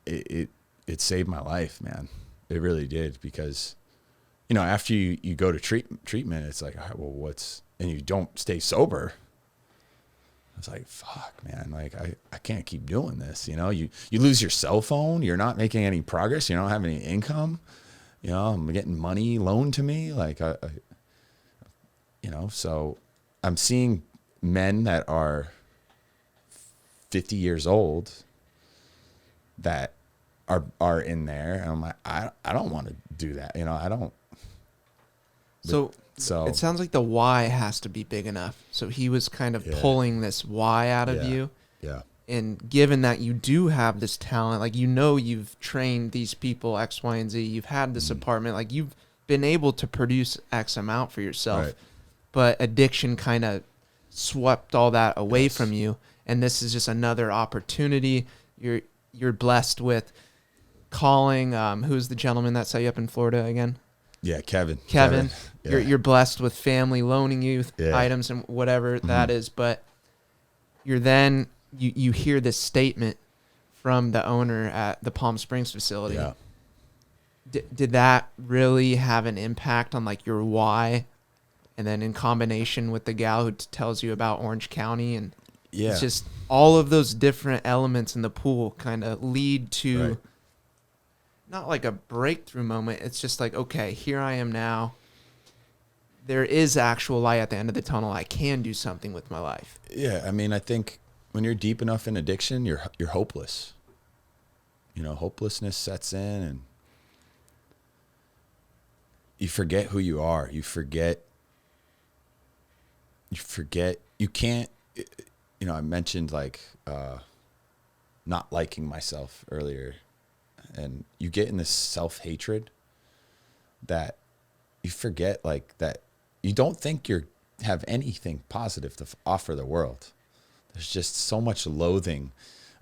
it saved my life, man. It really did, because, you know, after you go to treatment, it's like, all right, well, and you don't stay sober. It's like, fuck, man, like I can't keep doing this. You know, you lose your cell phone. You're not making any progress. You don't have any income. You know, I'm getting money loaned to me. Like, you know, so I'm seeing men that are 50 years old that are in there, and I'm like, I don't want to do that. You know, I don't. So it sounds like the why has to be big enough. So he was kind of pulling this why out of you. Yeah. And given that you do have this talent, like, you know, you've trained these people X, Y, and Z, you've had this apartment, like, you've been able to produce X amount for yourself, Right. but addiction kind of swept all that away from you. And this is just another opportunity. You're blessed with calling, who's the gentleman that set you up in Florida again? Yeah, Kevin. Yeah. You're blessed with family loaning you items and whatever that is, but you're then you hear this statement from the owner at the Palm Springs facility. Yeah. Did that really have an impact on, like, your why? And then in combination with the gal who tells you about Orange County, and it's just all of those different elements in the pool kind of lead to not like a breakthrough moment. It's just like, okay, here I am now. There is actual light at the end of the tunnel. I can do something with my life. Yeah, I mean, I think when you're deep enough in addiction, you're hopeless. You know, hopelessness sets in, and you forget who you are. You forget. You can't. You know, I mentioned, like, not liking myself earlier, and you get in this self-hatred that you forget, like, that you don't think you have anything positive to offer the world. There's just so much loathing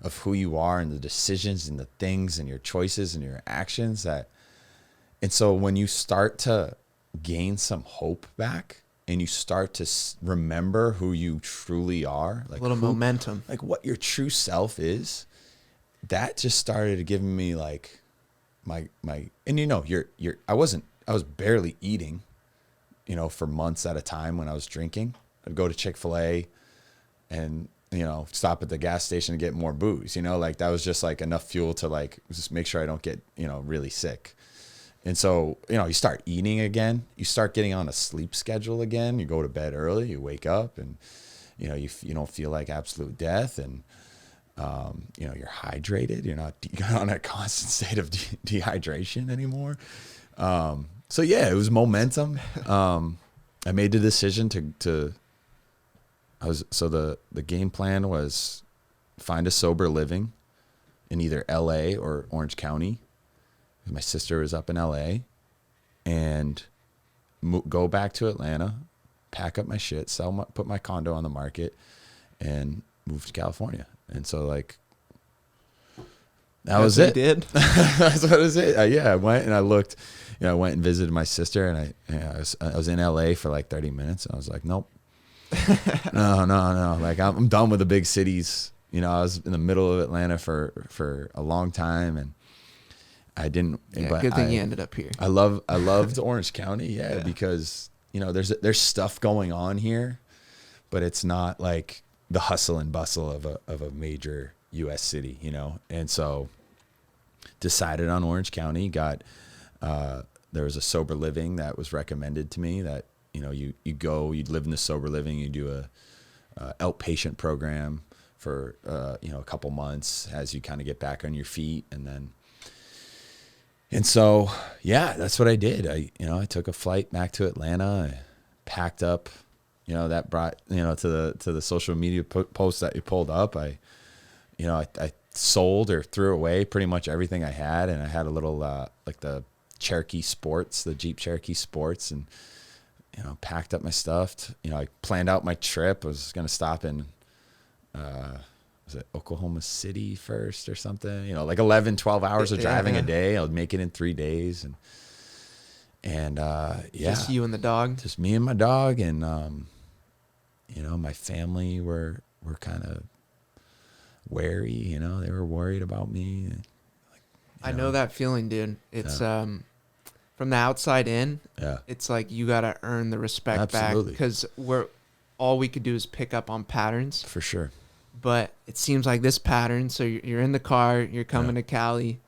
of who you are and the decisions and the things and your choices and your actions and so when you start to gain some hope back and you start to remember who you truly are, like, a little momentum, like what your true self is, that just started giving me, like, my, and, you know, I was barely eating, you know, for months at a time when I was drinking. I'd go to Chick-fil-A and, you know, stop at the gas station and get more booze, you know, like, that was just, like, enough fuel to, like, just make sure I don't get, you know, really sick. And so, you know, you start eating again, you start getting on a sleep schedule again, you go to bed early, you wake up, and, you know, you don't feel like absolute death, and, you know, you're hydrated, you're not on a constant state of dehydration anymore. So yeah, it was momentum. I made the decision the game plan was find a sober living in either LA or Orange County. My sister was up in LA, and go back to Atlanta, pack up my shit, put my condo on the market, and move to California. And so, like, that's what it. Did. That's what it was. I went and I looked. You know, I went and visited my sister, and I was in LA for like 30 minutes. And I was like, nope, no. Like, I'm done with the big cities. You know, I was in the middle of Atlanta for a long time, and I didn't. Yeah, but good thing you ended up here. I loved Orange County, because, you know, there's stuff going on here, but it's not like the hustle and bustle of a major U.S. city, you know. And so decided on Orange County. Got there was a sober living that was recommended to me that, you know, you'd live in the sober living, you do a outpatient program for you know, a couple months as you kind of get back on your feet, and then And so, yeah, that's what I did. I took a flight back to Atlanta. I packed up, that brought, to the social media posts that you pulled up. I sold or threw away pretty much everything I had. And I had a little, like the Cherokee Sports, the Jeep Cherokee Sports, and, packed up my stuff. I planned out my trip. I was going to stop in, was it Oklahoma City first or something? Like 11, 12 hours of driving a day. I would make it in 3 days. And Just you and the dog? Just me and my dog. And, my family were kind of wary, they were worried about me. I know that feeling, dude. It's, from the outside in, it's like you got to earn the respect back, because all we could do is pick up on patterns. For sure. But it seems like this pattern, so you're in the car, you're coming to Cali.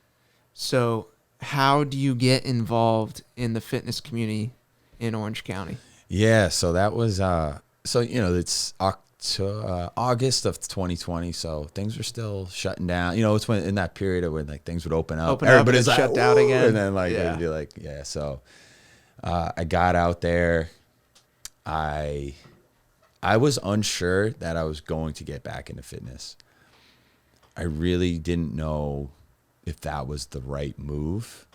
So how do you get involved in the fitness community in Orange County? Yeah, so that was, it's August of 2020, so things were still shutting down. It's when in that period of when like things would open up. Everybody's like, shut down again. And then it'd be like, so I got out there. I was unsure that I was going to get back into fitness. I really didn't know if that was the right move.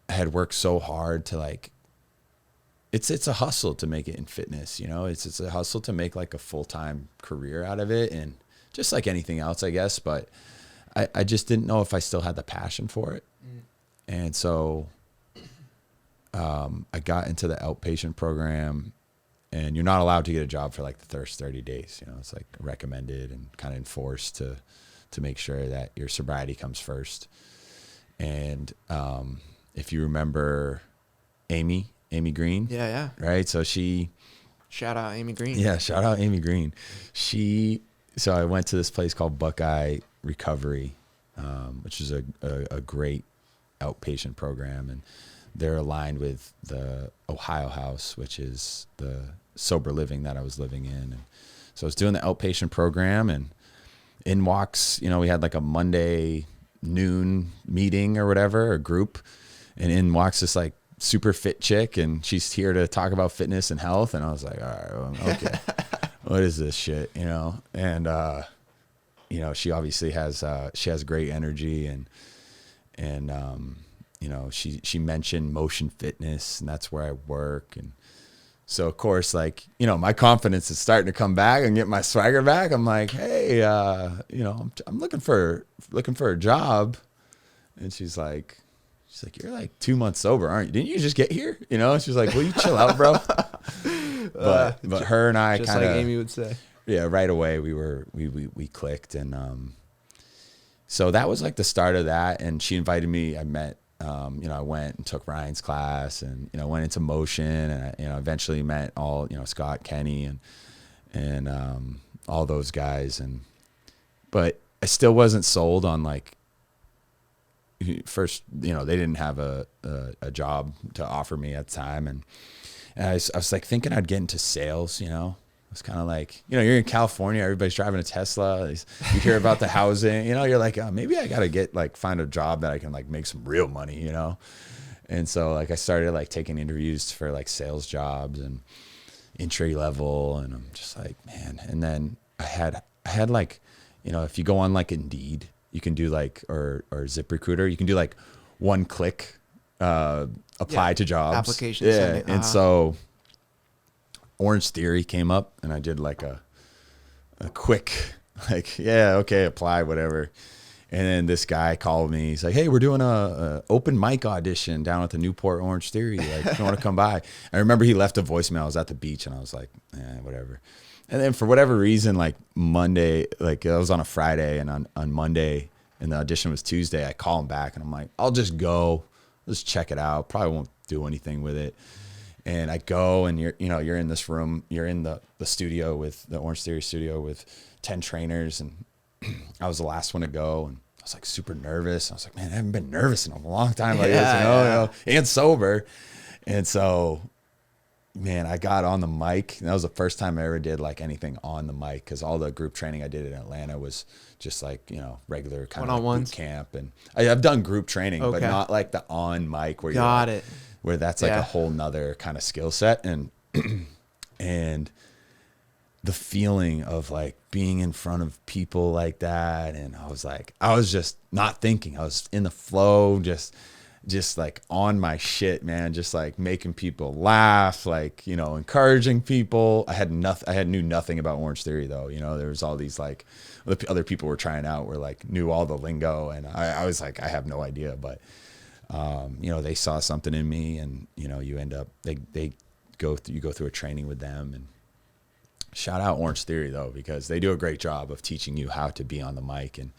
I had worked so hard to it's a hustle to make it in fitness, it's a hustle to make like a full-time career out of it, and just like anything else, I guess, but I just didn't know if I still had the passion for it. And so I got into the outpatient program. And you're not allowed to get a job for like the first 30 days. It's like recommended and kind of enforced to make sure that your sobriety comes first. And if you remember Amy Green. Yeah. Right. So shout out Amy Green. Yeah. Shout out Amy Green. So I went to this place called Buckeye Recovery, which is a great outpatient program. And they're aligned with the Ohio House, which is the sober living that I was living in. And so I was doing the outpatient program, and in walks, we had like a Monday noon meeting or whatever, a group, and in walks this like super fit chick, and she's here to talk about fitness and health. And I was like, all right, well, okay, what is this shit? And, she obviously has great energy, and she mentioned motion fitness, and that's where I work. And so of course, my confidence is starting to come back and get my swagger back. I'm like, hey, I'm looking for a job. And she's like, you're like 2 months sober, aren't you? Didn't you just get here? She's like, will you chill out, bro? But her and I kind of, like Amy would say, right away we clicked. And, so that was like the start of that. And she invited me, I met, I went and took Ryan's class, and, went into motion, and I, eventually met all, Scott, Kenny, and all those guys. But I still wasn't sold on first, they didn't have a job to offer me at the time. And I was thinking I'd get into sales, It's kind of like, you're in California, everybody's driving a Tesla. You hear about the housing, you're like, oh, maybe I got to find a job that I can make some real money, And so I started taking interviews for sales jobs and entry level. And I'm just like, man. And then I had if you go on Indeed, you can do or ZipRecruiter, you can do one click, apply to jobs. Application. Yeah. And so Orange Theory came up, and I did a quick, okay, apply, whatever. And then this guy called me. He's like, hey, we're doing a open mic audition down at the Newport Orange Theory. If you want to come by. I remember he left a voicemail. I was at the beach, and I was like, whatever. And then for whatever reason, Monday, it was on a Friday, and on Monday, and the audition was Tuesday, I call him back, and I'm like, I'll just go. Let's check it out. Probably won't do anything with it. And I go, and you're in this room, you're in the studio with the Orange Theory studio with 10 trainers. And I was the last one to go. And I was super nervous. I was like, man, I haven't been nervous in a long time this, and sober. And so man, I got on the mic. And that was the first time I ever did like anything on the mic, because all the group training I did in Atlanta was just like, you know, regular kind of like boot camp. And I've done group training, but not like the on mic where where that's like a whole nother kind of skill set. And, and the feeling of like being in front of people like that. And I was just not thinking. I was in the flow, just like on my shit, man, just like making people laugh, like, you know, encouraging people. I knew nothing about Orange Theory though. You know, there was all these like other people were trying out were like knew all the lingo. And I was like, I have no idea, but, you know, they saw something in me, and, you know, you end up, you go through a training with them. And shout out Orange Theory though, because they do a great job of teaching you how to be on the mic. And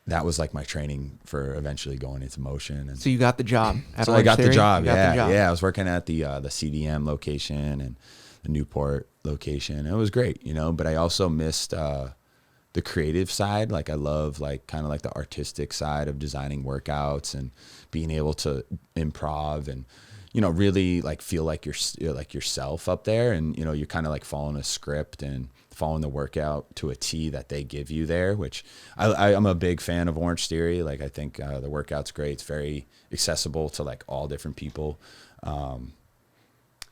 that was like my training for eventually going into motion. And so you got the job at so Orange I got Theory? the job. The job. Yeah. I was working at the CDM location and the Newport location. It was great, you know, but I also missed the creative side. Like I love like kind of like the artistic side of designing workouts and being able to improv and, you know, really like feel like you're like yourself up there. And, you know, you're kind of like following a script and following the workout to a T that they give you there, which I'm a big fan of Orange Theory. Like I think the workout's great. It's very accessible to like all different people.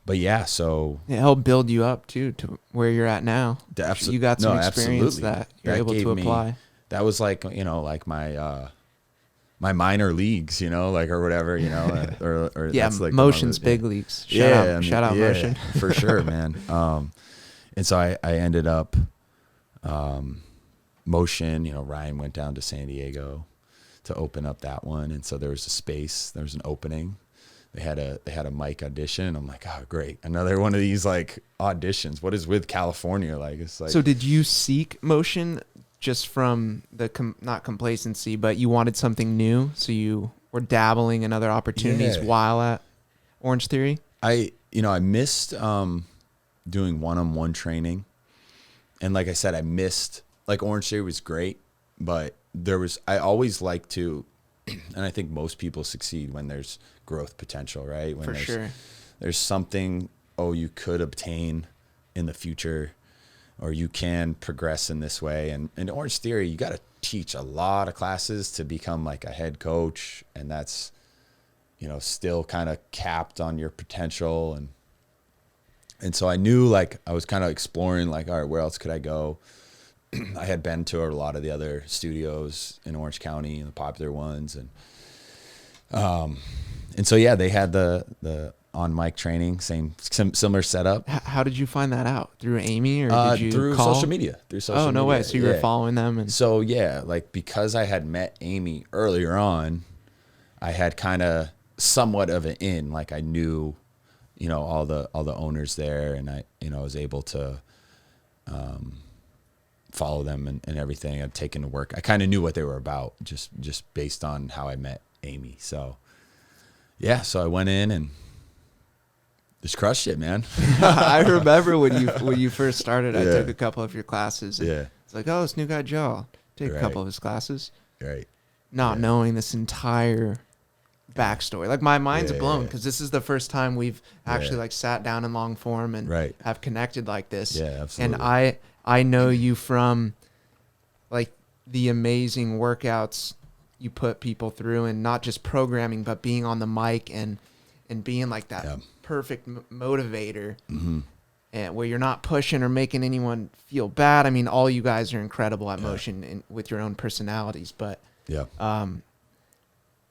But yeah, so it helped build you up too to where you're at now. You got some experience that you're able to apply. That was like, you know, like my my minor leagues, you know, like, or whatever, you know, or yeah, that's like motion's big leagues. Shout out motion for sure, man. And so I ended up, motion, you know, Ryan went down to San Diego to open up that one. And so there was a space, there was an opening. They had a mic audition. I'm like, oh, great. Another one of these like auditions. What is with California? Like, it's like, so did you seek motion just from the, not complacency, but you wanted something new? So you were dabbling in other opportunities while at Orange Theory? I missed, doing one-on-one training. And like I said, I missed, like Orange Theory was great, but I always like to, and I think most people succeed when there's growth potential, right? When there's something, you could obtain in the future, or you can progress in this way. And in Orange Theory, you got to teach a lot of classes to become like a head coach. And that's, you know, still kind of capped on your potential. And so I knew, like, I was kind of exploring, like, all right, where else could I go? I had been to a lot of the other studios in Orange County and the popular ones. And so, yeah, they had the on mic training, similar setup. How did you find that out? Through Amy, or did you through call? social media? Through social media. Oh, no way. So you were following them? And so, yeah, like, because I had met Amy earlier on, I had kind of somewhat of an in, like I knew, you know, all the owners there, and I, you know, was able to follow them and everything. I'd taken to work. I kind of knew what they were about just based on how I met Amy. So yeah, so I went in and just crushed it, man. I remember when you first started, I took a couple of your classes. And it's like, oh, this new guy Joe, I'll take a couple of his classes. Right. Not knowing this entire backstory. Like, my mind's blown, because this is the first time we've actually like sat down in long form and have connected like this. Yeah, absolutely. And I know you from like the amazing workouts you put people through, and not just programming, but being on the mic and being like that perfect motivator, and where you're not pushing or making anyone feel bad. I mean, all you guys are incredible at motion and with your own personalities, but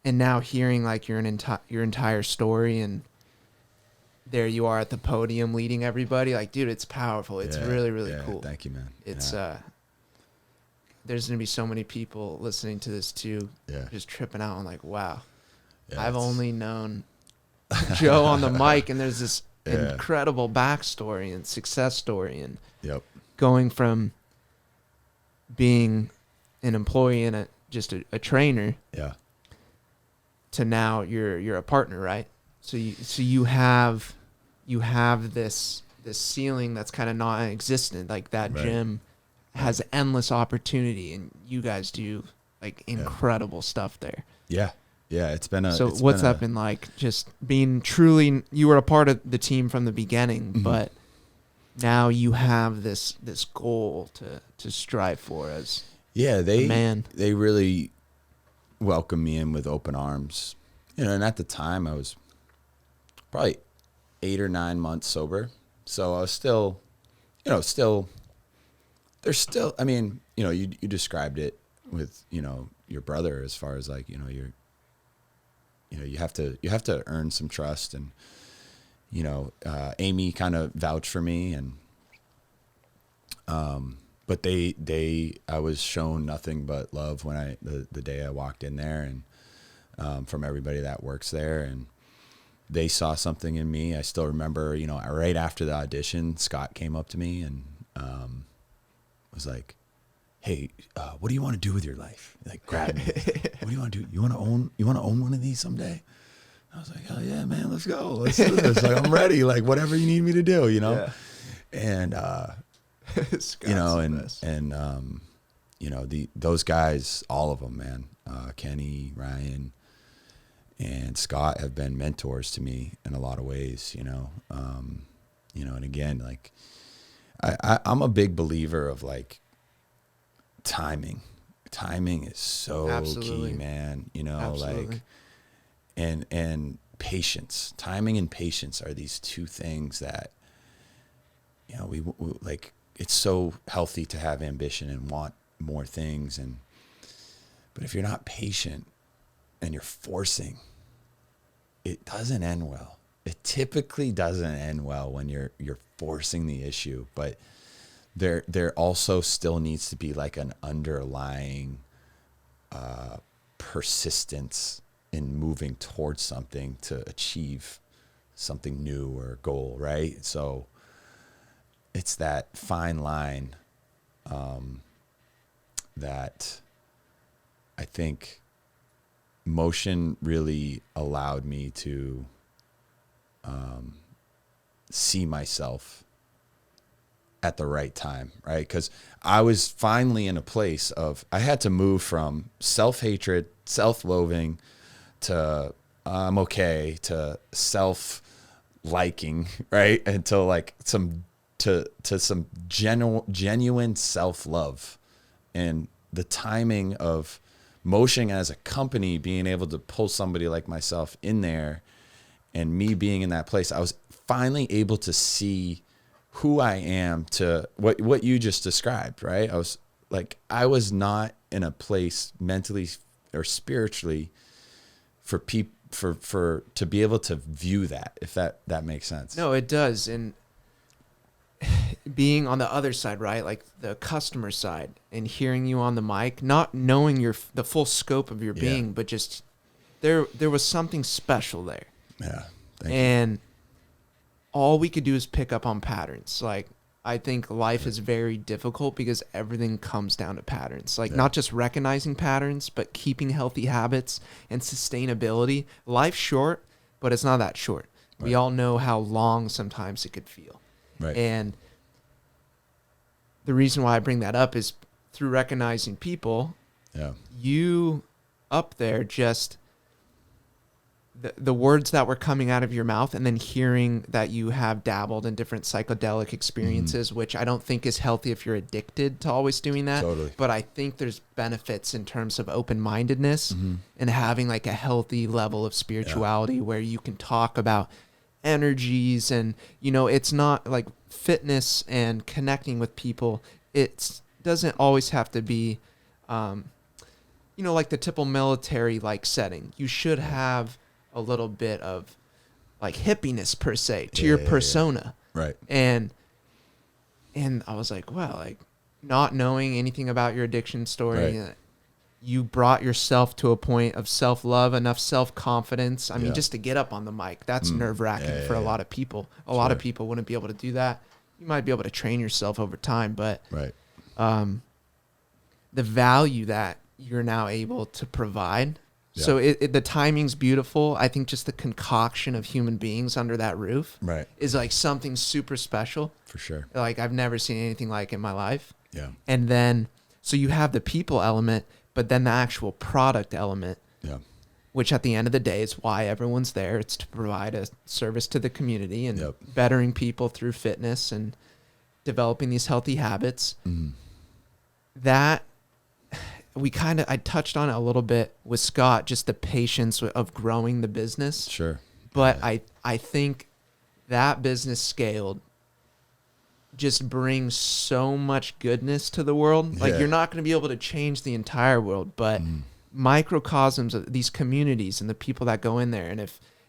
and now hearing like your entire story, and there you are at the podium leading everybody, like, dude, it's powerful. It's really, really cool. Thank you, man. It's there's gonna be so many people listening to this too, just tripping out and like, wow, I've only known Joe on the mic, and there's this incredible backstory and success story, and going from being an employee and just a trainer, to now you're a partner, right? So you have this ceiling that's kind of non-existent, like that gym has endless opportunity, and you guys do like incredible stuff there. Yeah, Yeah, it's been a. So it's what's been that been like? Just being truly, you were a part of the team from the beginning, Mhm. but now you have this goal to strive for as Yeah, a man. they really welcomed me in with open arms. And at the time I was probably 8 or 9 months sober, so I was still, still there's still. I mean, you described it with your brother as far as like you have to earn some trust, and Amy kind of vouched for me, and but I was shown nothing but love when the day I walked in there, and from everybody that works there, and they saw something in me. I still remember, right after the audition, Scott came up to me and was like, "Hey, what do you want to do with your life?" Like, grabbed me. What do you want to do? You want to own one of these someday? I was like, "Oh yeah, man, let's go. Let's do this. Like, I'm ready. Like, whatever you need me to do, Yeah. And those guys, all of them, man, Kenny, Ryan, and Scott have been mentors to me in a lot of ways, and again, like I'm a big believer of like timing is so Absolutely. key, man, Absolutely. like, and patience. Timing and patience are these two things that, we like. It's so healthy to have ambition and want more things, but if you're not patient and you're forcing, it doesn't end well. It typically doesn't end well when you're forcing the issue, but there also still needs to be like an underlying persistence in moving towards something to achieve something new or goal, right? So it's that fine line that I think motion really allowed me to see myself at the right time, right? Because I was finally in a place of, I had to move from self-hatred, self-loathing, to I'm okay, to self-liking, right? Until like some genuine self-love. And the timing of motion as a company being able to pull somebody like myself in there, and me being in that place, I was finally able to see who I am, to what you just described, right? I was not in a place mentally or spiritually for to be able to view that, if that makes sense. No, it does. And being on the other side, right? Like the customer side, and hearing you on the mic, not knowing the full scope of your being, but just there was something special there. Yeah. Thank and all we could do is pick up on patterns. Like, I think life is very difficult because everything comes down to patterns. Like, not just recognizing patterns, but keeping healthy habits and sustainability. Life's short, but it's not that short. Right. We all know how long sometimes it could feel. Right. And the reason why I bring that up is through recognizing people. Yeah. You up there, just the words that were coming out of your mouth, and then hearing that you have dabbled in different psychedelic experiences, which I don't think is healthy if you're addicted to always doing that. Totally. But I think there's benefits in terms of open-mindedness and having like a healthy level of spirituality where you can talk about energies, and it's not like fitness and connecting with people. It doesn't always have to be like the typical military like setting. You should have a little bit of like hippiness per se to your persona. Yeah. Right. And I was like, wow, like not knowing anything about your addiction story, you brought yourself to a point of self-love, enough self-confidence. I mean, just to get up on the mic, that's nerve-wracking for a lot of people. A lot of people wouldn't be able to do that. You might be able to train yourself over time, but the value that you're now able to provide. So the timing's beautiful. I think just the concoction of human beings under that roof is like something super special. For sure. Like I've never seen anything like in my life. Yeah. And then, so you have the people element, but then the actual product element. Yeah. which at the end of the day is why everyone's there. It's to provide a service to the community and Yep. bettering people through fitness and developing these healthy habits. That I touched on it a little bit with Scott, just the patience of growing the business. Sure. But I think that business scaled just brings so much goodness to the world. Like, you're not going to be able to change the entire world, but microcosms of these communities and the people that go in there. And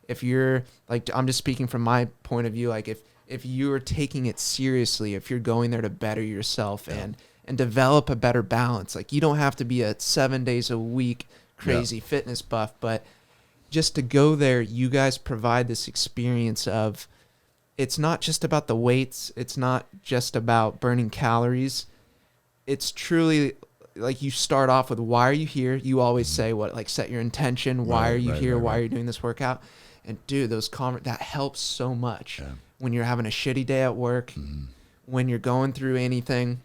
if you're like, I'm just speaking from my point of view, like if you're taking it seriously, if you're going there to better yourself and develop a better balance, like, you don't have to be a 7 days a week crazy fitness buff, but just to go there, you guys provide this experience of, it's not just about the weights. It's not just about burning calories. It's truly like, you start off with, why are you here? You always say set your intention. Why are you here? Why are you doing this workout? And dude, that helps so much when you're having a shitty day at work, when you're going through anything,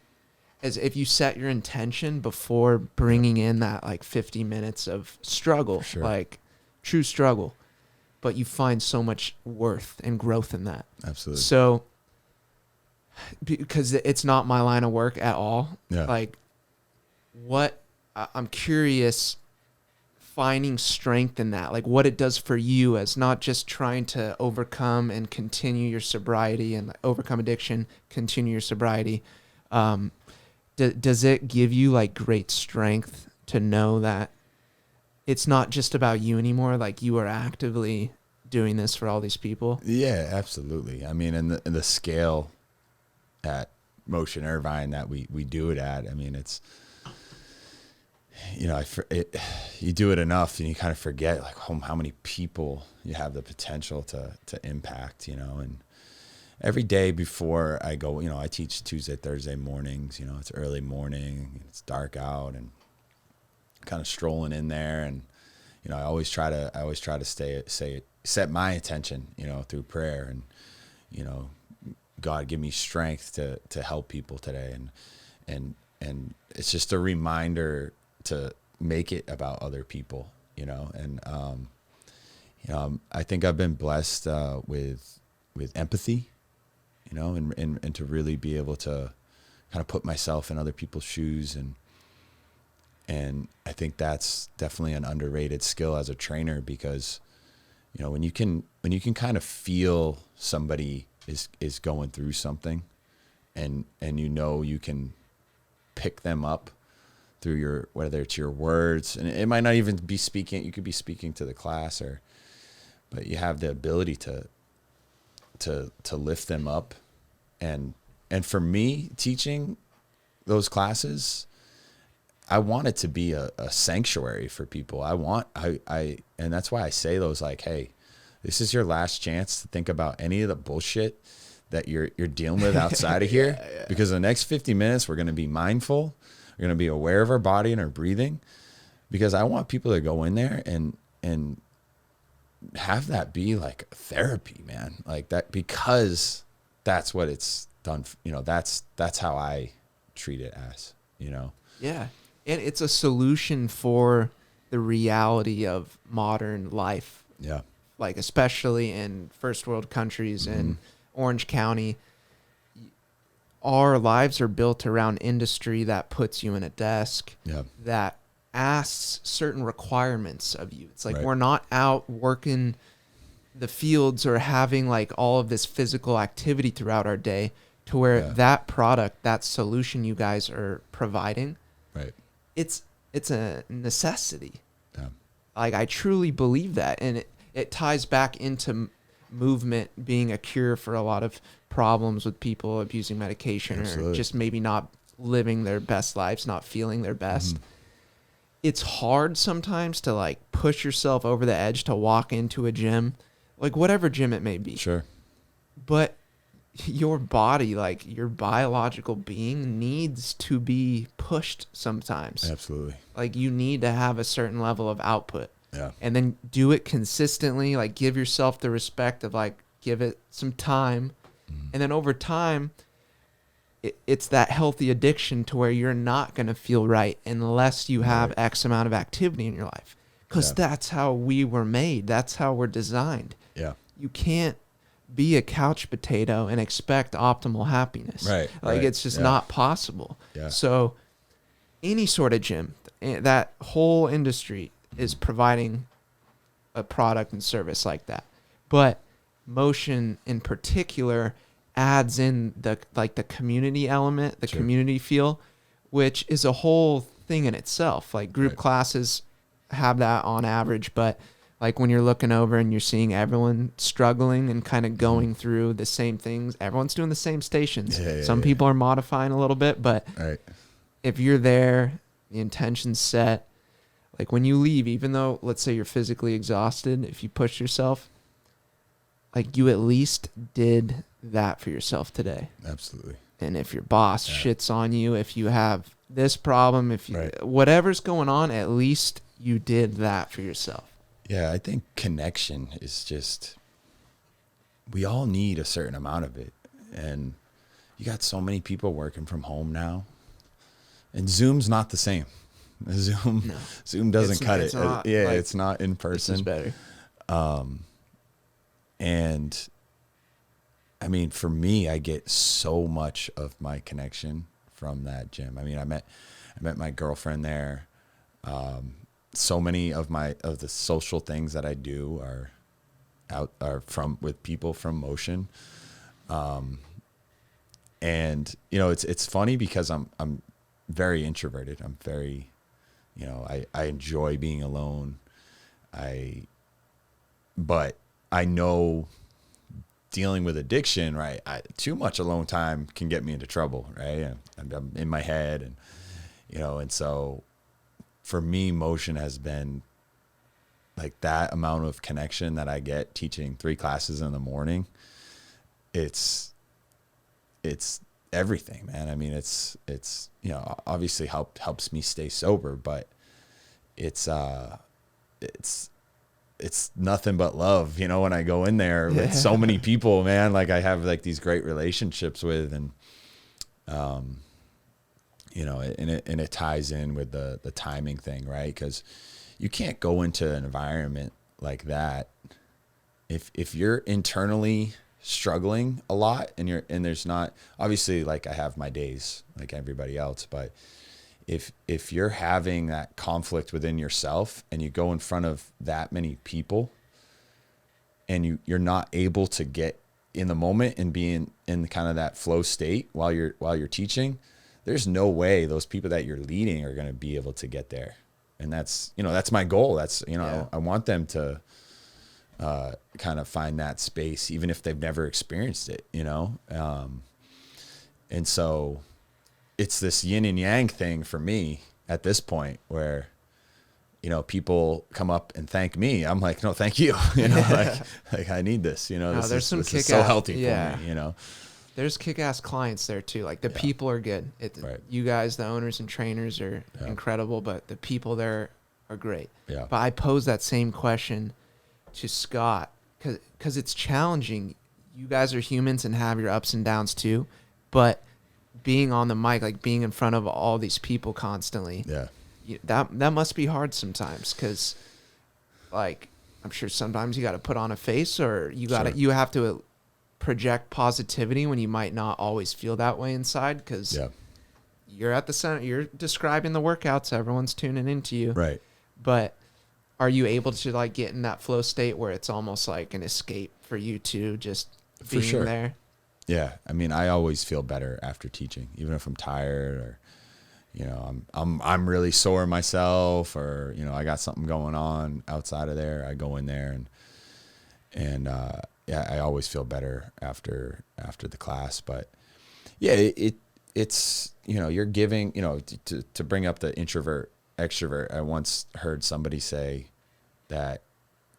as if you set your intention before bringing in that like 50 minutes of struggle, like true struggle. But you find so much worth and growth in that. Absolutely. So, because it's not my line of work at all. Yeah. Like, I'm curious, finding strength in that, like what it does for you as not just trying to overcome and continue your sobriety and overcome addiction, continue your sobriety. Does it give you like great strength to know that it's not just about you anymore? Like, you are actively doing this for all these people. Yeah, absolutely. I mean, and the scale at Motion Irvine that we do it at, I mean, it's, you do it enough and you kind of forget like how many people you have the potential to impact, and every day before I go, I teach Tuesday, Thursday mornings, it's early morning, it's dark out, and kind of strolling in there, and I always try to set my intention, through prayer, and God, give me strength to help people today, and it's just a reminder to make it about other people, and I think I've been blessed with empathy, and to really be able to kind of put myself in other people's shoes, and I think that's definitely an underrated skill as a trainer, because, when you can kind of feel somebody is going through something, and you can pick them up through whether it's your words, and it might not even be speaking, you could be speaking to the class, but you have the ability to lift them up. And for me, teaching those classes, I want it to be a sanctuary for people. And that's why I say those, like, hey, this is your last chance to think about any of the bullshit that you're dealing with outside of here. Yeah. Because the next 50 minutes, we're going to be mindful. We're going to be aware of our body and our breathing, because I want people to go in there and have that be like therapy, man. Like that, because that's what it's done. That's how I treat it as, Yeah. And it's a solution for the reality of modern life. Yeah. Like, especially in first world countries in Orange County, our lives are built around industry that puts you in a desk, that asks certain requirements of you. It's like, we're not out working the fields or having like all of this physical activity throughout our day, to where that product, that solution you guys are providing, it's a necessity. Yeah. Like, I truly believe that. And it ties back into movement being a cure for a lot of problems with people abusing medication. Absolutely. Or just maybe not living their best lives, not feeling their best. It's hard sometimes to like push yourself over the edge to walk into a gym, like whatever gym it may be. Sure. But your body, like your biological being, needs to be pushed sometimes. Absolutely. Like, you need to have a certain level of output. Yeah. And then do it consistently, like give yourself the respect of like, give it some time. And then over time, it's that healthy addiction to where you're not going to feel right unless you have X amount of activity in your life. because Yeah. that's how we were made. That's how we're designed. Yeah. You can't be a couch potato and expect optimal happiness. Right. Like right. it's just Yeah. not possible. Yeah. So any sort of gym, that whole industry is providing a product and service like that. But motion in particular adds in the community element, the Sure. community feel, which is a whole thing in itself. Like group Right. classes have that on average, but like when you're looking over and you're seeing everyone struggling and kind of going through the same things, everyone's doing the same stations. Yeah, Some people are modifying a little bit, but Right. if you're there, the intention's set, like when you leave, even though let's say you're physically exhausted, if you push yourself, like you at least did that for yourself today. Absolutely. And if your boss Yeah. shits on you, if you have this problem, if you Right. whatever's going on, at least you did that for yourself. Yeah, I think connection is just, we all need a certain amount of it. And you got so many people working from home now. And Zoom's not the same. Zoom doesn't cut it. Not, It's not in This is person. better. And I mean, for me, I get so much of my connection from that gym. I mean, I met my girlfriend there. So many of the social things that I do are with people from Motion. And you know, it's funny because I'm very introverted. I'm very, you know, I enjoy being alone. But I know dealing with addiction, right? Too much alone time can get me into trouble, right? I'm in my head, and you know, and so for me, Motion has been like that amount of connection that I get teaching 3 classes in the morning. It's everything, man. I mean, it's you know, obviously helps me stay sober, but it's nothing but love, you know, when I go in there with so many people, man. Like I have like these great relationships with, and you know, and it ties in with the timing thing, right? Because you can't go into an environment like that if you're internally struggling a lot, and there's not, obviously, like I have my days like everybody else, but if you're having that conflict within yourself and you go in front of that many people and you're not able to get in the moment and be in kind of that flow state while you're teaching, there's no way those people that you're leading are going to be able to get there. And that's, you know, that's my goal. That's, you know, Yeah. I want them to kind of find that space, even if they've never experienced it, you know? And so it's this yin and yang thing for me at this point where, you know, people come up and thank me. I'm like, no, thank you. You know, like I need this, you know, No, this there's is so healthy for me, you know? There's kick-ass clients there too. Like the people are good. Right. You guys, the owners and trainers, are incredible, but the people there are great. Yeah. But I pose that same question to Scott because it's challenging. You guys are humans and have your ups and downs too, but being on the mic, like being in front of all these people constantly, that must be hard sometimes. Because, like, I'm sure sometimes you got to put on a face, or you have to project positivity when you might not always feel that way inside. Because you're at the center, you're describing the workouts, everyone's tuning into you, right? But are you able to like get in that flow state where it's almost like an escape for you to just being there? Yeah, I mean, I always feel better after teaching, even if I'm tired, or you know, I'm really sore myself, or you know, I got something going on outside of there. I go in there and I always feel better after the class. But yeah, it's you know, you're giving, you know, to bring up the introvert extrovert. I once heard somebody say that,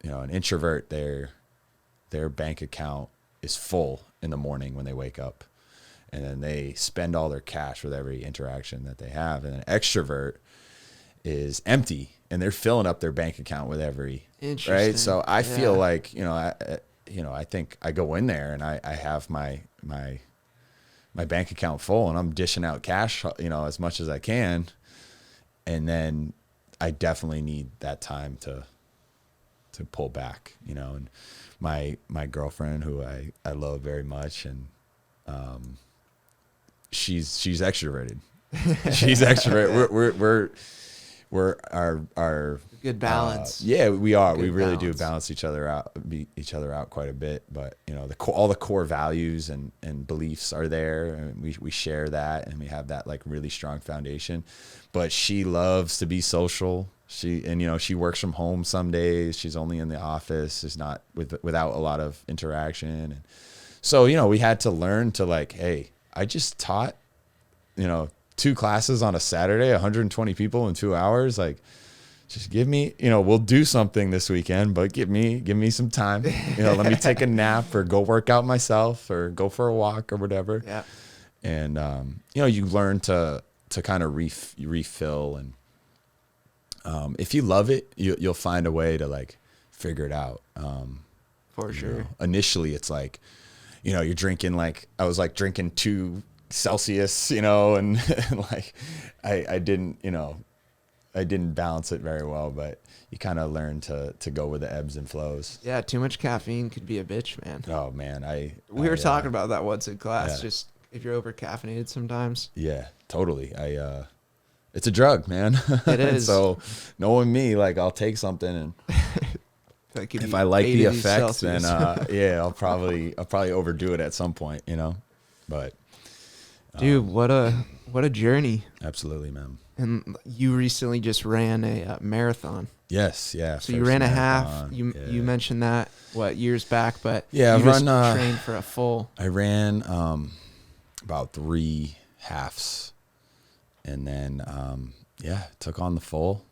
you know, an introvert, their bank account is full in the morning when they wake up, and then they spend all their cash with every interaction that they have. And an extrovert is empty and they're filling up their bank account with every, right? So I feel like, you know, I think I go in there and I have my bank account full and I'm dishing out cash, you know, as much as I can. And then I definitely need that time to pull back, you know. And my girlfriend, who I love very much, and she's extroverted. She's extroverted. We're our good balance. Yeah, we are. Good We really balance. do balance each other out quite a bit. But you know, all the core values and beliefs are there, and we share that, and we have that like really strong foundation. But she loves to be social. She works from home some days. She's only in the office. Is not without a lot of interaction. And so, you know, we had to learn to like, hey, I just taught, you know, 2 classes on a Saturday, 120 people in 2 hours. Like, just give me, you know, we'll do something this weekend, but give me some time. You know, let me take a nap or go work out myself or go for a walk or whatever. Yeah. And, you know, you learn to kind of refill. And if you love it, you'll find a way to like figure it out. For sure. Know, initially it's like, you know, you're drinking, like I was like drinking 2 Celsius, you know, and like I didn't balance it very well, but you kind of learn to go with the ebbs and flows. Yeah, too much caffeine could be a bitch, man. Oh man, we were talking about that once in class. Yeah. Just if you're over caffeinated sometimes. Yeah, totally. It's a drug, man. It is. So knowing me, like I'll take something, and Like if I like the effects, then yeah, I'll probably overdo it at some point, you know. But dude, what a journey. Absolutely, man. And you recently just ran a marathon. Yes, yeah. So you ran a half. You mentioned that years back, but yeah, you just trained for a full. I ran about 3 halves, and then took on the full.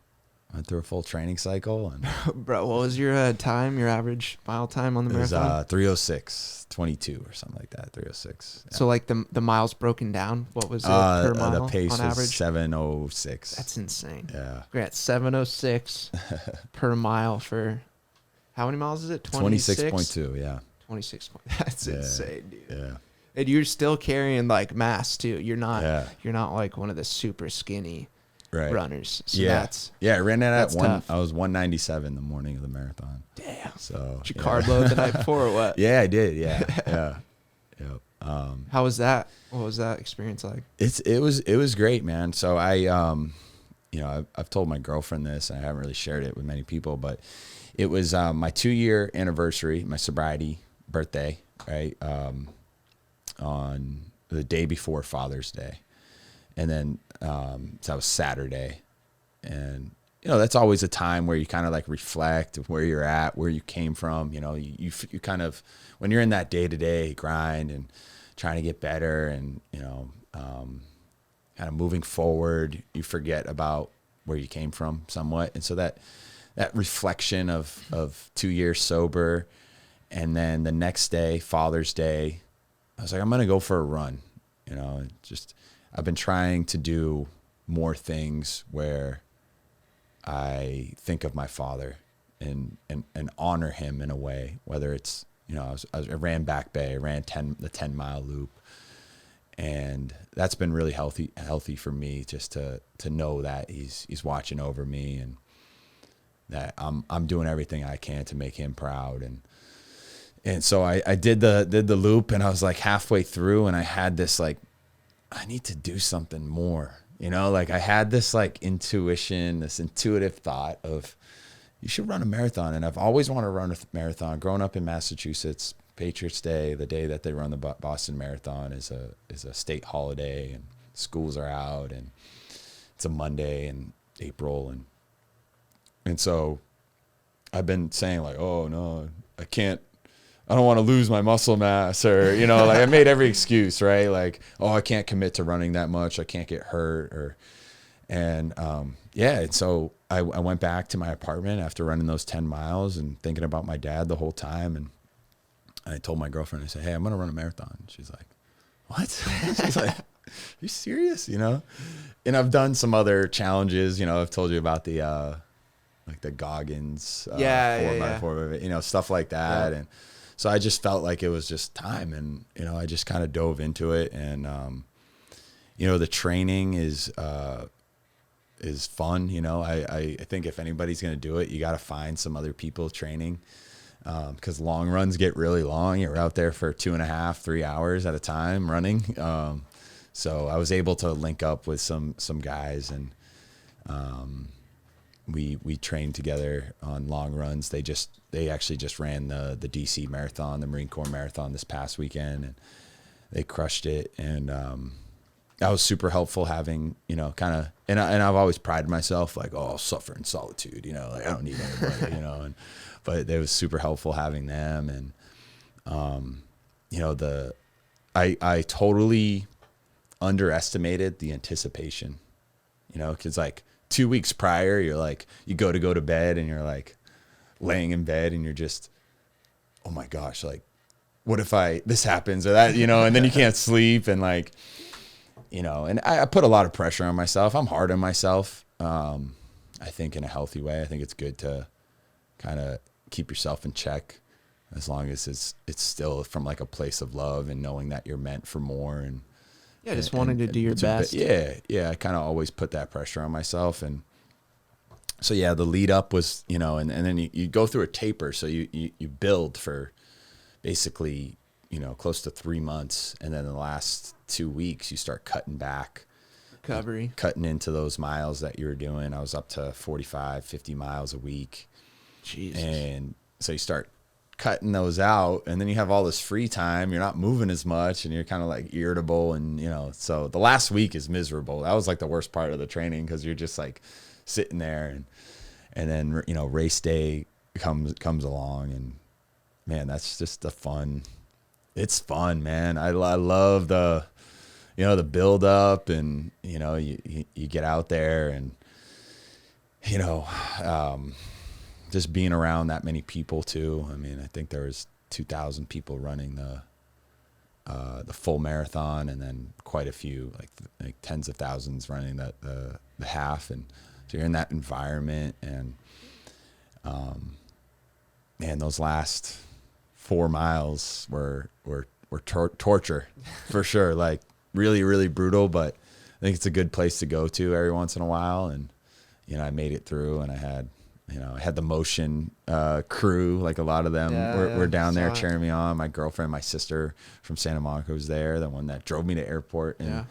Went through a full training cycle, and bro, what was your time? Your average mile time on the marathon? It was 3:06:22 or something like that. 3:06. Yeah. So like the miles broken down, what was it per mile? The pace on was average? 7:06. That's insane. Yeah. We're at 7:06 per mile for how many miles is it? 26.2. Yeah. 26. That's insane, dude. Yeah. And you're still carrying like mass too. You're not. Yeah. You're not like one of the super skinny runners. So I ran that at tough. I was 197 the morning of the marathon. Damn. So did you carb load the night before or what? Yeah, I did. Yeah. Yeah. Yep. How was that? What was that experience like? It was great, man. So I've told my girlfriend this, and I haven't really shared it with many people, but it was my 2-year anniversary, my sobriety birthday, right? On the day before Father's Day. And then so that was Saturday. And, you know, that's always a time where you kind of like reflect of where you're at, where you came from. You know, you kind of, when you're in that day-to-day grind and trying to get better and, you know, kind of moving forward, you forget about where you came from somewhat. And so that reflection of 2 years sober, and then the next day, Father's Day, I was like, I'm going to go for a run, you know, I've been trying to do more things where I think of my father and honor him in a way, whether it's, you know, I ran Back Bay, I ran the 10-mile loop, and that's been really healthy for me, just to know that he's watching over me, and that I'm doing everything I can to make him proud. And so I did the loop, and I was like halfway through, and I had this like, I need to do something more, you know, like I had this like intuition, this intuitive thought of, you should run a marathon. And I've always wanted to run a marathon. Growing up in Massachusetts, Patriots Day, the day that they run the Boston Marathon, is a state holiday, and schools are out, and it's a Monday in April. And so I've been saying like, oh no, I don't want to lose my muscle mass, or, you know, like I made every excuse, right? Like, oh, I can't commit to running that much. I can't get hurt, and so I went back to my apartment after running those 10 miles and thinking about my dad the whole time. And I told my girlfriend, I said, hey, I'm going to run a marathon. She's like, what? She's like, are you serious? You know? And I've done some other challenges, you know, I've told you about the, like the Goggins, 4x4, you know, stuff like that. Yeah. And so I just felt like it was just time, and, you know, I just kind of dove into it. And, you know, the training is, is fun. You know, I think if anybody's going to do it, you got to find some other people training, because long runs get really long. You're out there for 2.5, 3 hours at a time running. So I was able to link up with some guys, and we trained together on long runs. They actually just ran the DC marathon, the Marine Corps marathon this past weekend, and they crushed it. And that was super helpful having, you know, kind of, and I've always prided myself like, oh, I'll suffer in solitude, you know, like I don't need anybody, you know, but it was super helpful having them. And, you know, I totally underestimated the anticipation, you know, cause like 2 weeks prior, you're like, you go to bed and you're like laying in bed and you're just, oh my gosh, like, what if this happens or that, you know, and then you can't sleep and like, you know, and I put a lot of pressure on myself. I'm hard on myself. I think in a healthy way. I think it's good to kind of keep yourself in check, as long as it's still from like a place of love and knowing that you're meant for more. And yeah, just wanting to do your best. Yeah. I kind of always put that pressure on myself. And so, yeah, the lead up was, you know, and then you go through a taper. So you build for basically, you know, close to 3 months. And then the last 2 weeks, you start cutting back. Recovery. Cutting into those miles that you were doing. I was up to 45, 50 miles a week. Jesus. And so you start cutting those out, and then you have all this free time. You're not moving as much, and you're kind of like irritable. And, you know, so the last week is miserable. That was like the worst part of the training, because you're just like sitting there, and then, you know, race day comes along, and man, that's just it's fun, man. I love the, you know, the build up, and, you know, you get out there, and, you know, just being around that many people too. I mean, I think there was 2,000 people running the full marathon, and then quite a few, like tens of thousands running the half. And so you're in that environment, and man, those last 4 miles were torture for sure. Like really, really brutal, but I think it's a good place to go to every once in a while. And, you know, I made it through, and I had the Motion crew, like a lot of them were down there cheering me on. My girlfriend, my sister from Santa Monica was there, the one that drove me to airport, and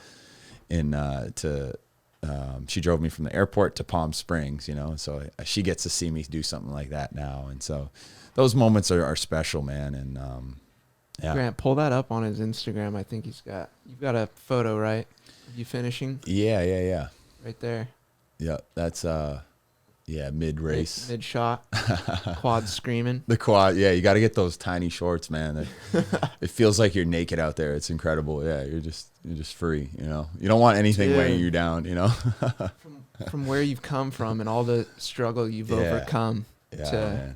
she drove me from the airport to Palm Springs, you know, so she gets to see me do something like that now. And so those moments are special, man. And yeah. Grant, pull that up on his Instagram. I think you've got a photo, right? Of you finishing? Yeah. Right there. Yeah, that's mid race, mid shot, quad screaming. The quad, yeah. You got to get those tiny shorts, man. It feels like you're naked out there. It's incredible. Yeah, you're just free. You know, you don't want anything weighing you down. You know, from where you've come from and all the struggle you've overcome to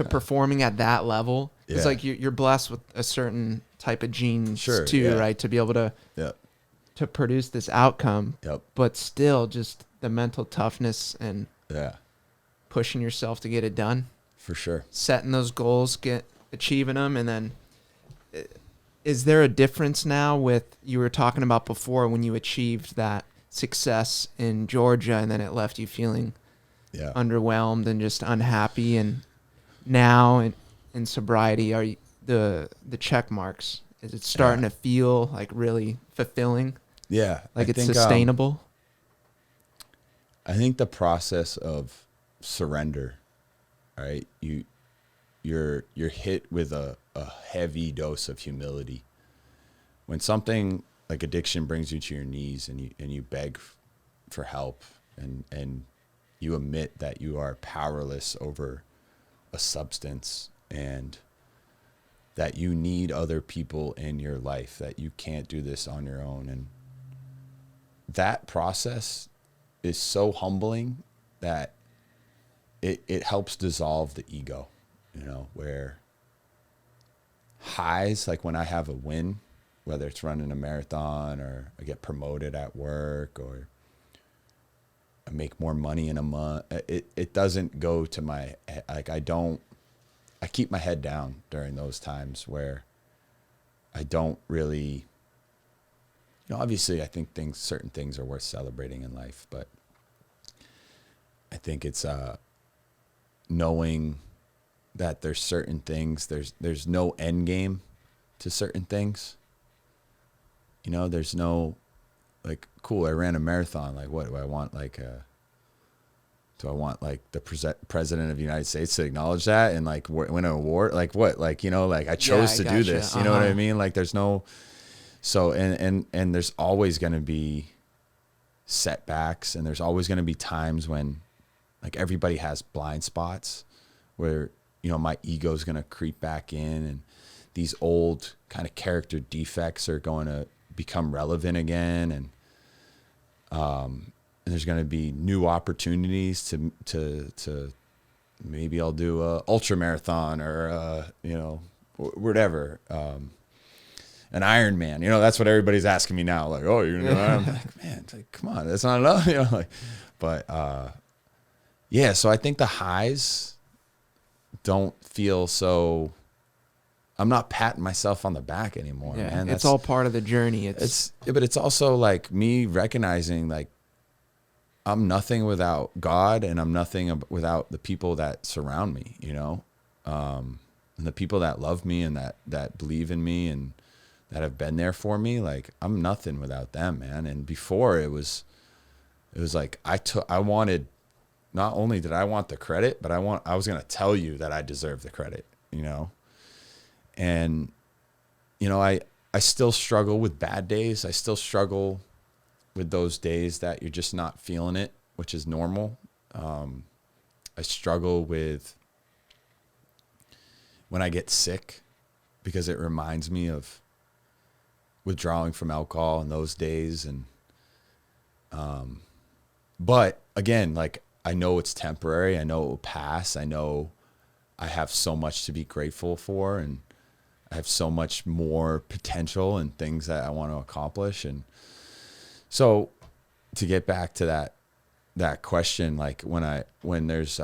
performing at that level. Yeah. It's like you're blessed with a certain type of genes too, right? To be able to to produce this outcome. Yep. But still, just the mental toughness and pushing yourself to get it done. For sure. Setting those goals, achieving them. And then is there a difference now with, you were talking about before, when you achieved that success in Georgia and then it left you feeling underwhelmed and just unhappy, and now in sobriety, are you, the check marks, is it starting to feel like really fulfilling? Yeah. Like it's sustainable? I think the process of surrender, right? You're hit with a heavy dose of humility. When something like addiction brings you to your knees, and you beg for help, and you admit that you are powerless over a substance, and that you need other people in your life, that you can't do this on your own. And that process is so humbling that it helps dissolve the ego, you know, where highs, like when I have a win, whether it's running a marathon, or I get promoted at work, or I make more money in a month, it doesn't go to my, like, I keep my head down during those times where I don't really, you know, obviously I think certain things are worth celebrating in life, but I think it's knowing that there's certain things, there's no end game to certain things. You know, there's no, like, cool, I ran a marathon. Like, what do I want? Like, do I want, like, the president of the United States to acknowledge that and, like, win an award? Like, what? Like, you know, like, I chose to do this. You know what I mean? Like, there's no, so, and there's always going to be setbacks, and there's always going to be times when, like, everybody has blind spots where, you know, my ego is going to creep back in, and these old kind of character defects are going to become relevant again. And there's going to be new opportunities to maybe I'll do a ultra marathon or, you know, whatever, an Ironman. You know, that's what everybody's asking me now. Like, oh, you're going to do that? I'm like, man, like, come on, that's not enough. You know, like, but, yeah, so I think the highs don't feel so, I'm not patting myself on the back anymore, man. It's all part of the journey. But it's also like me recognizing, like, I'm nothing without God, and I'm nothing without the people that surround me, you know, and the people that love me and that believe in me and that have been there for me. Like, I'm nothing without them, man. And before it was like I wanted, not only did I want the credit, but I was going to tell you that I deserve the credit, you know? And, you know, I still struggle with bad days. I still struggle with those days that you're just not feeling it, which is normal. I struggle with when I get sick, because it reminds me of withdrawing from alcohol in those days. And, but again, like, I know it's temporary. I know it will pass. I know I have so much to be grateful for, and I have so much more potential and things that I want to accomplish. And so, to get back to that question, like, when there's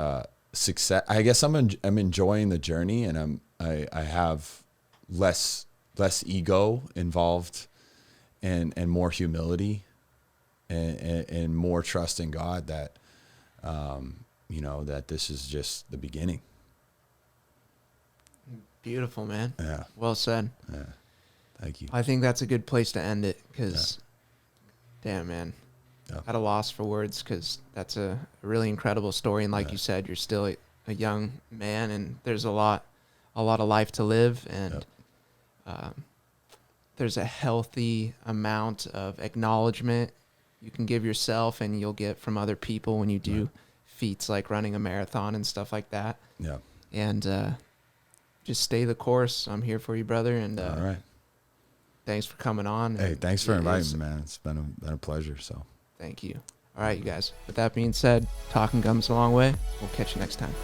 success, I guess I'm enjoying the journey, and I have less ego involved, and more humility, and more trust in God that, you know, that this is just the beginning. Beautiful, man. Yeah. Well said. Yeah. Thank you. I think that's a good place to end it, because, damn, man, at a loss for words, because that's a really incredible story. And like you said, you're still a young man, and there's a lot of life to live, and there's a healthy amount of acknowledgement you can give yourself, and you'll get from other people when you do feats like running a marathon and stuff like that. Yeah. And just stay the course. I'm here for you, brother. And all right. Thanks for coming on. Hey, thanks for inviting me, man. It's been a pleasure. So thank you. All right, you guys. With that being said, talking comes a long way. We'll catch you next time.